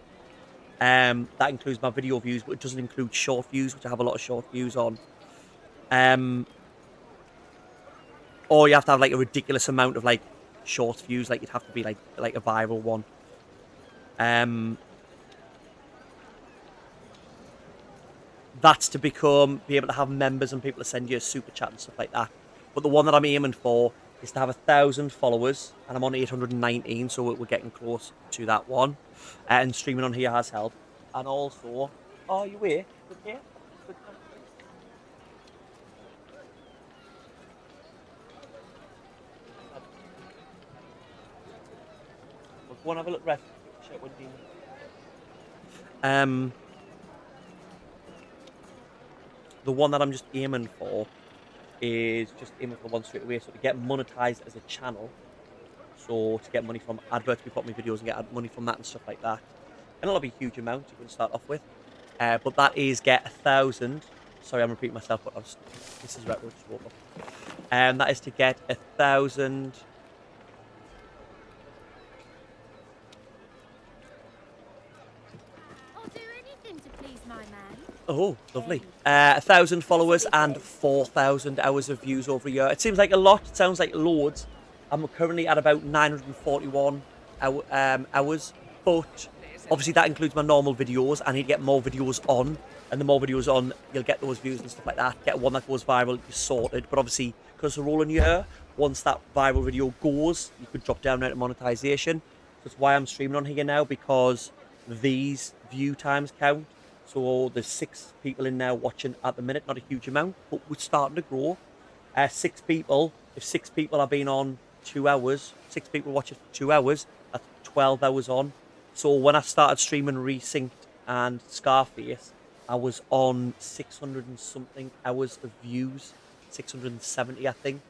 That includes my video views, but it doesn't include short views, which I have a lot of short views on. Or you have to have like a ridiculous amount of like short views, like you'd have to be like a viral one. That's to be able to have members and people to send you a super chat and stuff like that. But the one that I'm aiming for is to have 1,000 followers, and I'm on 819, so we're getting close to that one. And streaming on here has helped. And also, oh, you awake? Okay. We'll go and have a look rest. The one that I'm just aiming for is just aiming for one straight away. So to get monetized as a channel, so to get money from adverts, we put my videos and get money from that and stuff like that. And it'll be a huge amount you can start off with. But that is get 1,000. Sorry, I'm repeating myself, but this is right where I just woke up. And that is to get 1,000. Oh, lovely. 1,000 followers and 4,000 hours of views over a year. It seems like a lot. It sounds like loads. I'm currently at about 941 hours. But obviously that includes my normal videos. I need to get more videos on. And the more videos on, you'll get those views and stuff like that. Get one that goes viral, you're sorted. But obviously, because we're rolling year, once that viral video goes, you could drop down out of monetization. That's why I'm streaming on here now, because these view times count. So there's 6 people in now watching at the minute, not a huge amount, but we're starting to grow. 6 people, if 6 people have been on 2 hours, 6 people watching for 2 hours, that's 12 hours on. So when I started streaming Resynced and Scarface, I was on 600 and something hours of views, 670 I think,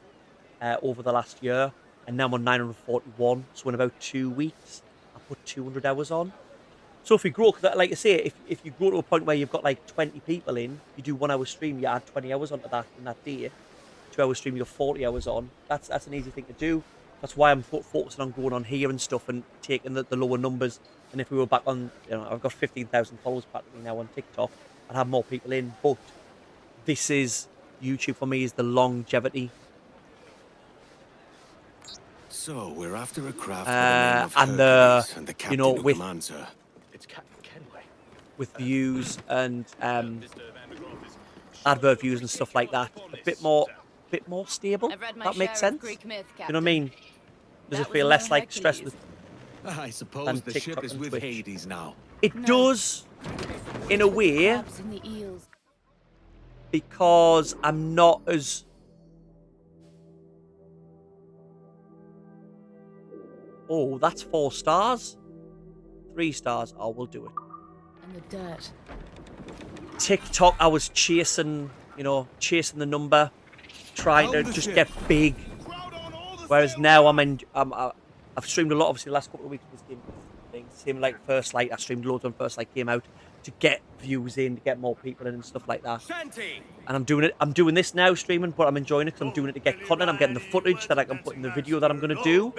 over the last year. And now I'm on 941, so in about 2 weeks, I put 200 hours on. So if we grow, because like I say, if you grow to a point where you've got like 20 people in, you do 1 hour stream, you add 20 hours onto that in that day. 2 hour stream, you have 40 hours on. That's an easy thing to do. That's why I'm focusing on going on here and stuff and taking the lower numbers. And if we were back on, I've got 15,000 followers practically now on TikTok, I'd have more people in. But this is, YouTube for me is the longevity. So we're after a craft and the captain with commands her. With views and advert views and stuff like that, a bit more stable. That makes sense. Greek myth, You know what I mean? Does it feel less like stress with? I suppose the ship is with Hades now. It does, in a way, because I'm not as. Oh, that's 4 stars. 3 stars. Oh, we'll do it. And the dirt. TikTok, I was chasing, chasing the number, trying to just get big. Whereas now I've streamed a lot. Obviously, the last couple of weeks was game things. Same like First Light. I streamed loads when First Light came out to get views in, to get more people in and stuff like that. And I'm doing it. I'm doing this now, streaming, but I'm enjoying it because I'm doing it to get content. I'm getting the footage that I can put in the video that I'm going to do.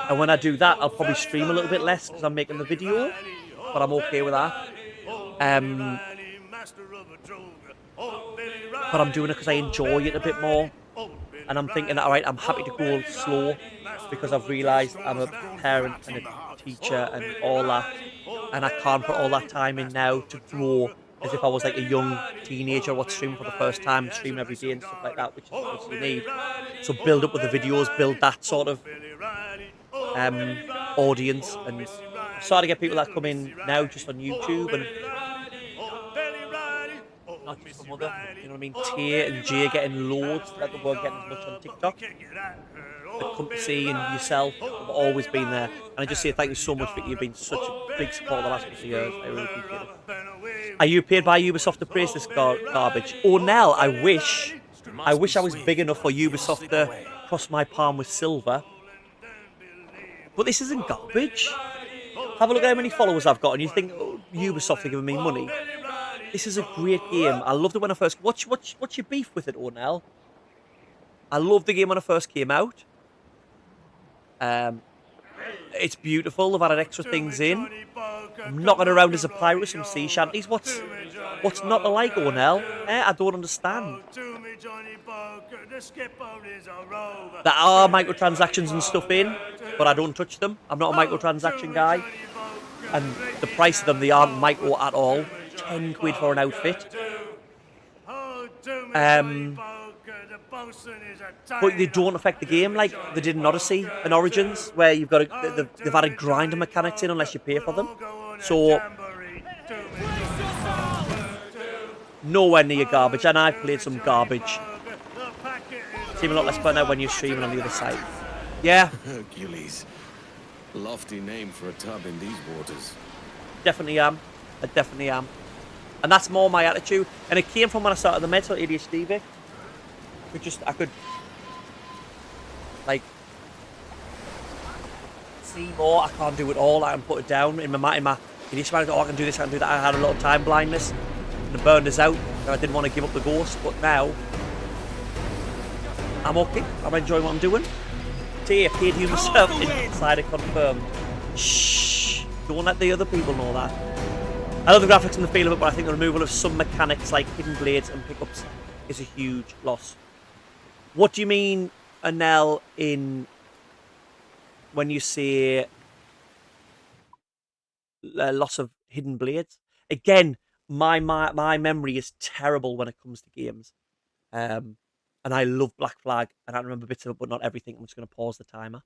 And when I do that, I'll probably stream a little bit less because I'm making the video. But I'm okay with that. But I'm doing it because I enjoy it a bit more. And I'm thinking, all right, I'm happy to go slow because I've realised I'm a parent and a teacher and all that. And I can't put all that time in now to grow as if I was like a young teenager what's streaming for the first time, streaming every day and stuff like that, which is what you need. So build up with the videos, build that sort of audience. And I'm starting to get people that come in now just on YouTube and not just some other, you know what I mean? Tia and Jay getting loads that they weren't getting as much on TikTok. The company and yourself have always been there. And I just say thank you so much, Vicky. You've been such a big support the last couple of years. I really appreciate it. Are you paid by Ubisoft to praise this garbage? Oh, Nell, I wish I was big enough for Ubisoft to cross my palm with silver. But this isn't garbage. Have a look at how many followers I've got, and you think, oh, Ubisoft are giving me money. This is a great game. I loved it when I first... What's your beef with it, Ornell? I loved the game when it first came out. It's beautiful. They've added extra things in. I'm knocking around as a pirate with some sea shanties. What's not to like, Ornell? I don't understand. There are microtransactions and stuff in, but I don't touch them. I'm not a microtransaction guy. And the price of them, they aren't micro at all. 10 quid for an outfit. But they don't affect the game like they did in Odyssey and Origins, where you've got they've added grinder mechanics in unless you pay for them. So nowhere near garbage, and I've played some garbage. Seem a lot less fun now when you're streaming on the other side. Yeah. Hercules. Lofty name for a tub in these waters. Definitely am. I definitely am. And that's more my attitude. And it came from when I started the mental ADHD bit. I could like see more. I can't do it all. I can put it down in my ADHD mind. Oh, I can do this, I can do that. I had a little time blindness and it burned us out. And I didn't want to give up the ghost, but now I'm okay. I'm enjoying what I'm doing. Tia, paid you myself inside it confirmed. Shh. Don't let the other people know that. I love the graphics and the feel of it, but I think the removal of some mechanics like hidden blades and pickups is a huge loss. What do you mean, Anel, in when you say loss of hidden blades? Again, my memory is terrible when it comes to games. And I love Black Flag, and I remember bits of it, but not everything. I'm just going to pause the timer.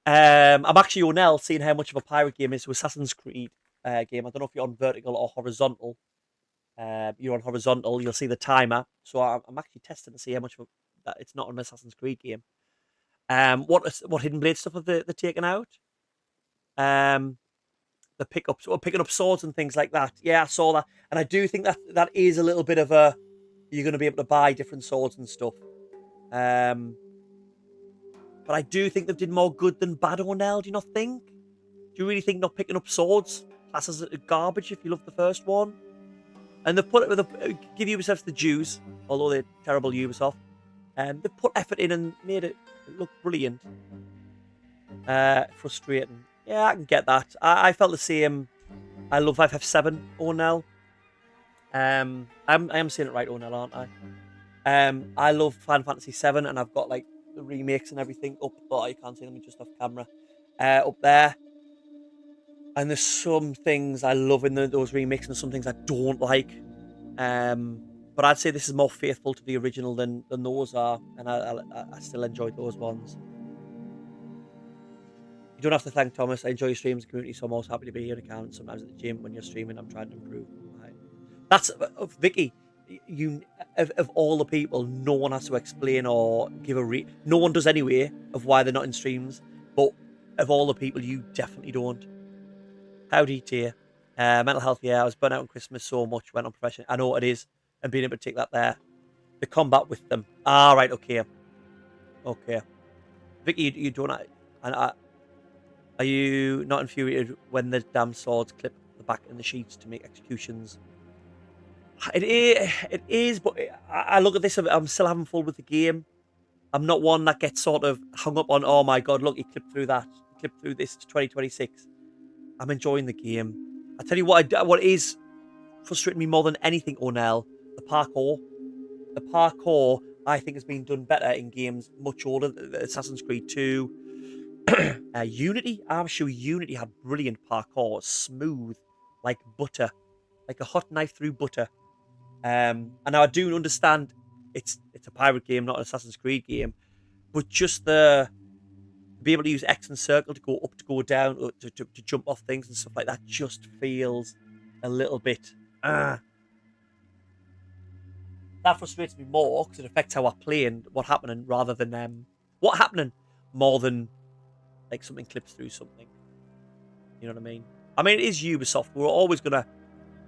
I'm actually, Onel, seeing how much of a pirate game is to Assassin's Creed game. I don't know if you're on vertical or horizontal. You're on horizontal, you'll see the timer. So I'm actually testing to see how much of that it's not an Assassin's Creed game. What hidden blade stuff have they taken out? The pickups, or picking up swords and things like that. Yeah, I saw that, and I do think that is a little bit of a you're going to be able to buy different swords and stuff. But I do think they did more good than bad, Ornell. Do you not think? Do you really think not picking up swords classes as garbage if you love the first one? And they've put it with give Ubisoft the dues, although they're terrible Ubisoft. They've put effort in and made it look brilliant. Frustrating. Yeah, I can get that. I felt the same. I love FF7, Ornell. I am saying it right, Ornell, aren't I? I love Final Fantasy 7, and I've got like the remakes and everything up. Oh, you can't see them just off camera. Up there. And there's some things I love in those remakes and some things I don't like. But I'd say this is more faithful to the original than those are. And I still enjoyed those ones. You don't have to thank Thomas. I enjoy your streams and community, so I'm always happy to be here and can. Sometimes at the gym when you're streaming, I'm trying to improve. Right. That's Vicky. You of all the people, no one has to explain or give no one does anyway of why they're not in streams. But of all the people, you definitely don't. Howdy to you. Mental health, yeah. I was burnt out on Christmas so much, went on profession. I know what it is, and being able to take that there. The combat with them. Ah, right, okay. Okay. Vicky, you don't. Are you not infuriated when the damn swords clip the back and the sheets to make executions? It is, but I look at this, I'm still having fun with the game. I'm not one that gets sort of hung up on, oh my god, look, he clipped through that. He clipped through this to 2026. I'm enjoying the game. I tell you what is frustrating me more than anything, Ornell, the parkour. The parkour, I think, has been done better in games much older. Assassin's Creed 2. Unity, I'm sure Unity had brilliant parkour, smooth, like butter, like a hot knife through butter. And now I do understand it's a pirate game, not an Assassin's Creed game, but just to be able to use X and circle to go up, to go down, or to jump off things and stuff like that just feels a little bit. That frustrates me more because it affects how I play and what happening rather than what happening more than like something clips through something. You know what I mean? I mean, it is Ubisoft. We're always gonna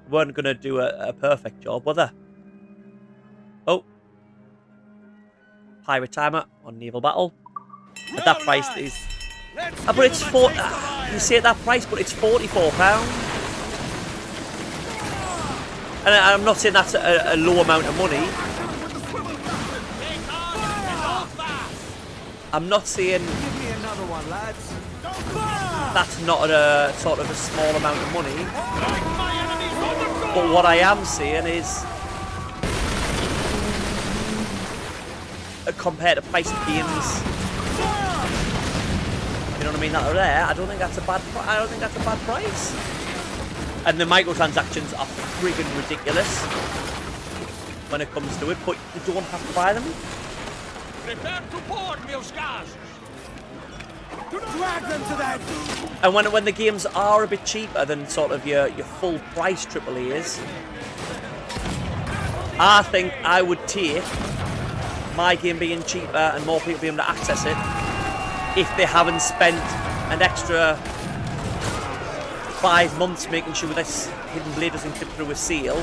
weren't going to do a perfect job, were they? Oh. Pirate timer on naval battle. At that price, is. But it's you say at that price, but it's £44. And I'm not saying that's a low amount of money. I'm not saying that's not a sort of a small amount of money. But what I am saying is, compared to price of games, you know what I mean, that are there, I don't think that's a bad price. And the microtransactions are friggin' ridiculous when it comes to it, but you don't have to buy them. Prepare to board, Milskas! Drag them to that! And when the games are a bit cheaper than sort of your full price AAAs, I think I would take my game being cheaper and more people being able to access it if they haven't spent an extra 5 months making sure this Hidden Blade doesn't clip through a seal.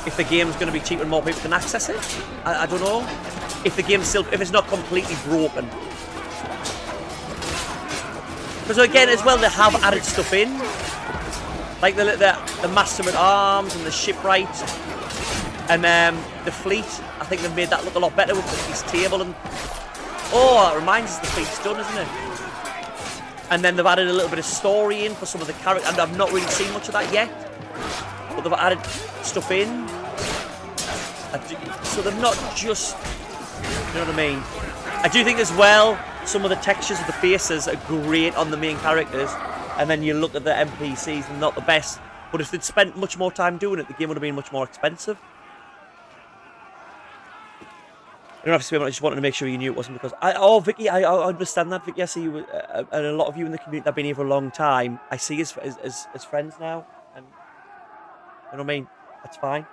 If the game's going to be cheaper and more people can access it, I don't know. If the game's still, if it's not completely broken. Because again, as well, they have added stuff in, like the Master at Arms and the shipwright, and the fleet. I think they've made that look a lot better with this table and. Oh, it reminds us the fleet's done, isn't it? And then they've added a little bit of story in for some of the characters, and I've not really seen much of that yet. But they've added stuff in. So they're not just, you know what I mean? I do think as well, some of the textures of the faces are great on the main characters, and then you look at the NPCs and not the best. But if they'd spent much more time doing it, the game would have been much more expensive. I don't have to say, I just wanted to make sure you knew it wasn't because... Vicky, I understand that, Vicky. I see you, and a lot of you in the community that have been here for a long time. I see as friends now, and you know what I mean? That's fine.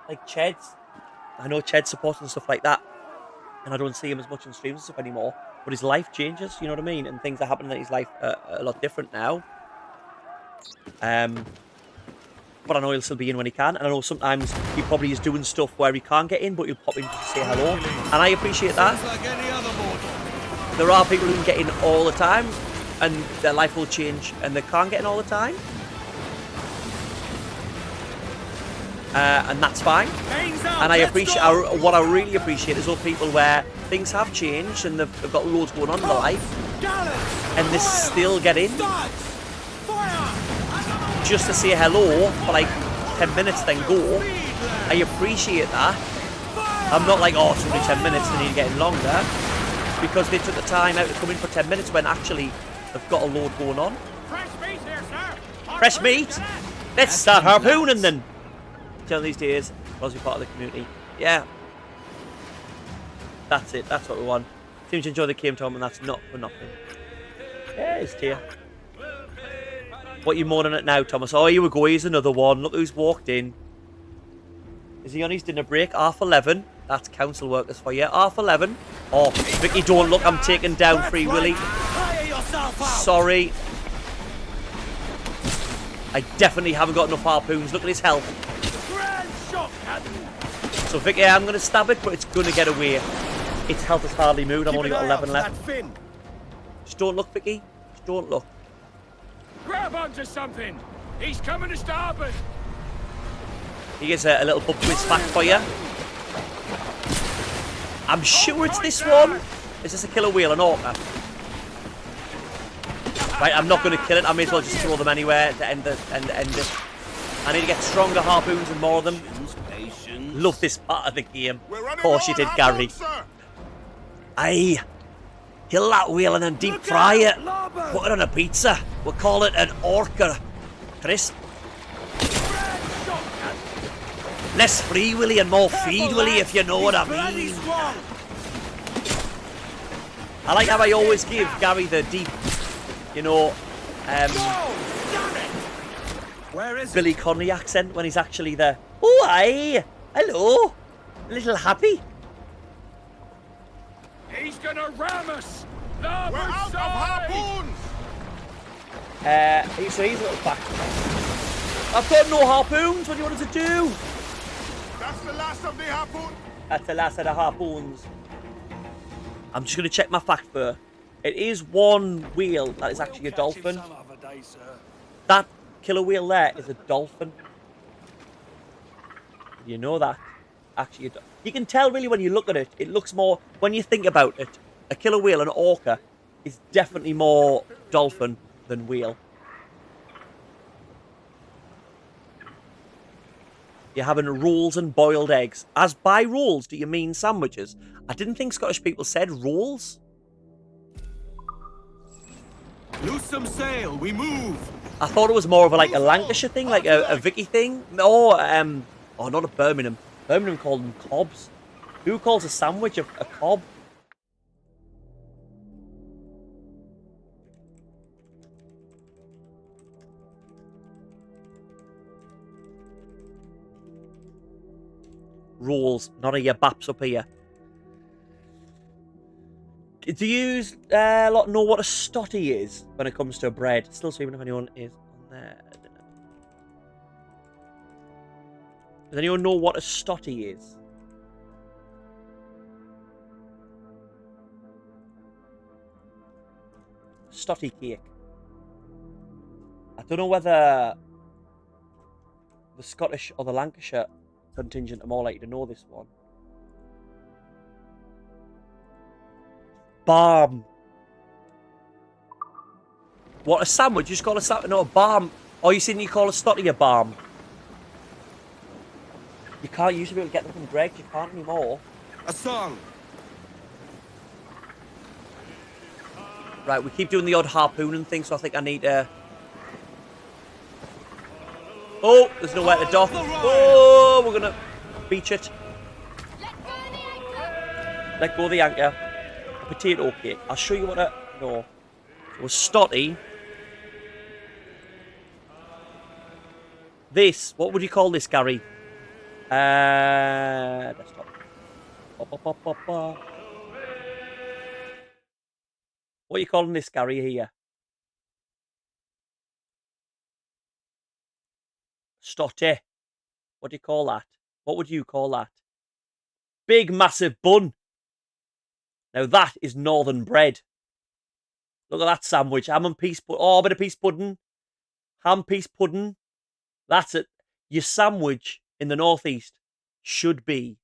Like Ched's, I know Ched supports and stuff like that, and I don't see him as much on streams and stuff anymore, but his life changes, you know what I mean? And things are happening in his life a lot different now. But I know he'll still be in when he can, and I know sometimes he probably is doing stuff where he can't get in, but he'll pop in to say hello, and I appreciate that. There are people who can get in all the time, and their life will change, and they can't get in all the time. And that's fine. And I appreciate, what I really appreciate is all people where things have changed, and they've got loads going on in their life, and they still get in. Just to say hello for like 10 minutes, then go. I appreciate that. I'm not like, oh, it's only 10 minutes, they need to get in longer. Because they took the time out to come in for 10 minutes when actually they've got a load going on. Fresh meat here, sir! Fresh meat? Let's start harpooning then. Tell these days, because we're part of the community. Yeah. That's it, that's what we want. Seems to enjoy the game, Tom, and that's not for nothing. Yeah, it's here. What are you moaning at now, Thomas? Oh, here we go. Here's another one. Look who's walked in. Is he on his dinner break? 11:30. That's council workers for you. 11:30. Oh, Vicky, don't look. I'm taking down Free Willy. Sorry. I definitely haven't got enough harpoons. Look at his health. So, Vicky, I'm going to stab it, but it's going to get away. Its health has hardly moved. I've only got 11 left. Just don't look, Vicky. Just don't look. Grab onto something! He's coming to starboard! He gets a little pub quiz fact for you. I'm sure it's this one. Is this a killer whale, an orca? Right, I'm not going to kill it. I may as well just throw them anywhere to end it. I need to get stronger harpoons and more of them. Love this part of the game. Of course you did, Gary. Aye. Kill that whale and then deep fry it. Put it on a pizza. We'll call it an orca crisp. Less Free Willy and more Feed Willy, if you know what I mean. I like how I always give Gary the deep, you know, Billy Connolly accent when he's actually there. Oh, aye. Hello. A little happy. He's gonna ram us! We're out of harpoons! So he's a little back. I've got no harpoons. What do you want us to do? That's the last of the harpoon. That's the last of the harpoons. I'm just going to check my fact for. It is one wheel that is actually a dolphin. That killer wheel there is a dolphin. You know that. Actually, you can tell really when you look at it. It looks more, when you think about it, a killer whale, an orca, is definitely more dolphin than whale. You're having rolls and boiled eggs. As by rolls, do you mean sandwiches? I didn't think Scottish people said rolls. Loose some sail, we move. I thought it was more of a Lancashire thing, like a Vicky thing. Oh, not a Birmingham. Birmingham called them cobs. Who calls a sandwich a cob? Rolls, not a your baps up here. Do you know what a stotty is when it comes to bread? Still sweeping if anyone is on there. Does anyone know what a stotty is? Stotty cake. I don't know whether the Scottish or the Lancashire contingent are more likely to know this one. Barm. What, a sandwich? You just call a sandwich? No, a barm. Oh, you saying you call a stotty a barm? You can't used to be able to get them from Greg. You can't anymore. A song. Right, we keep doing the odd harpooning thing, so I think I need to... Oh, there's nowhere to dock. Oh, we're going to beach it. Let go of the anchor. A potato cake. I'll show you what a... No. So a stotty. This. What would you call this, Gary? Desktop. What are you calling this, Gary, here? Stotty. What do you call that? What would you call that? Big, massive bun. Now that is northern bread. Look at that sandwich. Ham and peas pudding. Oh, a bit of peas pudding. Ham, peas pudding. That's it. Your sandwich in the northeast should be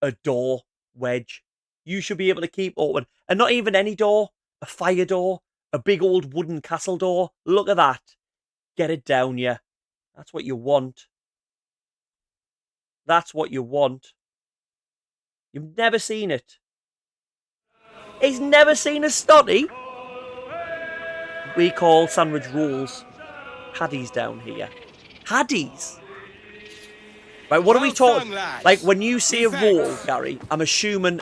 a door wedge. You should be able to keep open. And not even any door. A fire door. A big old wooden castle door. Look at that. Get it down, yeah. That's what you want. That's what you want. You've never seen it. He's never seen a stotty. We call sandwich rolls haddies down here. Haddies? Right, what are we talking? Like, when you say a roll, Gary, I'm assuming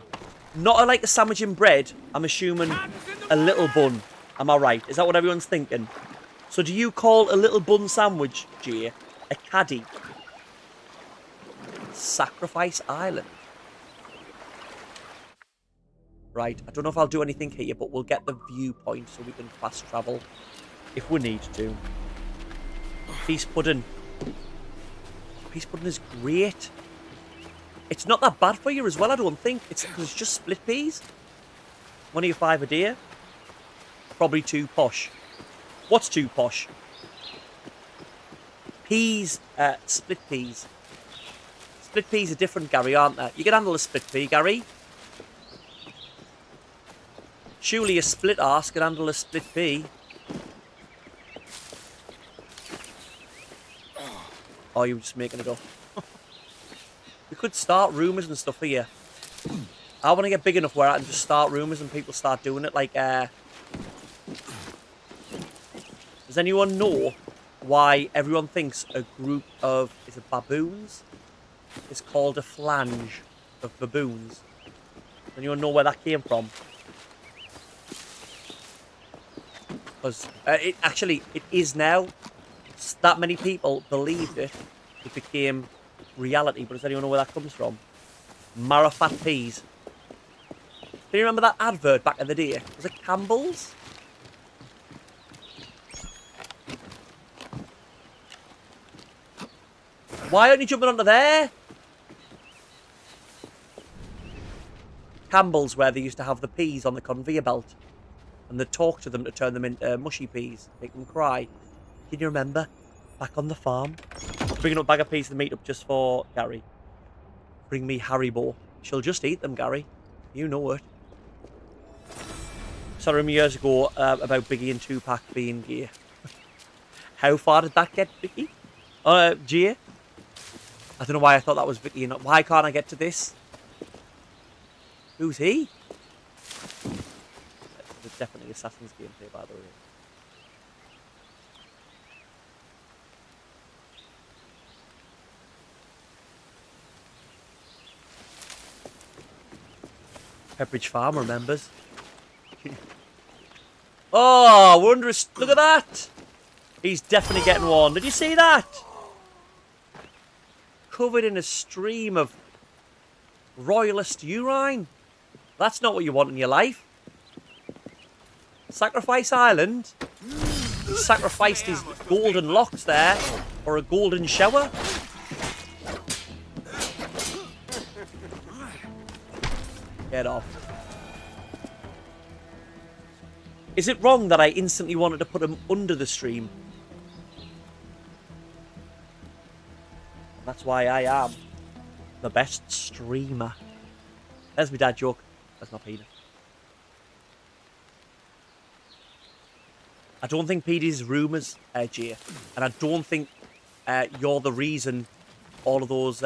not like a sandwich in bread. I'm assuming a little bun. Am I right? Is that what everyone's thinking? So do you call a little bun sandwich, Jay, a caddy? Sacrifice Island. Right, I don't know if I'll do anything here, but we'll get the viewpoint so we can fast travel if we need to. Peas pudding. Peas pudding is great. It's not that bad for you as well, I don't think. It's because it's just split peas. One of your 5 a day. Probably too posh. What's too posh? Peas, split peas. Split peas are different, Gary, aren't they? You can handle a split pea, Gary. Surely a split arse can handle a split pea. Oh, you're just making it up. We could start rumours and stuff here. I want to get big enough where I can just start rumours and people start doing it. Like, does anyone know why everyone thinks a group of, is it baboons? Is called a flange of baboons? Does anyone know where that came from? Because it is now. That many people believed it. It became reality. But does anyone know where that comes from? Marifat peas. Can you remember that advert back in the day? Was it Campbell's? Why aren't you jumping onto there? Campbell's, where they used to have the peas on the conveyor belt. And they'd talk to them to turn them into mushy peas. Make them cry. Can you remember? Back on the farm. Bringing up a bag of peas to the meet up just for Gary. Bring me Haribo. She'll just eat them, Gary. You know it. So I remember years ago about Biggie and Tupac being gay. How far did that get, Vicky? Gia? I don't know why I thought that was Vicky. And why can't I get to this? Who's he? It's definitely Assassin's gameplay, by the way. Pepperidge Farm remembers. Oh, wondrous. Look at that. He's definitely getting one. Did you see that? Covered in a stream of royalist urine. That's not what you want in your life. Sacrifice Island. He sacrificed his golden locks there for a golden shower. Get off. Is it wrong that I instantly wanted to put him under the stream? That's why I am the best streamer. There's my dad joke. That's not Peter. I don't think Petey's rumours, Gia. And I don't think you're the reason all of those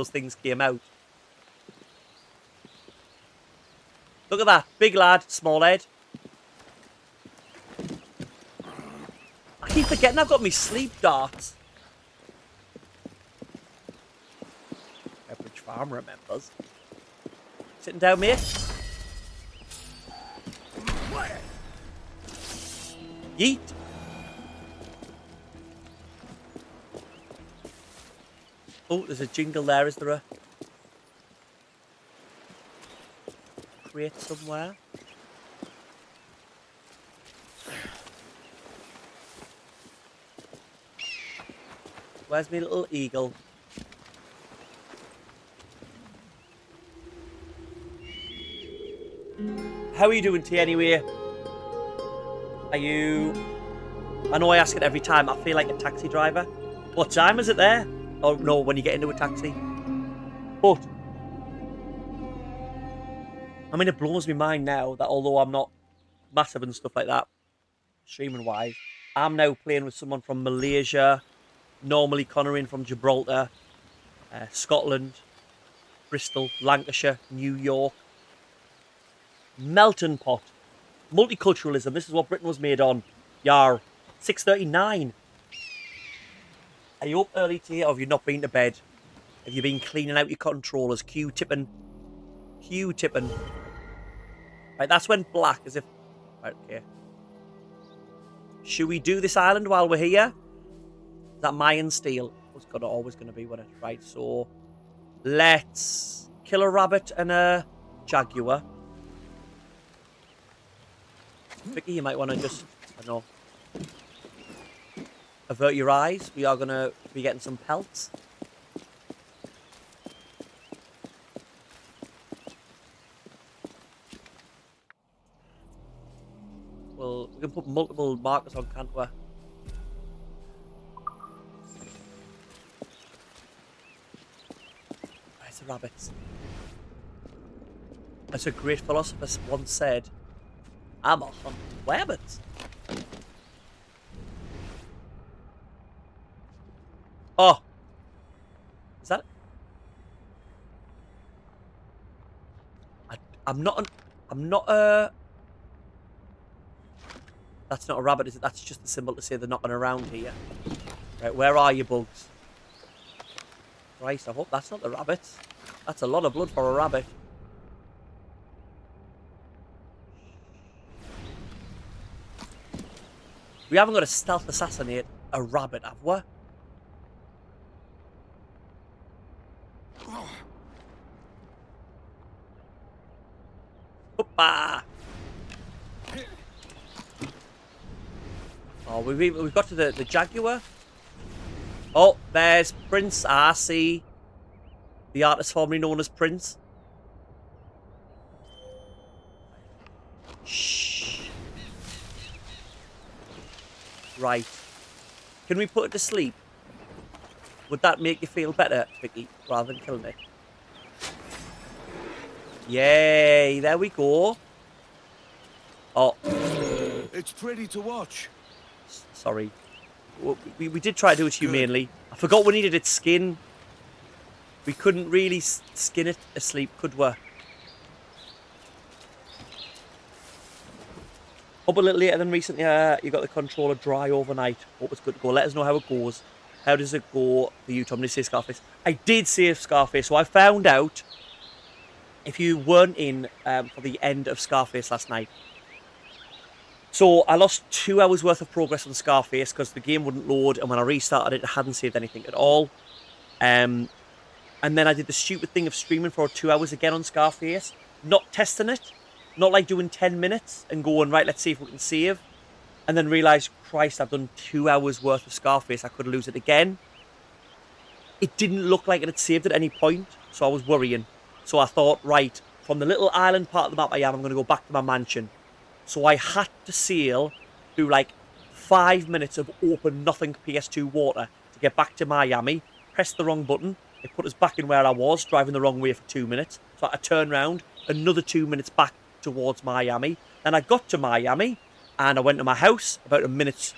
things came out. Look at that. Big lad, small head. I keep forgetting I've got me sleep darts. Pepperidge Farm remembers. Sitting down, mate. Yeet. Oh, there's a jingle there. Is there a crate somewhere? Where's my little eagle? How are you doing, T, anyway? Are you... I know I ask it every time. I feel like a taxi driver. What time is it there? Oh, no, when you get into a taxi. But... I mean, it blows my mind now that although I'm not massive and stuff like that, streaming-wise, I'm now playing with someone from Malaysia, normally Connor in from Gibraltar, Scotland, Bristol, Lancashire, New York. Melting pot. Multiculturalism. This is what Britain was made on. Yar. 6:39. Are you up early today or have you not been to bed? Have you been cleaning out your controllers? Q-tipping. Q-tipping. Right, that's when black as if... Right, okay. Should we do this island while we're here? Is that Mayan steel? It's always going to be with it. Right, so... Let's kill a rabbit and a jaguar. Vicky, you might want to just, I don't know, avert your eyes. We are going to be getting some pelts. Well, we can put multiple markers on, can't we? Where's the rabbits? As a great philosopher once said, I'm a hunt rabbits. Oh. Is that... I'm not That's not a rabbit, is it? That's just a symbol to say they're not around here. Right, where are you, bugs? Christ, I hope that's not the rabbits. That's a lot of blood for a rabbit. We haven't got to stealth assassinate a rabbit, have we? Hoppa! Oh, we've got to the jaguar. Oh, there's Prince. I see. The artist formerly known as Prince. Shh. Right. Can we put it to sleep? Would that make you feel better, Vicky, rather than killing it? Yay, there we go. Oh. It's pretty to watch. Sorry. We did try to do it humanely. I forgot we needed its skin. We couldn't really skin it asleep, could we? Up a little later than recently, you got the controller dry overnight. Hope it's good to go. Let us know how it goes. How does it go for you, Tom? Did you say Scarface? I did save Scarface, so I found out, if you weren't in for the end of Scarface last night. So I lost 2 hours worth of progress on Scarface because the game wouldn't load, and when I restarted it, it hadn't saved anything at all. And then I did the stupid thing of streaming for 2 hours again on Scarface, not testing it, not like doing 10 minutes and going, right, let's see if we can save. And then realised, Christ, I've done 2 hours worth of Scarface, I could lose it again. It didn't look like it had saved at any point, so I was worrying. So I thought, right, from the little island part of the map I'm going to go back to my mansion. So I had to sail through like 5 minutes of open nothing PS2 water to get back to Miami. Pressed the wrong button. It put us back in where I was, driving the wrong way for 2 minutes. So I had to turn around, another 2 minutes back towards Miami. Then I got to Miami and I went to my house, about a minute's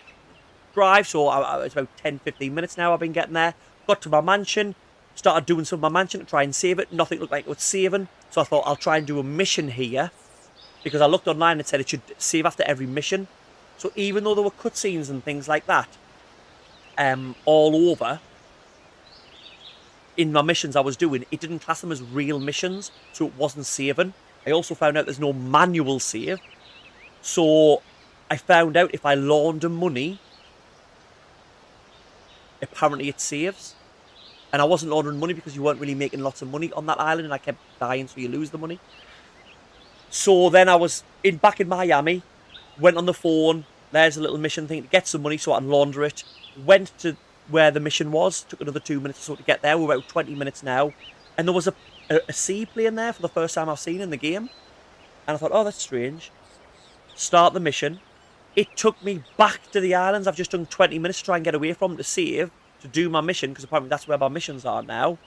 drive. So it's about 10-15 minutes now I've been getting there. Got to my mansion, started doing some of my mansion to try and save it. Nothing looked like it was saving. So I thought I'll try and do a mission here. Because I looked online and it said it should save after every mission. So even though there were cutscenes and things like that all over, in my missions I was doing, it didn't class them as real missions, so it wasn't saving. I also found out there's no manual save. So I found out if I launder money, apparently it saves. And I wasn't laundering money because you weren't really making lots of money on that island, and I kept dying, so you lose the money. So then I was back in Miami, went on the phone, there's a little mission thing to get some money so I can launder it. Went to where the mission was, took another 2 minutes or so to get there, we're about 20 minutes now. And there was a seaplane there for the first time I've seen in the game. And I thought, oh, that's strange. Start the mission. It took me back to the islands. I've just done 20 minutes to try and get away from to save, to do my mission, because apparently that's where my missions are now.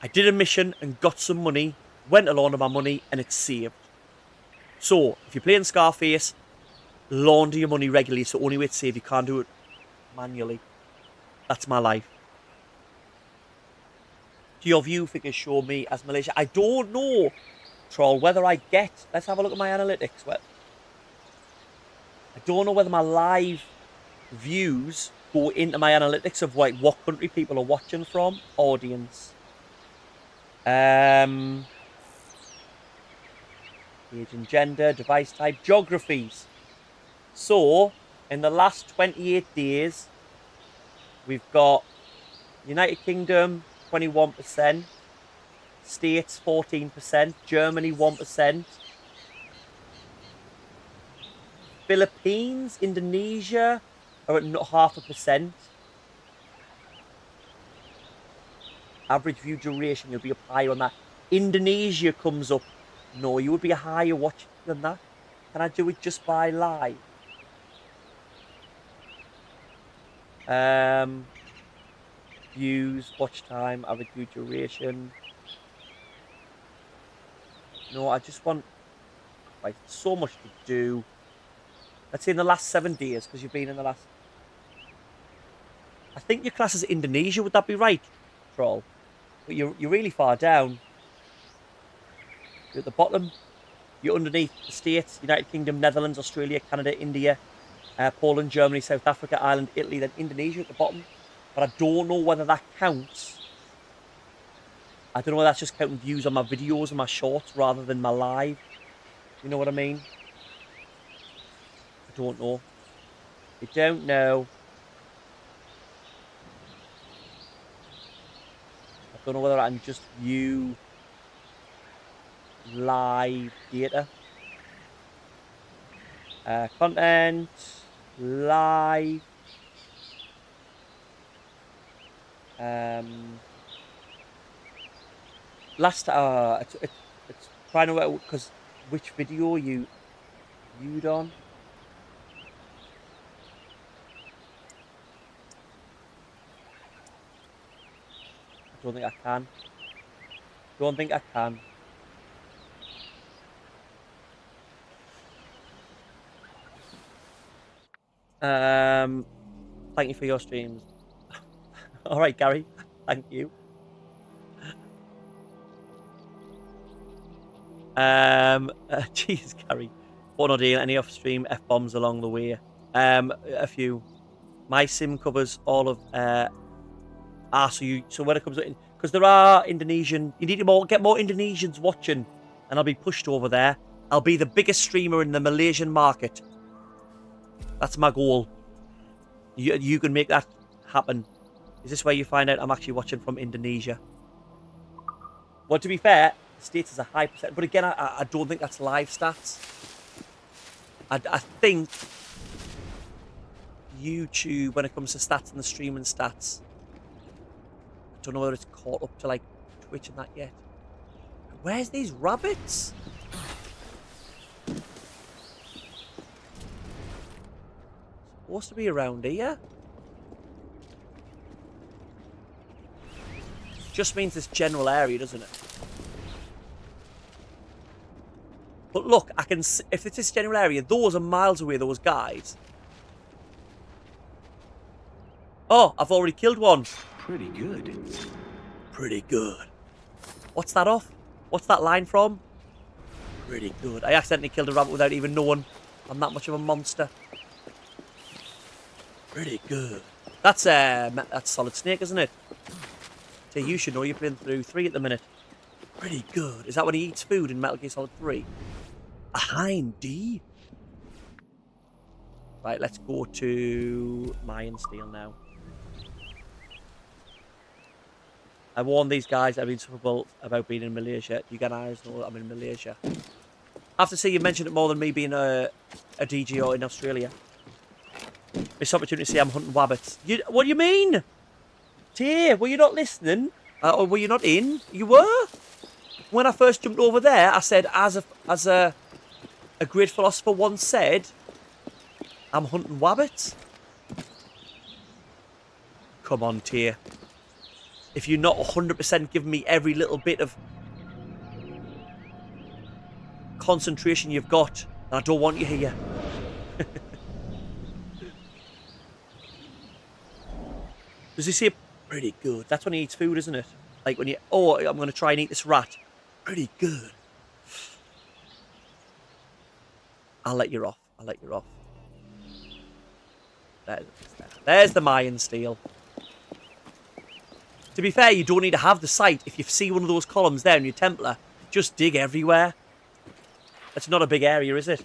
I did a mission and got some money. Went to launder my money and it's saved. So, if you're playing Scarface, launder your money regularly. It's the only way to save. You can't do it manually. That's my life. Do your view figures show me as Malaysia? I don't know, Troll, whether I get... Let's have a look at my analytics. Well, I don't know whether my live views go into my analytics of like what country people are watching from. Audience. Age and gender, device type, geographies. So, in the last 28 days, we've got United Kingdom, 21%, States, 14%, Germany, 1%, Philippines, Indonesia are at 0.5%. Average view duration, you'll be up higher on that. Indonesia comes up. No, you would be a higher watch than that. Can I do it just by live? Views, watch time, average view duration. No, I just want... Right, so much to do. Let's say in the last 7 days, because you've been in the last... I think your class is Indonesia, would that be right, Troll? But you're really far down. You're at the bottom. You're underneath the States, United Kingdom, Netherlands, Australia, Canada, India, Poland, Germany, South Africa, Ireland, Italy, then Indonesia at the bottom. But I don't know whether that counts. I don't know whether that's just counting views on my videos and my shorts rather than my live. You know what I mean? I don't know. I don't know. I don't know whether I can just view live data. Content, live. Last it's trying to work because which video you viewed on. I don't think I can. Don't think I can. Thank you for your streams. All right, Gary. Thank you. Jeez, Gary. What not doing any off-stream F-bombs along the way? A few. My sim covers all of. So when it comes in, because there are Indonesian, you need to get more Indonesians watching, and I'll be pushed over there. I'll be the biggest streamer in the Malaysian market. That's my goal. You can make that happen. Is this where you find out I'm actually watching from Indonesia? Well, to be fair, the States is a high percent, but again, I don't think that's live stats. I think YouTube, when it comes to stats and the streaming stats, I don't know whether it's caught up to like Twitch and that yet. Where's these rabbits? Supposed to be around here. Just means this general area, doesn't it? But look, I can see, if it's this general area, those are miles away, those guys. Oh, I've already killed one. Pretty good. Pretty good. What's that off? What's that line from? Pretty good. I accidentally killed a rabbit without even knowing I'm that much of a monster. Pretty good. That's Solid Snake, isn't it? So you should know you're playing through 3 at the minute. Pretty good. Is that when he eats food in Metal Gear Solid 3? A hind D. Right, let's go to Mayan Steel now. I warned these guys I've been insufferable about being in Malaysia. You guys know I'm in Malaysia. I have to say you mentioned it more than me being a DG or in Australia. This opportunity to say I'm hunting wabbits. What do you mean? Tay, were you not listening? Or were you not in? You were? When I first jumped over there, I said, as a great philosopher once said, I'm hunting wabbits. Come on, Tay. If you're not 100% giving me every little bit of concentration you've got, then I don't want you here. Does he say pretty good? That's when he eats food, isn't it? Like when you, oh, I'm going to try and eat this rat. Pretty good. I'll let you off. I'll let you off. There's the Mayan Steel. To be fair, you don't need to have the sight. If you see one of those columns there in your Templar, just dig everywhere. That's not a big area, is it?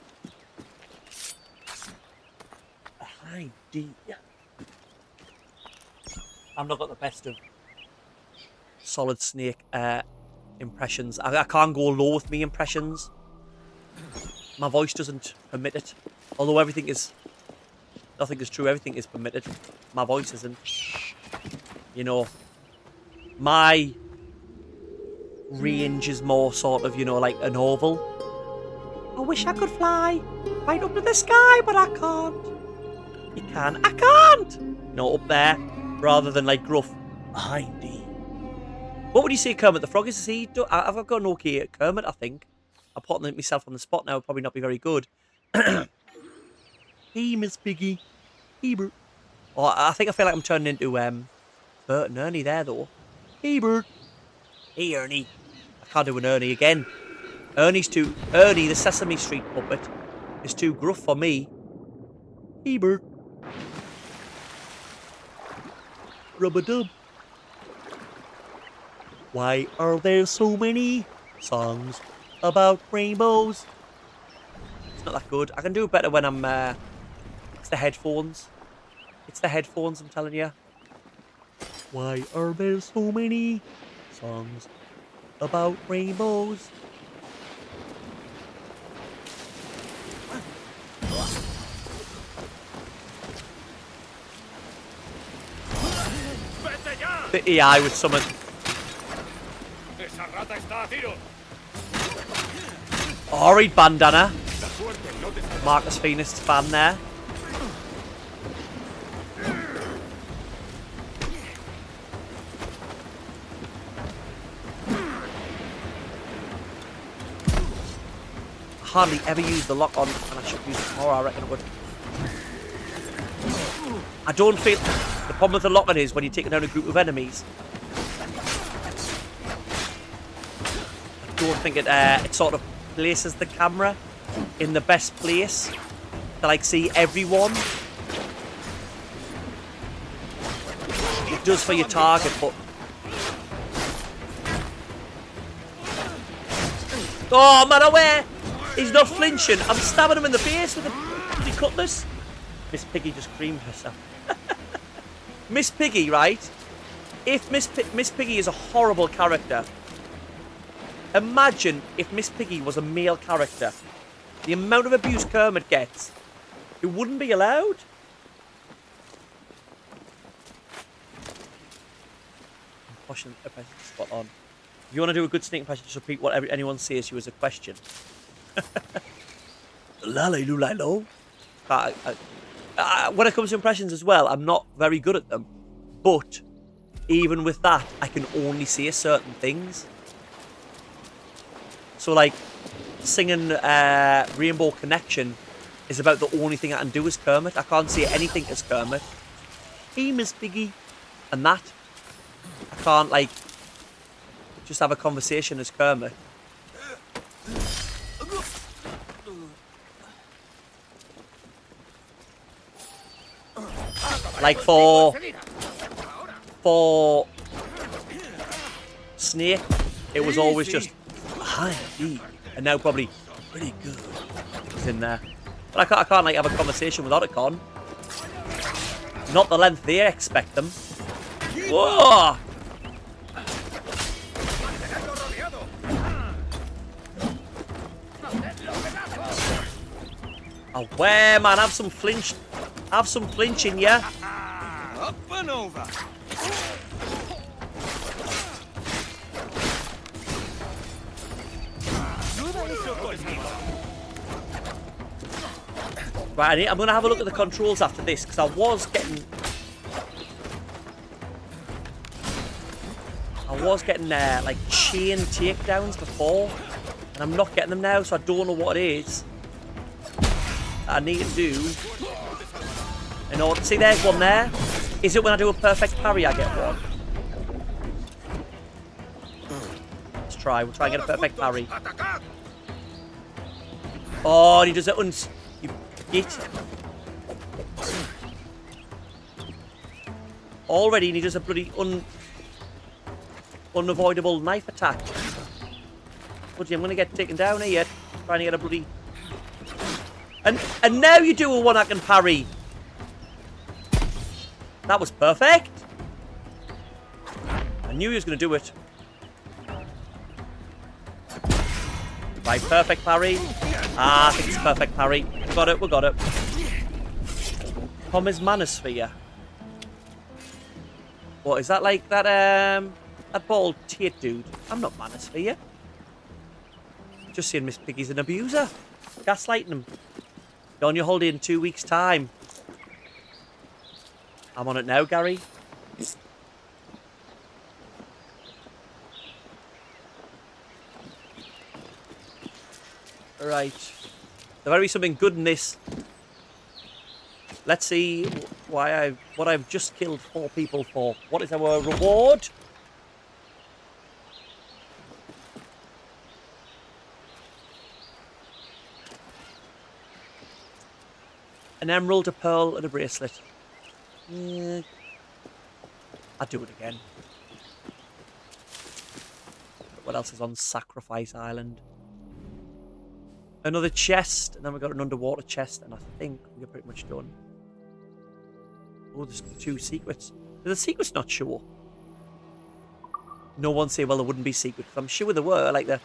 Hi, dear. I've not got the best of Solid Snake impressions. I can't go low with me impressions. My voice doesn't permit it. Although nothing is true, everything is permitted. My voice isn't. You know, my range is more sort of, you know, like an oval. I wish I could fly right up to the sky, but I can't. You can. I can't! No, up there. Rather than like gruff, hindy. What would you say, Kermit the Frog? Is he? I've got an okay Kermit, I think. I'm putting myself on the spot now. Would probably not be very good. Hey, Miss Piggy. Hey, Bert. Oh, I think I feel like I'm turning into Bert and Ernie there, though. Hey, Bert. Hey, Ernie. I can't do an Ernie again. Ernie, the Sesame Street puppet, is too gruff for me. Hey, Bert. Rub-a-dub. Why are there so many songs about rainbows? It's not that good. I can do it better when I'm, it's the headphones. It's the headphones, I'm telling you. Why are there so many songs about rainbows? The AI would summon. Alright, bandana. Marcus Phoenix fan there. Hardly ever use the lock on, and I should use it more. I reckon I would. I don't feel the problem with the lock on is when you're taking down a group of enemies. I don't think it sort of places the camera in the best place to like see everyone. It does for your target, but oh man, away! He's not flinching. I'm stabbing him in the face with a bloody cutlass. Miss Piggy just creamed herself. Miss Piggy, right? If Miss Piggy is a horrible character, imagine if Miss Piggy was a male character. The amount of abuse Kermit gets, it wouldn't be allowed. Pushing a person spot on. If you want to do a good sneak impression, just repeat what anyone says to you as a question. Lalo. When it comes to impressions as well, I'm not very good at them. But even with that, I can only say certain things. So like singing Rainbow Connection is about the only thing I can do as Kermit. I can't say anything as Kermit. Hey, Miss Piggy. And that. I can't like just have a conversation as Kermit. Like for Snake, it was always just hi, and now probably pretty good. It's in there, but I can't like have a conversation without a con. Not the length they expect them. Whoa! Away, man! Have some flinch. Have some flinching, yeah? Up and over. Right, I'm going to have a look at the controls after this, because I was getting like chain takedowns before, and I'm not getting them now, so I don't know what it is that I need to do. In order, see, there's one there. Is it when I do a perfect parry I get one? Let's try. We'll try and get a perfect parry. Oh, and he does it you git. Already, and he does a bloody unavoidable knife attack. Bloody, I'm going to get taken down here. Trying to get a bloody... And now you do a one I can parry. That was perfect. I knew he was going to do it. Right, perfect parry. I think it's perfect parry. We got it, we got it. Tom is Manosphere. What, is that like that, that bald Tate dude? I'm not Manosphere. Just saying Miss Piggy's an abuser. Gaslighting him. You're on your holiday in 2 weeks' time. I'm on it now, Gary. Right. There might be something good in this. Let's see what I've just killed 4 people for. What is our reward? An emerald, a pearl, and a bracelet. Yeah. I'd do it again. What else is on Sacrifice Island? Another chest, and then we've got an underwater chest, and I think we're pretty much done. Oh, there's 2 secrets. Did the secrets not show? No one say, well, there wouldn't be secrets. I'm sure there were. Like I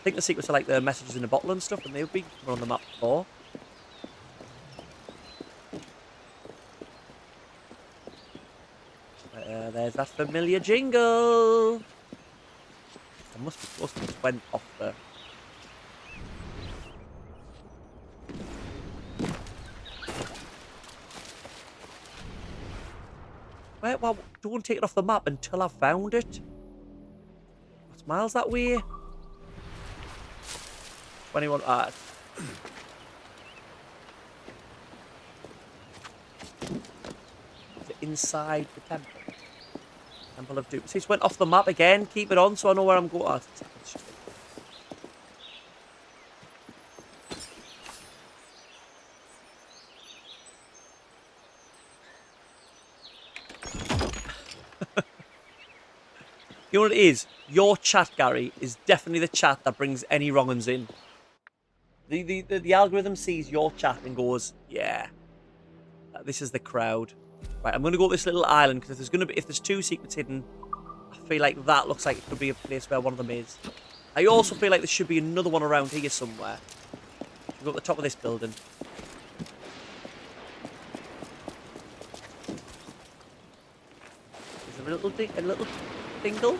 think the secrets are like the messages in a bottle and stuff, and they would be on the map before. There's that familiar jingle. I must be close to just went off there. Wait, well, don't take it off the map until I've found it. What's miles that way? 21. Is it inside the temple? Temple of Doom. See, it's went off the map again. Keep it on so I know where I'm going. It's just... You know what it is? Your chat, Gary, is definitely the chat that brings any wrong uns in. The algorithm sees your chat and goes, yeah, this is the crowd. Right, I'm going to go to this little island because if there's two secrets hidden, I feel like that looks like it could be a place where one of them is. I also feel like there should be another one around here somewhere. We'll go to the top of this building. Is there a little dingle?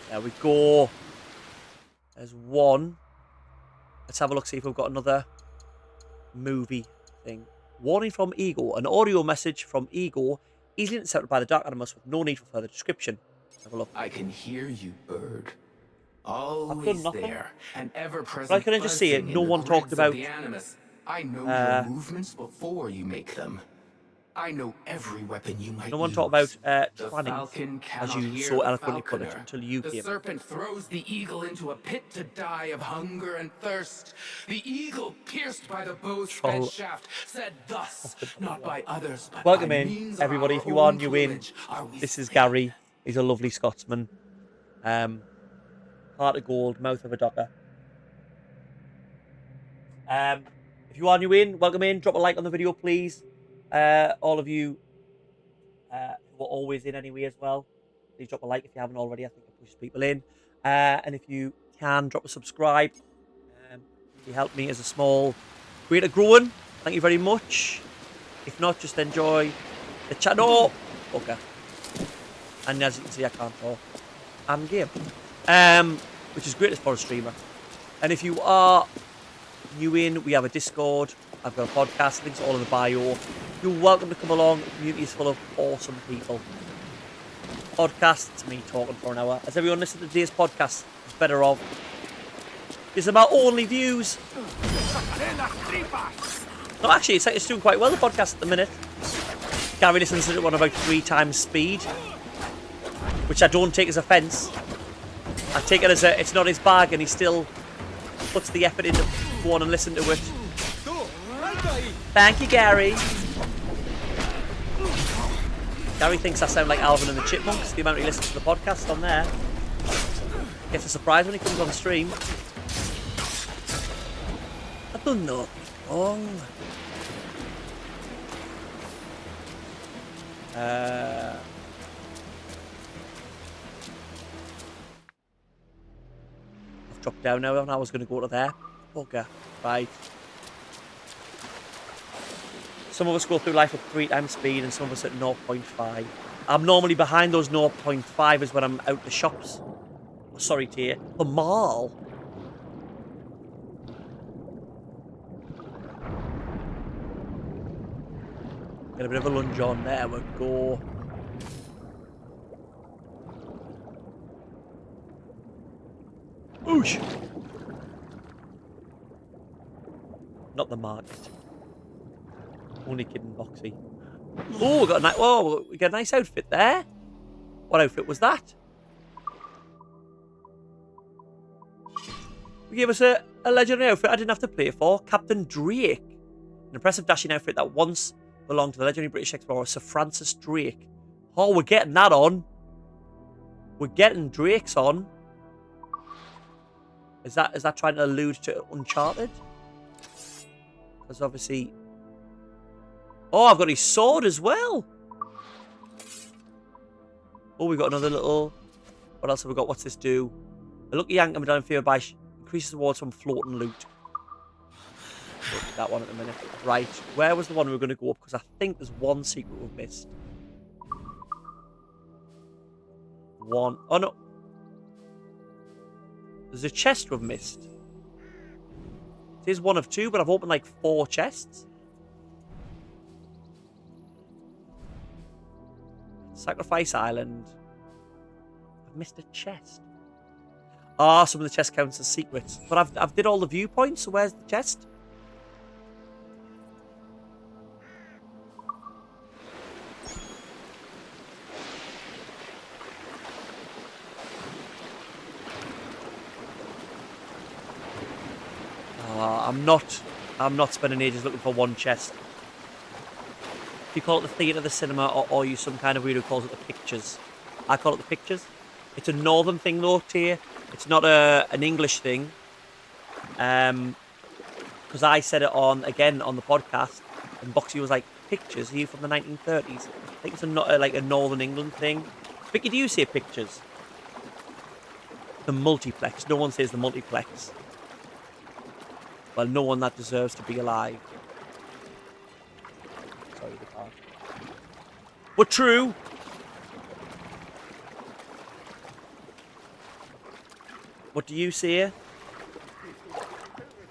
There we go. There's one. Let's have a look, see if we've got another movie thing. Warning from Ego. An audio message from Ego, easily intercepted by the Dark Animus with no need for further description. Have a look. I can hear you, bird. Always there, and ever present. But I couldn't just see it. No one talked about. I know your movements before you make them. I know every weapon you might use. No one talked about planning, as you so eloquently put it, until you came. The serpent throws the eagle into a pit to die of hunger and thirst. The eagle, pierced by the bow's sped shaft, said thus, not by others, but welcome by in, means everybody. Of if you are new in, this is Gary. He's a lovely Scotsman. Heart of gold, mouth of a docker. If you are new in, welcome in. Drop a like on the video, please. All of you who are always in anyway as well, please drop a like if you haven't already. I think it pushes people in. And if you can, drop a subscribe. You help me as a small creator growing. Thank you very much. If not, just enjoy the channel. Okay. And as you can see, I can't talk. I'm game. Which is great for a streamer. And if you are new in, we have a Discord. I've got a podcast. Links all in the bio. You're welcome to come along. The community is full of awesome people. Podcast, it's me talking for an hour. Has everyone listened to today's podcast? It's better off. It's about only views. No, actually, it's doing quite well, the podcast at the minute. Gary listens to it on about 3 times speed, which I don't take as offence. I take it as it's not his bag and he still puts the effort in to go on and listen to it. Thank you, Gary. Gary thinks I sound like Alvin and the Chipmunks, the amount he listens to the podcast on there. Gets a surprise when he comes on the stream. I don't know. Wrong. I've dropped down now and I was going to go to there. Okay, right. Some of us go through life at 3 times speed and some of us at 0.5. I'm normally behind those 0.5s when I'm out the shops. Oh, sorry, Tia. The mall. Get a bit of a lunge on. There we go. Oosh. Not the market. Only kidding, Boxy. Oh, we got a nice outfit there. What outfit was that? We gave us a legendary outfit I didn't have to play for. Captain Drake. An impressive dashing outfit that once belonged to the legendary British explorer Sir Francis Drake. Oh, we're getting that on. We're getting Drake's on. Is that trying to allude to Uncharted? Because obviously... Oh, I've got his sword as well. Oh, we've got another little... What else have we got? What's this do? A lucky yank and medallion fear by increases rewards from floating loot. Don't need that one at the minute. Right, where was the one we were going to go up? Because I think there's one secret we've missed. One. Oh, no. There's a chest we've missed. It is one of two, but I've opened like 4 chests. Sacrifice Island. I've missed a chest. Ah, some of the chest counts as secrets. But I've did all the viewpoints, so where's the chest? I'm not spending ages looking for one chest. If you call it the theatre, the cinema, or you some kind of weirdo who calls it the pictures. I call it the pictures. It's a northern thing though, Tyr. It's not an English thing. Because I said it on the podcast, and Boxy was like, pictures? Are you from the 1930s? I think it's like a Northern England thing. Vicky, do you say pictures? The multiplex. No one says the multiplex. Well, no one that deserves to be alive. Sorry, the car. But true. What do you see?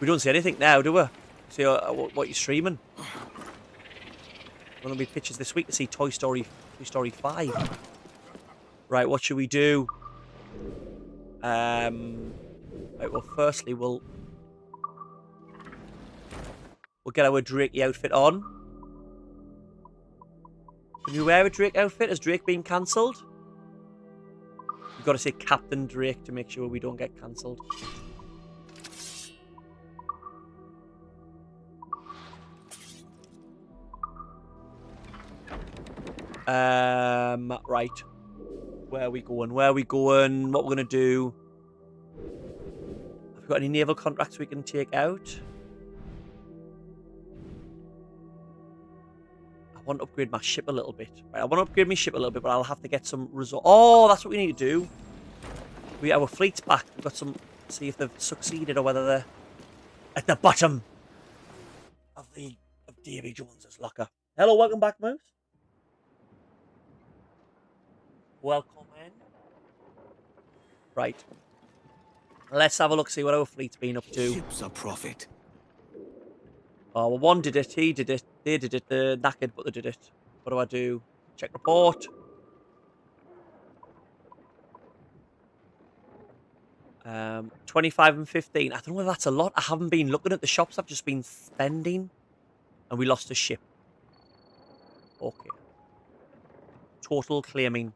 We don't see anything now, do we? See what you're streaming. Going to be pictures this week to see Toy Story 5. Right, what should we do? Right, well, firstly, we'll get our Drakey outfit on. Can you wear a Drake outfit? Has Drake been cancelled? We've got to say Captain Drake to make sure we don't get cancelled. Right. Where are we going? What we're going to do? Have we got any naval contracts we can take out? I want to upgrade my ship a little bit. Right, I want to upgrade my ship a little bit, but I'll have to get some resort. Oh, that's what we need to do. Our fleet's back. We've got some. See if they've succeeded or whether they're at the bottom of Davy Jones's locker. Hello, welcome back, Moose. Welcome in. Right. Let's have a look, see what our fleet's been up to. Ships are profit. Oh, well, one did it, he did it, they did it, they're knackered, but they did it. What do I do? Check report. 25 and 15. I don't know whether that's a lot. I haven't been looking at the shops, I've just been spending. And we lost a ship. Okay. Total claiming.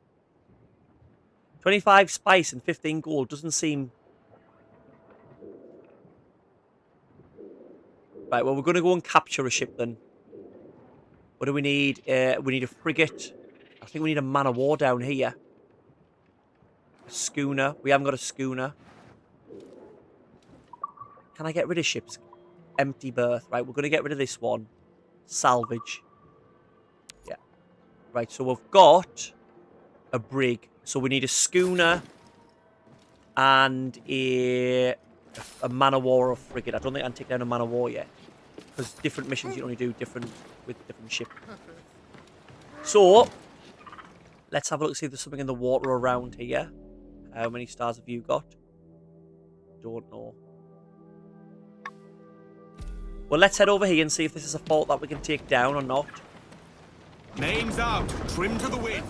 25 spice and 15 gold doesn't seem... Right, well, we're going to go and capture a ship then. What do we need? We need a frigate. I think we need a man of war down here. A schooner. We haven't got a schooner. Can I get rid of ships? Empty berth. Right, we're going to get rid of this one. Salvage. Yeah. Right, so we've got a brig. So we need a schooner and a man of war or frigate. I don't think I can take down a man of war yet. Because different missions you only do different with different ship. So, let's have a look, see if there's something in the water around here. How many stars have you got? Don't know. Well, let's head over here and see if this is a fort that we can take down or not. Names out. Trim to the wind.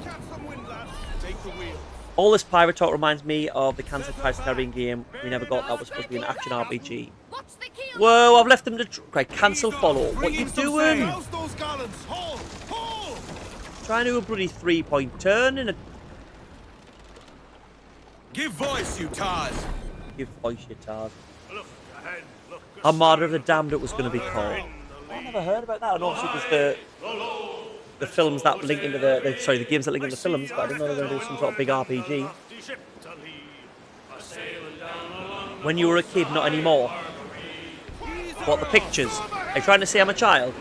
Take the wheel. All this pirate talk reminds me of the cancelled Pirates of the Caribbean game we never got. That was supposed to be an action RPG. Whoa, I've left them to... Right, cancel follow. What you doing? Trying to do a bloody 3-point turn in a... Give voice, you tars. Give voice, you tars. Armada of the Damned it was going to be called. I never heard about that. And obviously there's the films that link into the games that link into the films, but I didn't know they were going to do some sort of big RPG. When you were a kid, not anymore. What, the pictures? Are you trying to say I'm a child?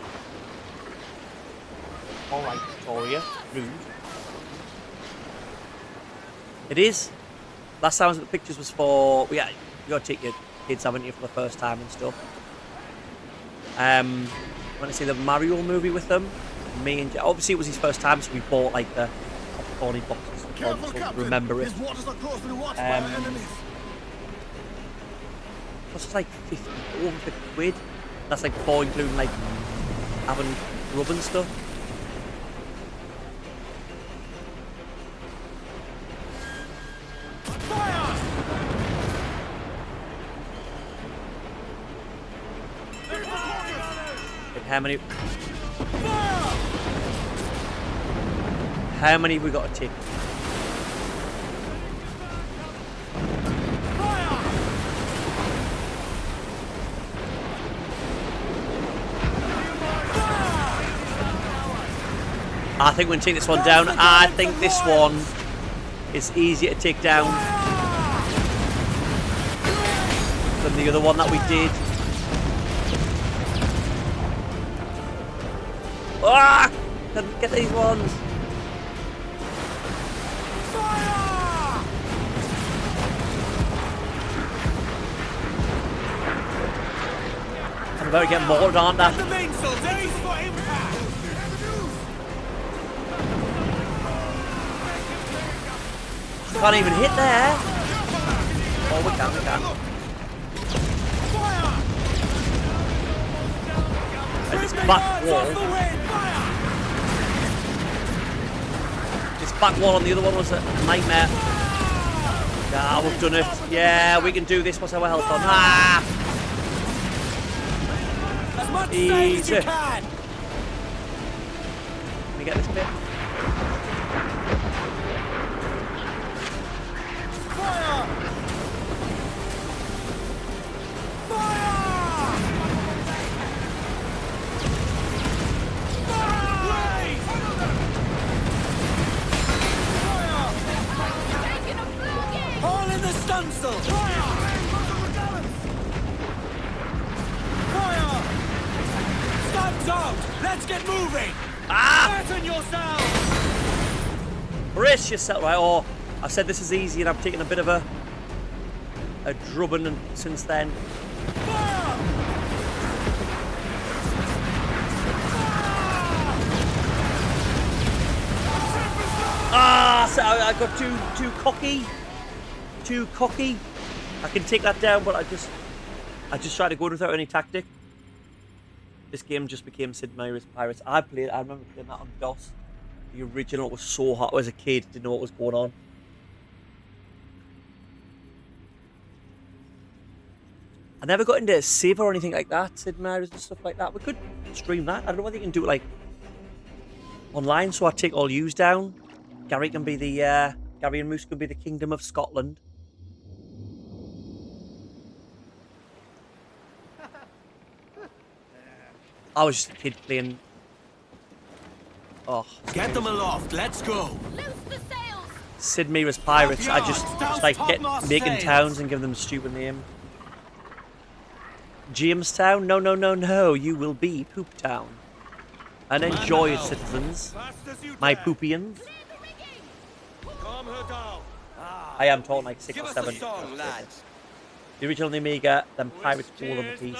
Alright, Victoria. Rude. It is. Last time I was at the pictures was for... Yeah, you got to take your kids, haven't you, for the first time and stuff. Went to see the Mario movie with them. Me and obviously it was his first time, so we bought like the popcorny boxes for him, so we remember it. His waters are closely watched by our enemies. Cost like 50 over 50 quid. That's like before including like having rub and stuff. How many have we got to take? I think we're going to take this one down. I think this one is easier to take down than the other one that we did. Ah! Couldn't get these ones. I'm about to get mauled, aren't I? Can't even hit there. Oh, we can. And this back wall. This back wall on the other one was a nightmare. Ah, we've done it. Yeah, we can do this. What's our health on? Ah! Easy. Can we get this bit? Let's get moving! Ah! Fasten yourself! Brace yourself, right? Oh, I said this is easy and I've taken a bit of a drubbing and since then. Ah, so I got too cocky. Too cocky. I can take that down, but I just tried to go without any tactic. This game just became Sid Meier's Pirates. I remember playing that on DOS. The original was so hot as a kid, didn't know what was going on. I never got into Civ or anything like that, Sid Meier's and stuff like that. We could stream that. I don't know whether you can do it like online, so I take all yous down. Gary and Moose can be the Kingdom of Scotland. I was just a kid playing. Oh, get them aloft. Let's go. Sid Meier's Pirates. I just like making towns and give them a stupid name. Jamestown? No. You will be Poop Town. And enjoy it, citizens. My poopians. I am told like 6 or 7. The original on the Amiga, then Pirates 4 on the PC.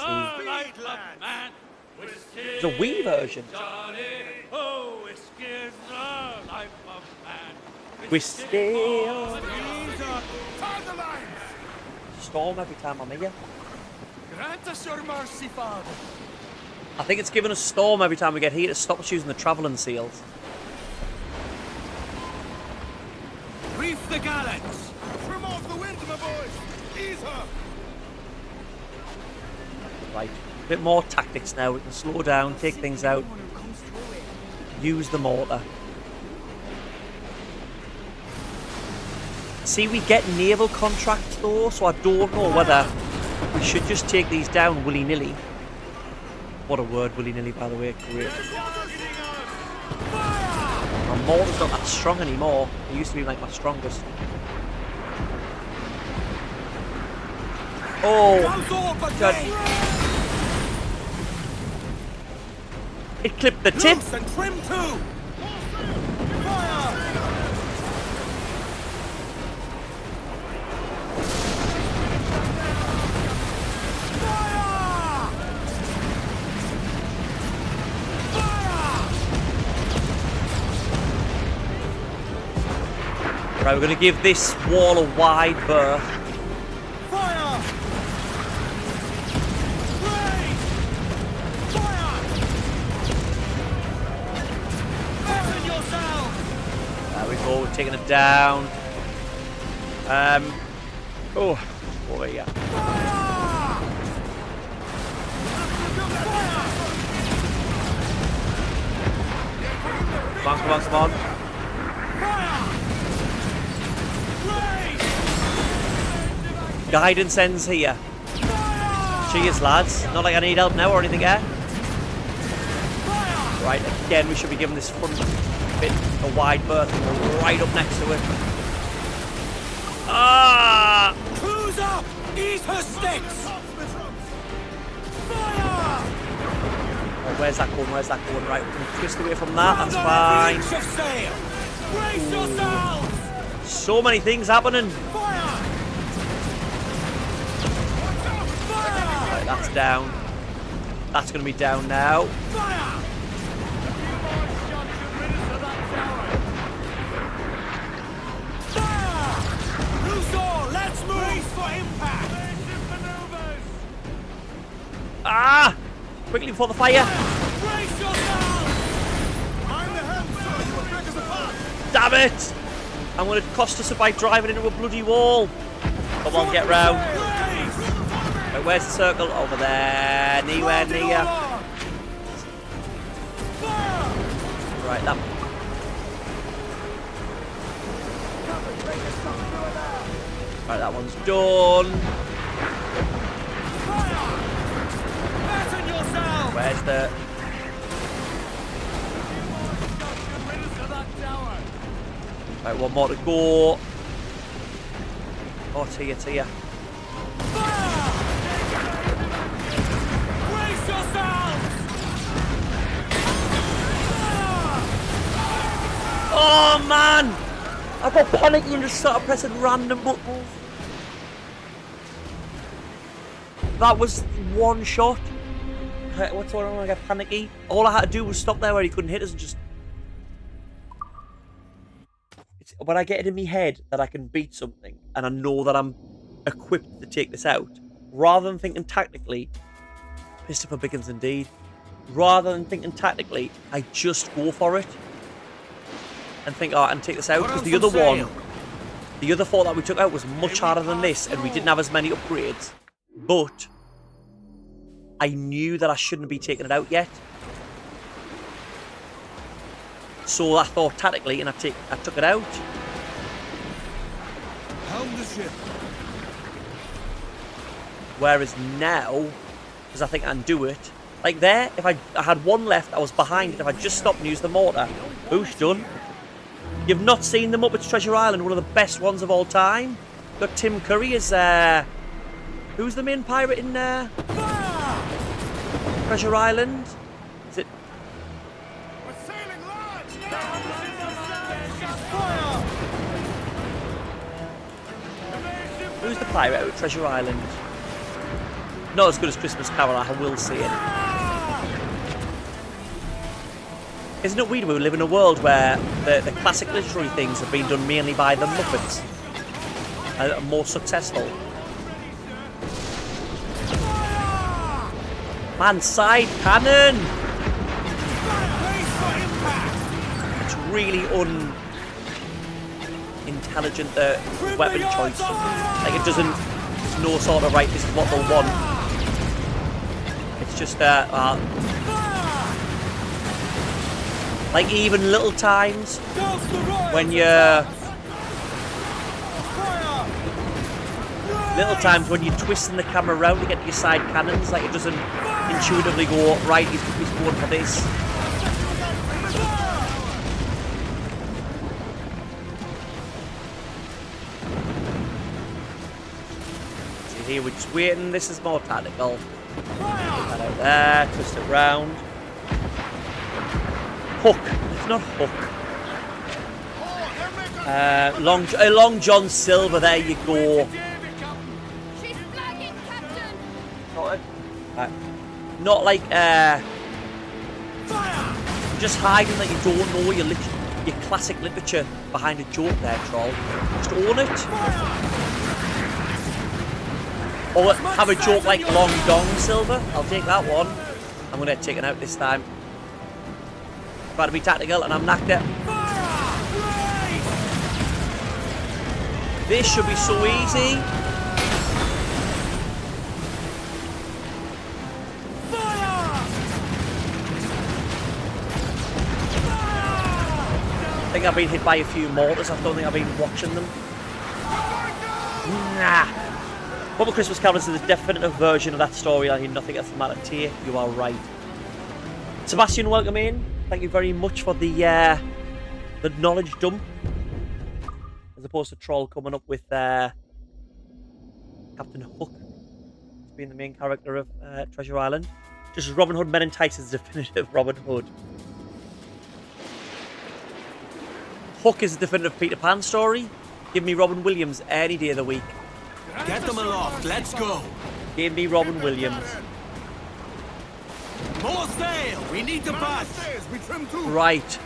It's a Wii version. Whiskey. Storm every time I'm here. Grant us your mercy, Father. I think it's giving us storm every time we get here to stop us using the travelling seals. Reef the gallants. Trim off the wind, my boys. Ease her. Right. A bit more tactics now. We can slow down, take things out, use the mortar. See, we get naval contracts though, so I don't know whether we should just take these down willy-nilly. What a word, willy-nilly, by the way. Great. My mortar's not that strong anymore. It used to be like my strongest. Oh, God. It clipped the tip. And trim too. Right, we're going to give this wall a wide berth. Fire! Raise! Fire! Open yourself! There we go, we're taking it down. Oh, what are you? Come on, come on, come on. Guidance ends here. Cheers, lads. Not like I need help now or anything, eh? Right, again, we should be giving this front bit a wide berth and we're right up next to it. Ah! Cruiser! Eat her sticks! Fire! Oh, where's that going? Where's that going? Right, we can twist away from that. That's fine. Brace yourselves! So many things happening. Fire! Right, that's down. That's going to be down now. Fire! Let's move for impact! Ah! Quickly before the fire! Brace yourself! Mind the helm, sir! You will break us apart! Damn it! I'm going to cost us it by driving into a bloody wall. Come on, get round. Right, where's the circle? Over there. Anywhere near. Right, that. Right, that one's done. Where's the... Right, one more to go. Oh, Tia, Tia. Brace yourselves! Oh, man! I got panicky and just started pressing random buttons. That was one shot. What's going on when I get panicky? All I had to do was stop there where he couldn't hit us and just... When I get it in my head that I can beat something and I know that I'm equipped to take this out, rather than thinking tactically, pissed for Biggins indeed, rather than thinking tactically, I just go for it and think, oh, and take this out, because the other one, the other four that we took out was much harder than this and we didn't have as many upgrades, but I knew that I shouldn't be taking it out yet. So I thought tactically, and I took it out. Helm the ship. Whereas now, because I think I can do it, like there, if I had one left, I was behind it. If I just stopped and used the mortar, boosh, done. You've not seen the Muppets Treasure Island, one of the best ones of all time. Got Tim Curry as who's the main pirate in Treasure Island? Is it? Who's the pirate out at Treasure Island? Not as good as Christmas Carol, I will see it. Isn't it weird we live in a world where the classic literary things have been done mainly by the Muppets? And are more successful. Man, side cannon! It's really unintelligent weapon choice. Like it doesn't know sort of right, this is what they'll want. It's just like even little times when you're twisting the camera around to get to your side cannons, like it doesn't intuitively go right, he's going for this. See here, we're just waiting, this is more tactical. Put that out there, twist it round. Hook, it's not hook. Long John Silver, there you go. Not like just hiding that you don't know, you're literally your classic literature behind a joke there, troll. Just own it. Or have a joke like Long Dong Silver. I'll take that one. I'm going to get taken out this time. Try to be tactical and I'm knocked it. This should be so easy. I think I've been hit by a few mortars. I don't think I've been watching them. Nah. Bubble Christmas Carols is the definitive version of that storyline. Nothing else matter to you. You are right. Sebastian, welcome in. Thank you very much for the knowledge dump. As opposed to Troll coming up with Captain Hook being the main character of Treasure Island. Just as Robin Hood Men in Tights is the definitive Robin Hood. Hook is the definitive Peter Pan story. Give me Robin Williams any day of the week. Get them aloft, let's go! Give me Robin Williams. More sail! We need to pass! We trim too. Right.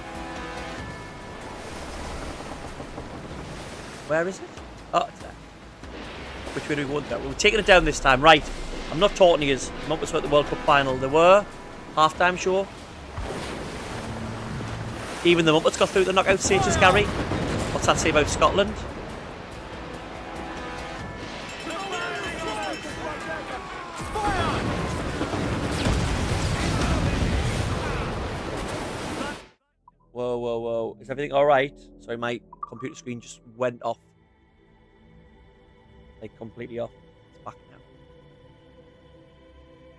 Where is it? Oh, it's there. Which way do we want that? We're taking it down this time. Right. I'm not talking to you. Muppets were at the World Cup final. They were. Half-time show. Even the Muppets got through the knockout stages, Gary. What's that say about Scotland? Whoa, whoa, whoa. Is everything alright? Sorry, my computer screen just went off. Like, completely off. It's back now.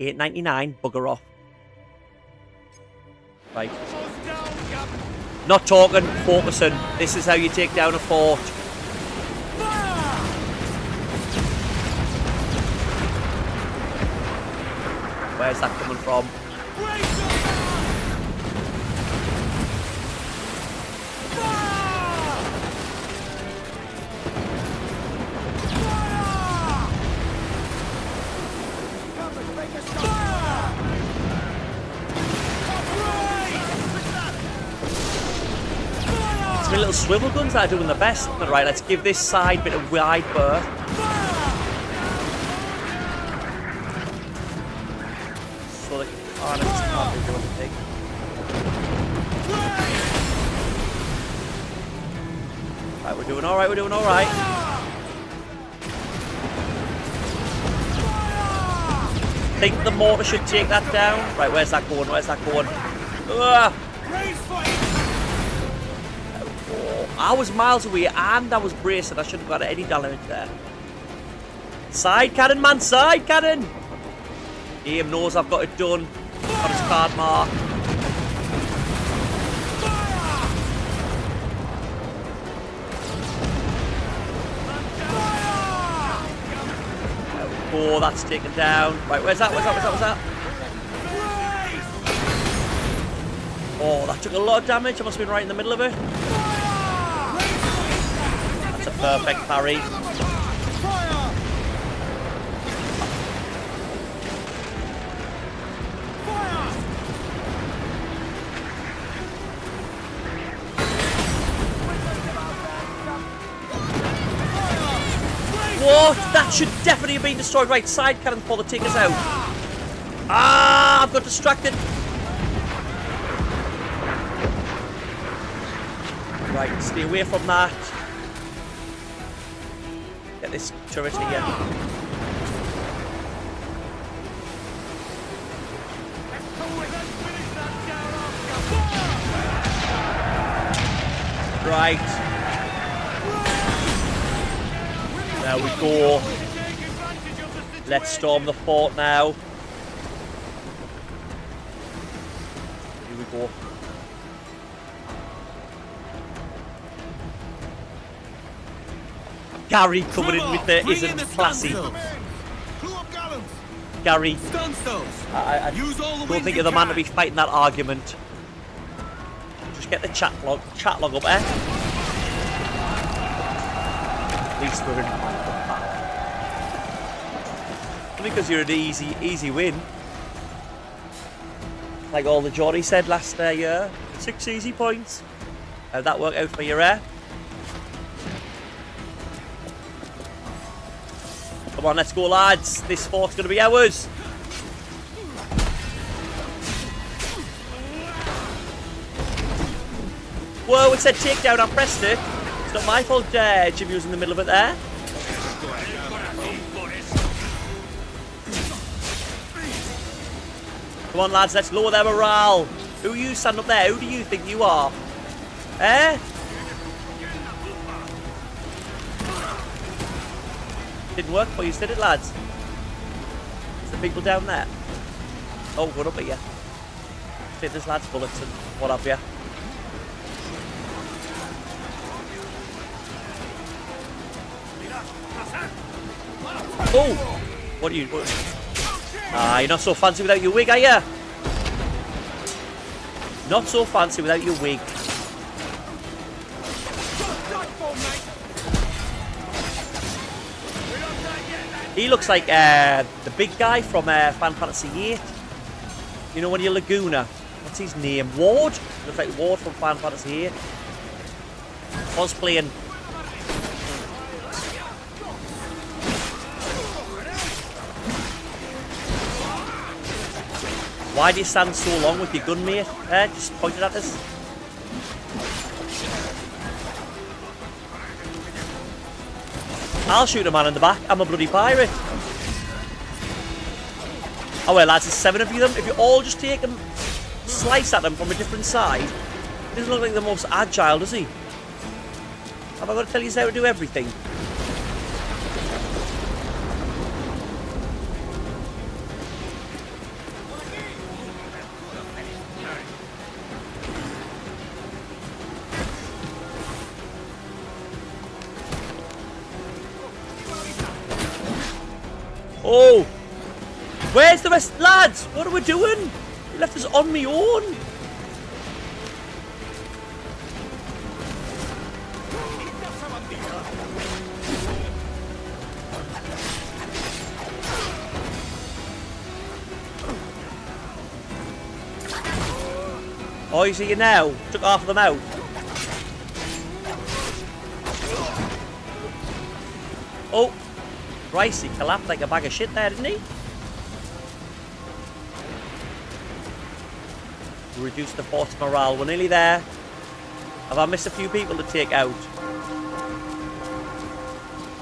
$8.99, bugger off. Right. Not talking, focusing. This is how you take down a fort. Where's that coming from? It's my little swivel guns that are doing the best. Right, let's give this side bit of wide berth. So they can't do anything. Right, we're doing alright, we're doing alright. I think the mortar should take that down. Right, where's that going? Where's that going? Ugh. I was miles away and I was bracing. I shouldn't have got any damage there. Side cannon, man, side cannon! Aim knows I've got it done. Got his card mark. Oh, that's taken down. Right, where's that? Where's that? Where's that? Where's that? Oh, that took a lot of damage. I must have been right in the middle of it. That's a perfect parry. What? That should definitely have been destroyed. Right, side cannon for the take us out. Ah, I've got distracted. Right, stay away from that. Get this turret here. Right. There we go. Let's storm the fort now. Here we go. Gary coming in with the isn't classy. Gary, I don't think you're the man to be fighting that argument. Just get the chat log up there. At least we're in. Because you're an easy win. Like all the Johnny said last year. 6 easy points. How'd that work out for you, eh? Come on, let's go, lads. This fort's going to be ours. Whoa, it said takedown. I pressed it. It's not my fault, Jimmy was in the middle of it there. Come on, lads, let's lower their morale. Who are you standing up there? Who do you think you are? Eh? Didn't work for you, did it, lads? Is the people down there? Oh, good up at you. Take this lads' bullets and what have you. Oh! What are you doing? Ah, you're not so fancy without your wig, are you? Not so fancy without your wig. He looks like the big guy from Final Fantasy VIII. You know, when you're Laguna. What's his name? Ward? Looks like Ward from Final Fantasy VIII. Cosplaying. Why do you stand so long with your gun, mate? Just pointed at us. I'll shoot a man in the back. I'm a bloody pirate. Oh well, lads, there's 7 of you. If you all just take them, slice at them from a different side, he doesn't look like the most agile, does he? Have I got to tell you how to do everything? Oh! Where's the rest? Lads, what are we doing? You left us on me own. Oh, you see you now? Took half of them out. Oh! Christ, he collapsed like a bag of shit there, didn't he? Reduce the force morale. We're nearly there. Have I missed a few people to take out?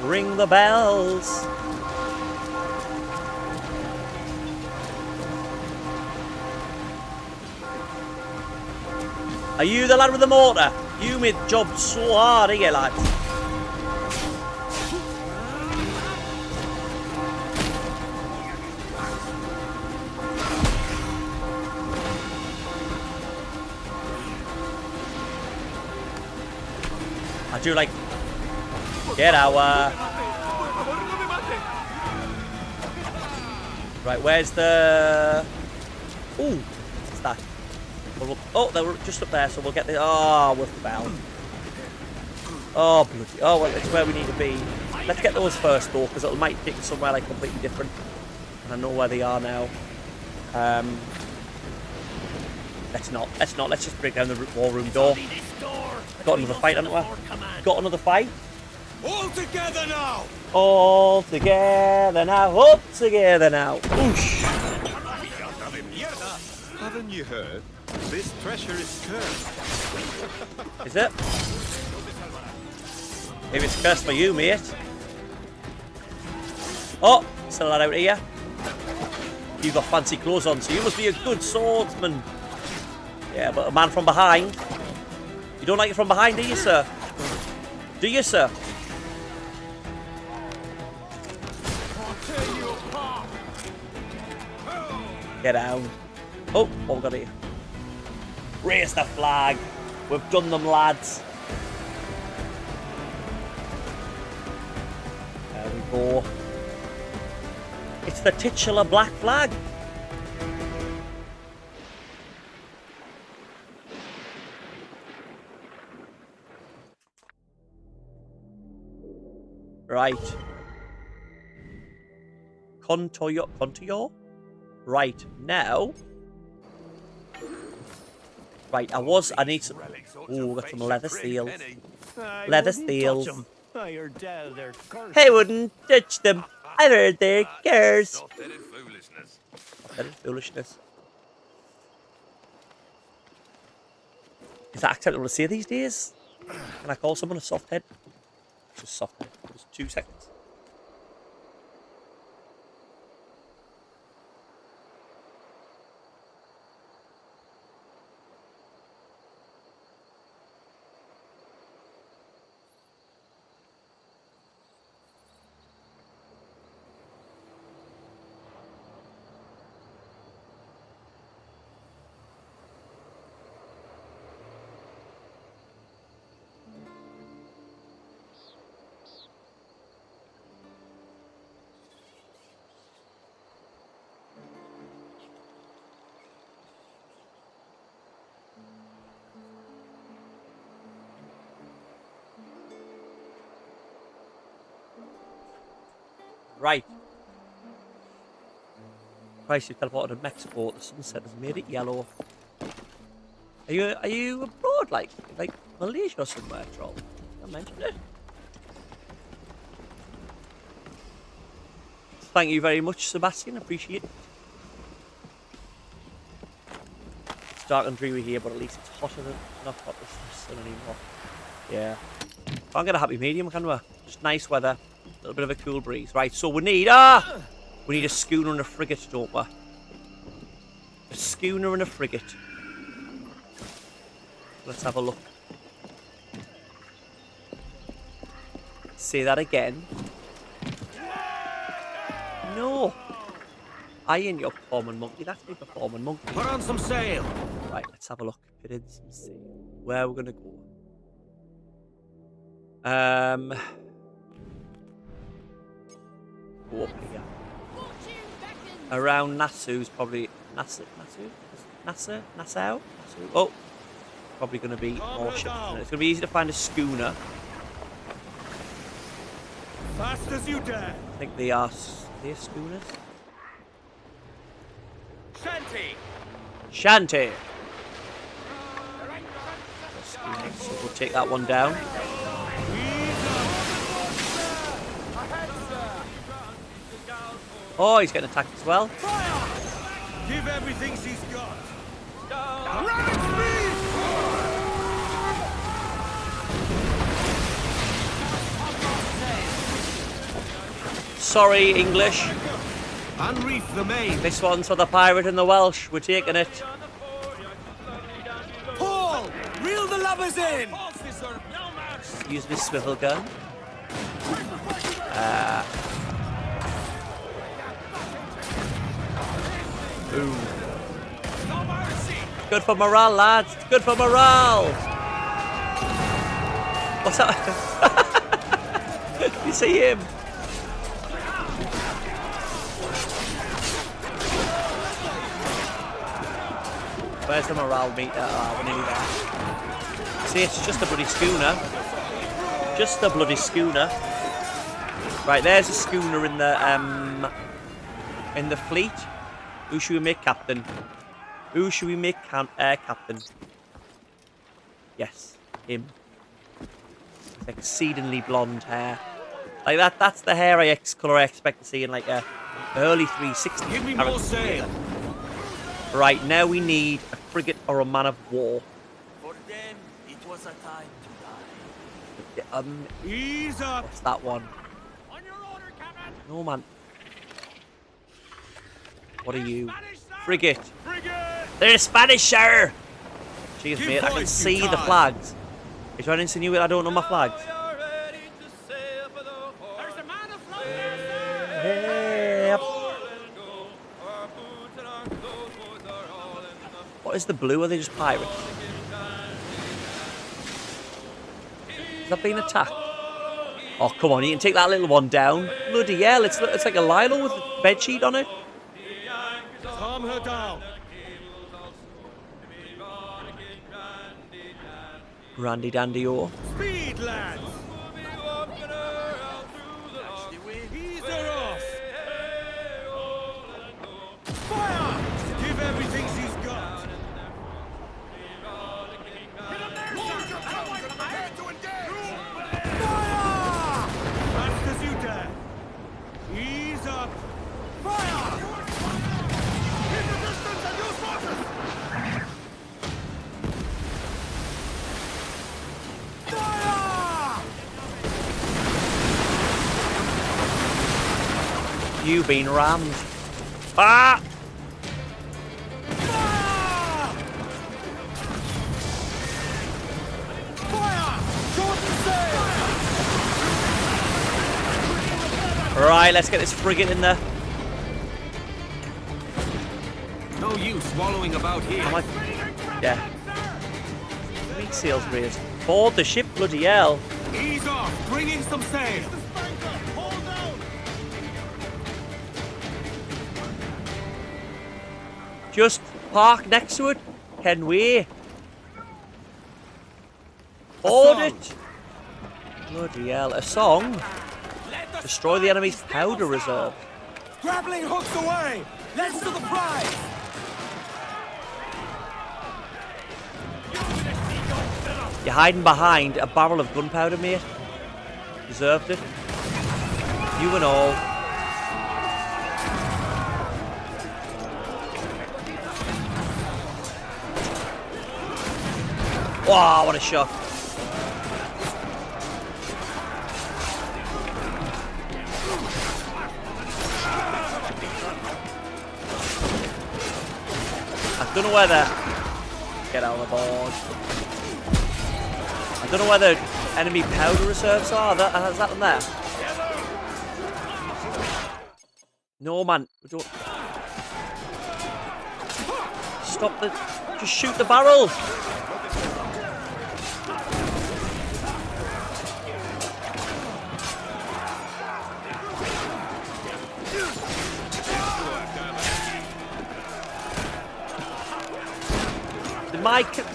Ring the bells. Are you the lad with the mortar? You made the job so hard, are you, lads? I do like... Get out. Right, where's the... Ooh, what's that? Oh, they were just up there, so we'll get the... Oh, we fell. Oh, bloody... Oh, well, it's where we need to be. Let's get those first, though, because it might take us somewhere, like, completely different. And I know where they are now. Let's not. Let's just break down the war room door. Got another fight, haven't we? Got another fight? All together now! All together now. Up together now. Oosh. Haven't you heard? This treasure is cursed. Is it? Maybe it's cursed for you, mate. Oh, still not out here. You've got fancy clothes on, so you must be a good swordsman. Yeah, but a man from behind. You don't like it from behind, do you, sir? Do you, sir? Get down. Oh, what we got here? Raise the flag. We've done them, lads. There we go. It's the titular black flag. Right. Contour? Right, now... Right, I need some... Ooh, got some leather seals. Leather seals. I heard tell they're cursed. I wouldn't touch them. I heard they're cursed. Soft-headed foolishness. Soft-headed foolishness. Is that acceptable to say these days? Can I call someone a soft head? Just soft head. Just 2 seconds. Right. Christ, you teleported to Mexico. The sunset has made it yellow. Are you abroad, like Malaysia or somewhere, troll? I mentioned it. Thank you very much, Sebastian. Appreciate it. It's dark and dreary here, but at least it's hotter than not hot as the sun anymore. Yeah. Can't get a happy medium, can we? Just nice weather. A little bit of a cool breeze. Right, so we need a schooner and a frigate, don't we? A schooner and a frigate. Let's have a look. Say that again. No. I ain't your performing monkey. That's me performing monkey. Put on some sail. Right, let's have a look. Put in some sail. Where we're gonna go. Go up here. Around Nassau's probably Nassau. Oh, probably going to be more ships. It's going to be easy to find a schooner. Fast as you dare. I think they are schooners. Shanty. So we'll take that one down. Oh, he's getting attacked as well. Give everything he's got. Sorry, English. Unreef the main. This one's for the pirate and the Welsh. We're taking it. Paul, reel the lubbers in. Use this swivel gun. Boom. Good for morale, lads. It's good for morale. What's that? You see him? Where's the morale meter? Oh, we're nearly there. See, it's just a bloody schooner. Just a bloody schooner. Right, there's a schooner in the fleet. Who should we make captain? Who should we make captain? Yes, him. With exceedingly blonde hair. Like that's the hair colour I expect to see in like a early 360s. Give me more sail. Right, now we need a frigate or a man of war. For them, it was a time to die. Ease up. What's that one? No, man. What are you? Frigate. They're Spanish, sir. Jeez, mate, I can see the flags. Are you trying to insinuate I don't know my flags? Yep. What is the blue? Are they just pirates? Has that been attacked? Oh, come on, you can take that little one down. Bloody hell, it's like a Lilo with a bedsheet on it. Calm her down. Randy Dandy O. Speed, lads. Ease her off. Fire! Give everything she's got. You've been rammed. Ah! Right, let's get this frigate in there. No use wallowing about here. Yeah. Meat seals raised. Board the ship, bloody hell. Ease off. Bring in some sail. Just park next to it, can we? Board it. Bloody hell, a song? Destroy the enemy's powder reserve. Grappling hooks away! Let's to the prize! You're hiding behind a barrel of gunpowder, mate. Deserved it. You and all. Wow, what a shot. I don't know whether... Get out of the board. I don't know whether enemy powder reserves are. Is that them there? No, man. We don't... Stop the... Just shoot the barrel.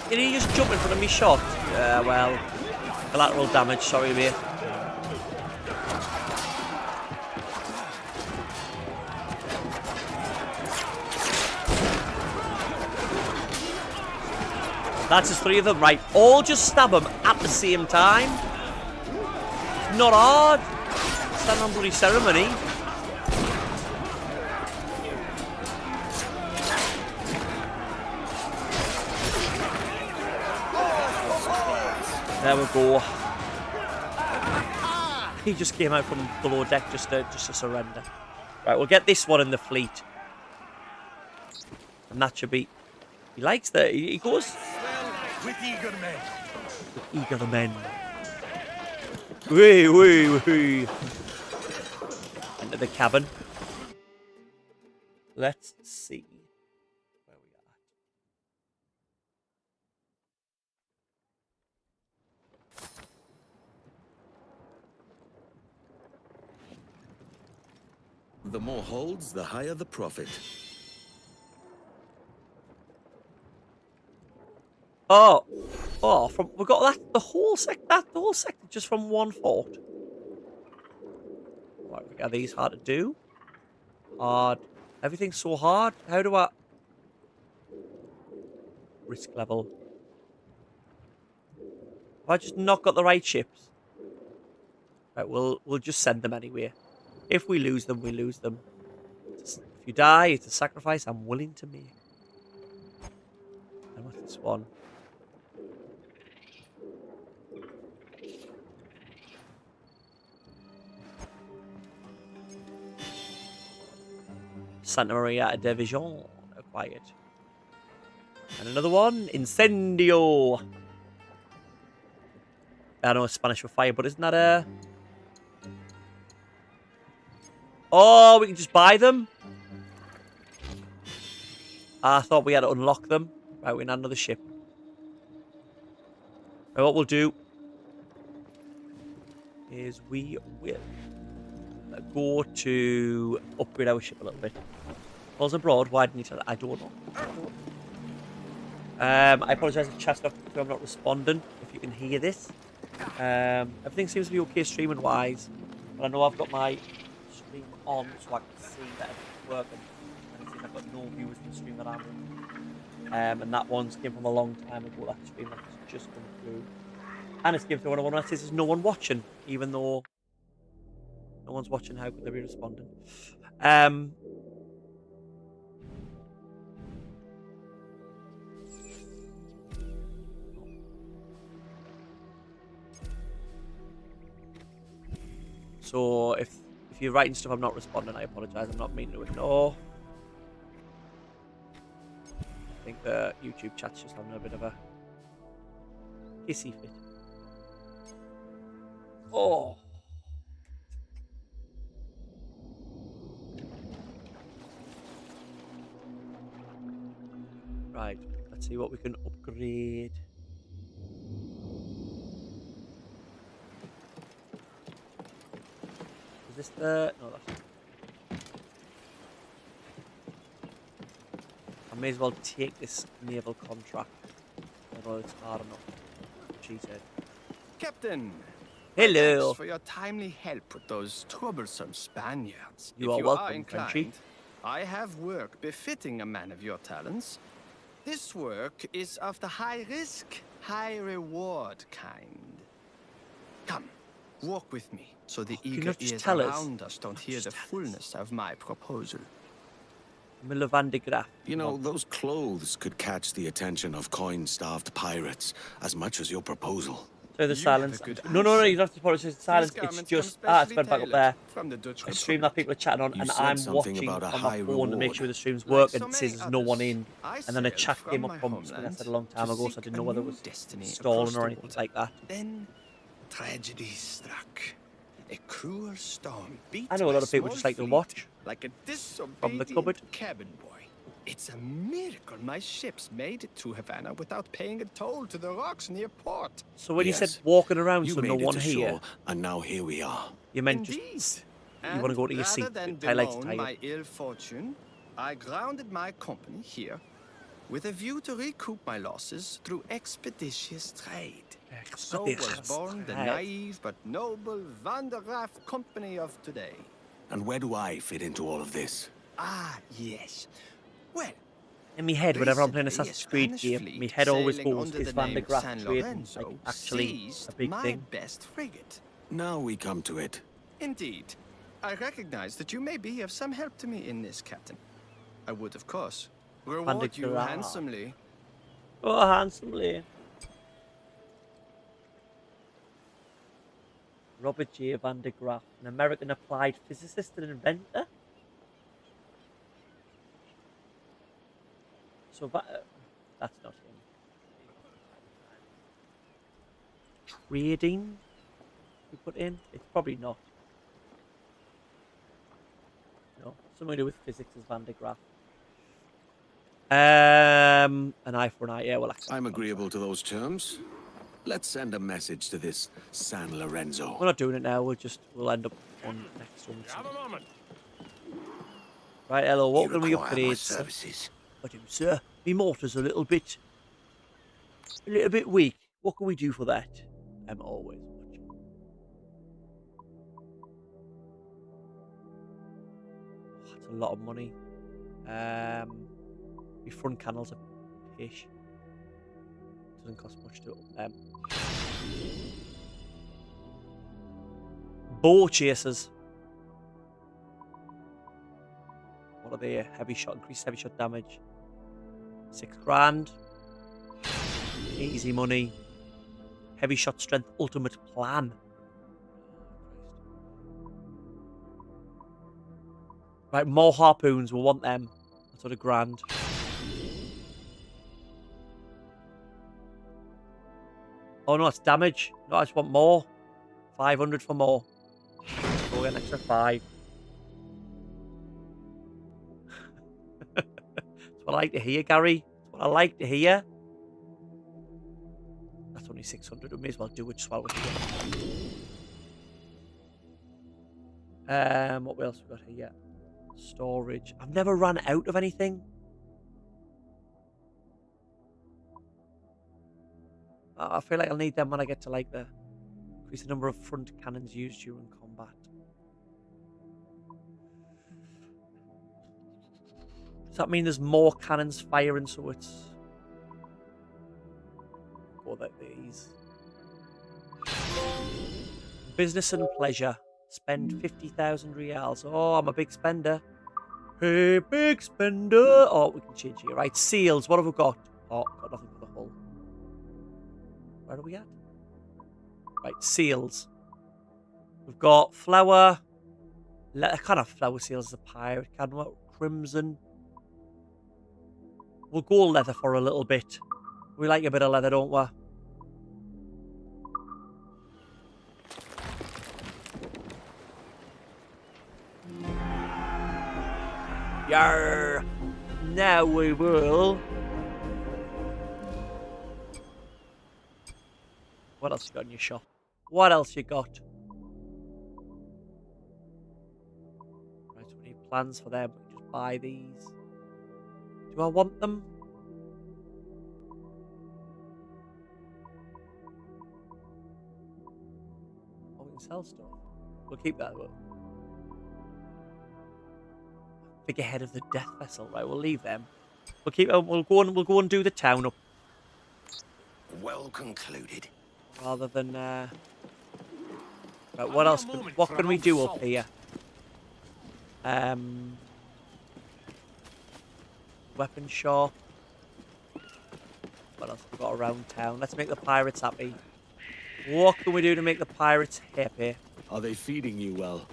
Did he just jump in front of me shot? Yeah, well, collateral damage, sorry mate. That's just 3 of them, right? All just stab them at the same time. Not hard. Stand on bloody ceremony. There we go. He just came out from below deck just to surrender. Right, we'll get this one in the fleet. And that should be... He likes that. He goes... With eager men. With eager men. Wee, wee, wee. Into the cabin. Let's see. The more holds, the higher the profit. Oh, we got that the whole sector just from one fort. Right, are these hard to do? Hard. Everything's so hard. How do I risk level? Have I just not got the right ships? Right, we'll just send them anyway. If we lose them, we lose them. If you die, it's a sacrifice I'm willing to make. And what's this one? Santa Maria Division acquired. And another one, Incendio. I know it's Spanish for fire, but isn't that a... Oh, we can just buy them? I thought we had to unlock them. Right, we need another ship. Right, what we'll do is we will go to upgrade our ship a little bit. Falls abroad, why didn't you tell that? I don't know. I apologise if chat's not, if I'm not responding, if you can hear this. Everything seems to be okay streaming wise, but I know I've got my stream on so I can see that everything's working. And it seems I've got no viewers in the stream that I'm in. And that one's came from a long time ago, that stream that's just come through. And it's came through when it says there's no one watching, even though no one's watching, how could they be responding? So if If you're writing stuff I'm not responding, I apologise. I'm not meaning to ignore. I think the YouTube chat's just having a bit of a hissy fit. Oh. Right, let's see what we can upgrade. Is this the... No, that's... I may as well take this naval contract. Although it's hard enough. She said. Captain. Hello. Thanks for your timely help with those troublesome Spaniards. You if are you welcome, are inclined, Frenchie. I have work befitting a man of your talents. This work is of the high risk, high reward kind. Come, walk with me, so the you eager not just ears tell us? around us don't hear the fullness of my proposal. Miller van de Graaf. You know, those clothes could catch the attention of coin-starved pirates as much as your proposal. So the silence. No, you don't have to apologize. The silence. It's just it's been back up there. A stream that people are chatting on, You and said I'm something watching about a on my high phone to make reward. sure the stream's Like working. so It says many there's no one others, in, I and then a sailed chat from came my up from something I homeland said a long time to ago, so I seek didn't a know whether it new was destiny stalling across or the anything water. like that. Then tragedy struck. A cruel storm beat I know a lot of people my just like to small watch fleet like a disobedient from the cupboard. cabin boy. It's a miracle my ships made it to Havana without paying a toll to the rocks near port. So when you said walking around, You so no made it one to here, shore, and now here we are. you meant Indeed. just you want to go to your rather seat. than Highlights bemoan tired. my ill fortune, I grounded my company here with a view to recoup my losses through expeditious trade. So was born the naive but noble Van der Graaf company of today. And where do I fit into all of this? Ah, yes. Well, in my head, whenever I'm playing recently, Assassin's a Creed Spanish game, fleet my head always sailing goes, under is the Van der name Graaf San trading Lorenzo like actually a seized big my thing? best frigate. Now we come to it. Indeed. I recognize that you may be of some help to me in this, Captain. I would, of course, reward you Graaf. handsomely. Oh, handsomely. Robert J. Van der Graaf, an American applied physicist and inventor. So that's not him. Trading? We put in? It's probably not. No, something to do with physics is Van der Graaf. An eye for an eye. Yeah, well, I'm agreeable to those terms. Let's send a message to this San Lorenzo. we're not doing it now. We'll end up on next one. Have a moment. Right, hello. What You can we require my upgrade, sir? services. I do, sir. My motor's a little bit weak. What can we do for that? I'm always watching. Oh, that's a lot of money. My front canals are pish. Doesn't cost much to up them. Bow chasers. What are they? Heavy shot, increased heavy shot damage. 6 grand. Easy money. Heavy shot strength ultimate plan. Right, more harpoons. We'll want them. That's what, £1,000. Oh no, it's damage. No, I just want more. 500 for more. Go get an extra 5. That's what I like to hear, Gary. That's what I like to hear. That's only 600. We may as well do it just while we're here. What else we got here? Storage. I've never run out of anything. I feel like I'll need them when I get to like the increase the number of front cannons used during combat. Does that mean there's more cannons firing, so it's or that these business and pleasure. Spend 50,000 reals. Oh, I'm a big spender. Hey, big spender. Oh, we can change here. Right, seals. What have we got? Oh, got nothing for the hull. Where are we at? Right, seals. We've got flour, I can't have flower seals as a pirate, can we? Crimson. We'll go leather for a little bit. We like a bit of leather, don't we? Yarr! Now we will. What else you got in your shop? What else you got? Right, so we need plans for them. Just buy these. Do I want them? Oh, we can sell stuff. We'll keep that. Figurehead of the death vessel. Right, we'll leave them. We'll keep. We'll go and do the town up. Well concluded. Rather than. Right, what else? What can we do up here? Weapon shop. What else have we got around town? Let's make the pirates happy. What can we do to make the pirates happy? Are they feeding you well?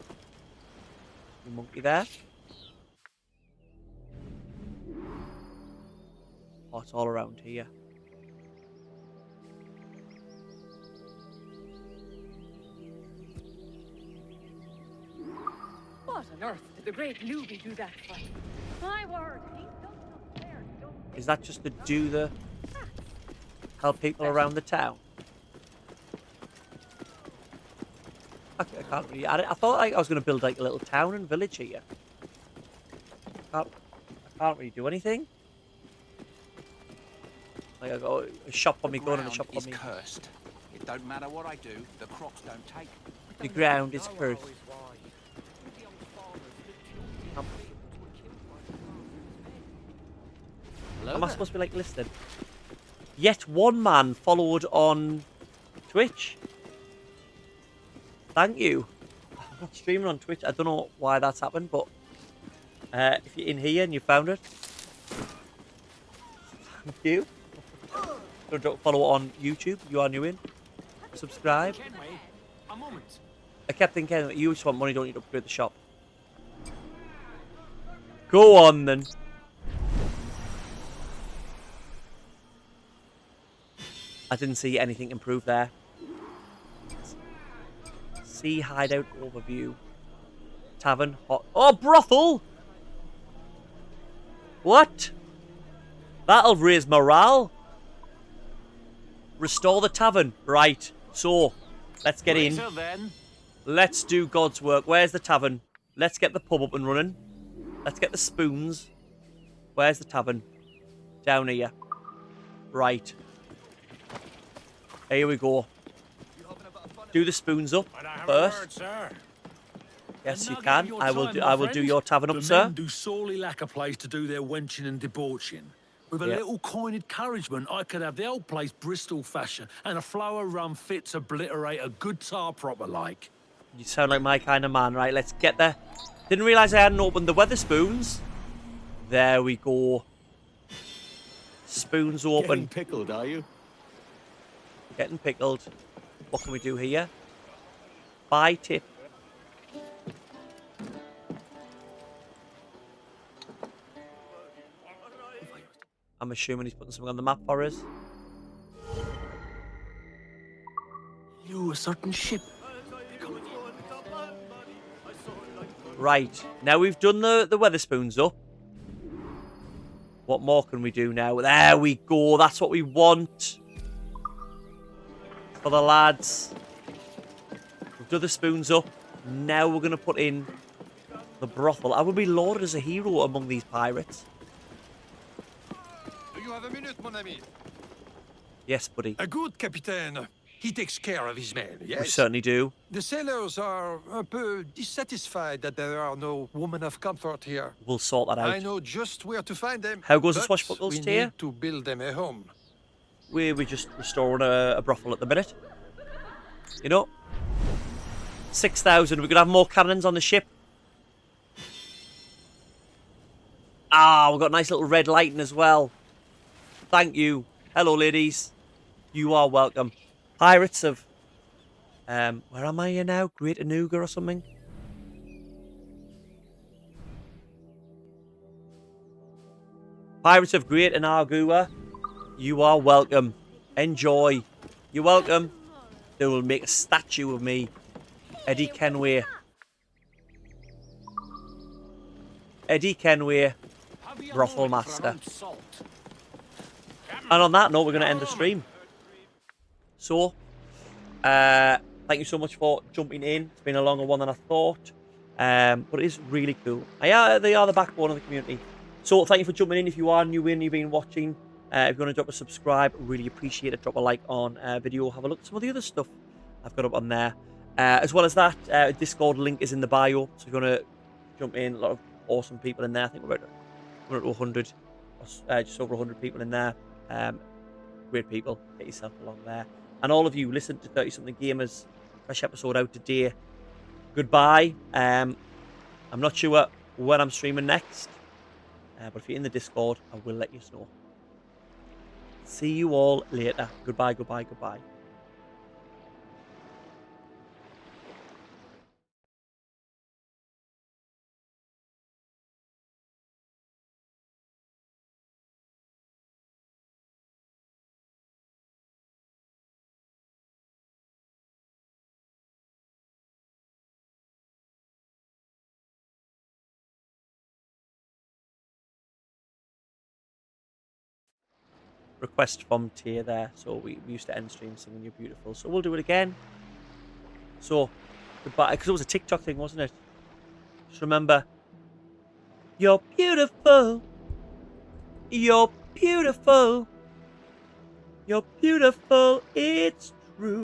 You monkey there. Oh, it's all around here. What on earth did the great newbie do that for? My word, he's done something there. Is that just to do the help people around the town? I can't really. I thought I was going to build like a little town and village here. I can't really do anything. Like I got a shop on me, going and a shop on me. Cursed. It don't matter what I do, the crops don't take. The ground is cursed. Am I supposed to be like listed? Yet one man followed on Twitch. Thank you. I'm not streaming on Twitch. I don't know why that's happened, but if you're in here and you found it, thank you. Don't follow on YouTube. You are new in. Subscribe. I kept thinking that you just want money, don't you, to upgrade the shop? Go on then. I didn't see anything improve there. See hideout overview. Tavern hot. Oh, brothel! What? That'll raise morale. Restore the tavern. Right. So, let's get in. Let's do God's work. Where's the tavern? Let's get the pub up and running. Let's get the spoons. Where's the tavern? Down here. Right. Here we go. Do the spoons up first. Yes, you can. I will do your tavern up, sir. The men do sorely lack a place to do their wenching and debauching. With a little coin encouragement, I could have the old place Bristol fashion and a flow of rum fit to obliterate a good tar proper like. You sound like my kind of man, right? Let's get there. Didn't realise I hadn't opened the Weatherspoons. There we go. Spoons open. Getting pickled, are you? Getting pickled. What can we do here? Buy tip. I'm assuming he's putting something on the map for us. You a certain ship. Right. Now we've done the Weatherspoons up. What more can we do now? There we go. That's what we want. For the lads. We've done the spoons up. Now we're going to put in the brothel. I will be lauded as a hero among these pirates. Do you have a minute, mon ami? Yes, buddy. A good captain. He takes care of his men, yes? We certainly do. The sailors are un peu dissatisfied that there are no women of comfort here. We'll sort that out. I know just where to find them. How goes the but swashbuckles we tier? need to build them a home. We're just restoring a brothel at the minute. You know? 6,000. We're going to have more cannons on the ship. Ah, we've got a nice little red lighting as well. Thank you. Hello, ladies. You are welcome. Pirates of... where am I here now? Great Anuga or something? Pirates of Great and Argua, you are welcome. Enjoy. You're welcome. They will make a statue of me. Eddie Kenway. Eddie Kenway, brothel master. And on that note, we're going to end the stream. So, thank you so much for jumping in. It's been a longer one than I thought. But it is really cool. They are the backbone of the community. So thank you for jumping in. If you are new in, you've been watching, if you want to drop a subscribe, really appreciate it. Drop a like on video. Have a look at some of the other stuff I've got up on there. As well as that, Discord link is in the bio. So if you want to jump in, a lot of awesome people in there. I think we're at 100, just over 100 people in there. Great people. Get yourself along there. And all of you, listen to 30 Something Gamers. Fresh episode out today. Goodbye. I'm not sure when I'm streaming next. But if you're in the Discord, I will let you know. See you all later. Goodbye, goodbye, goodbye. Request from Tier there. So we used to end stream singing You're Beautiful. So we'll do it again. So, goodbye. Because it was a TikTok thing, wasn't it? Just remember, you're beautiful. You're beautiful. You're beautiful. It's true.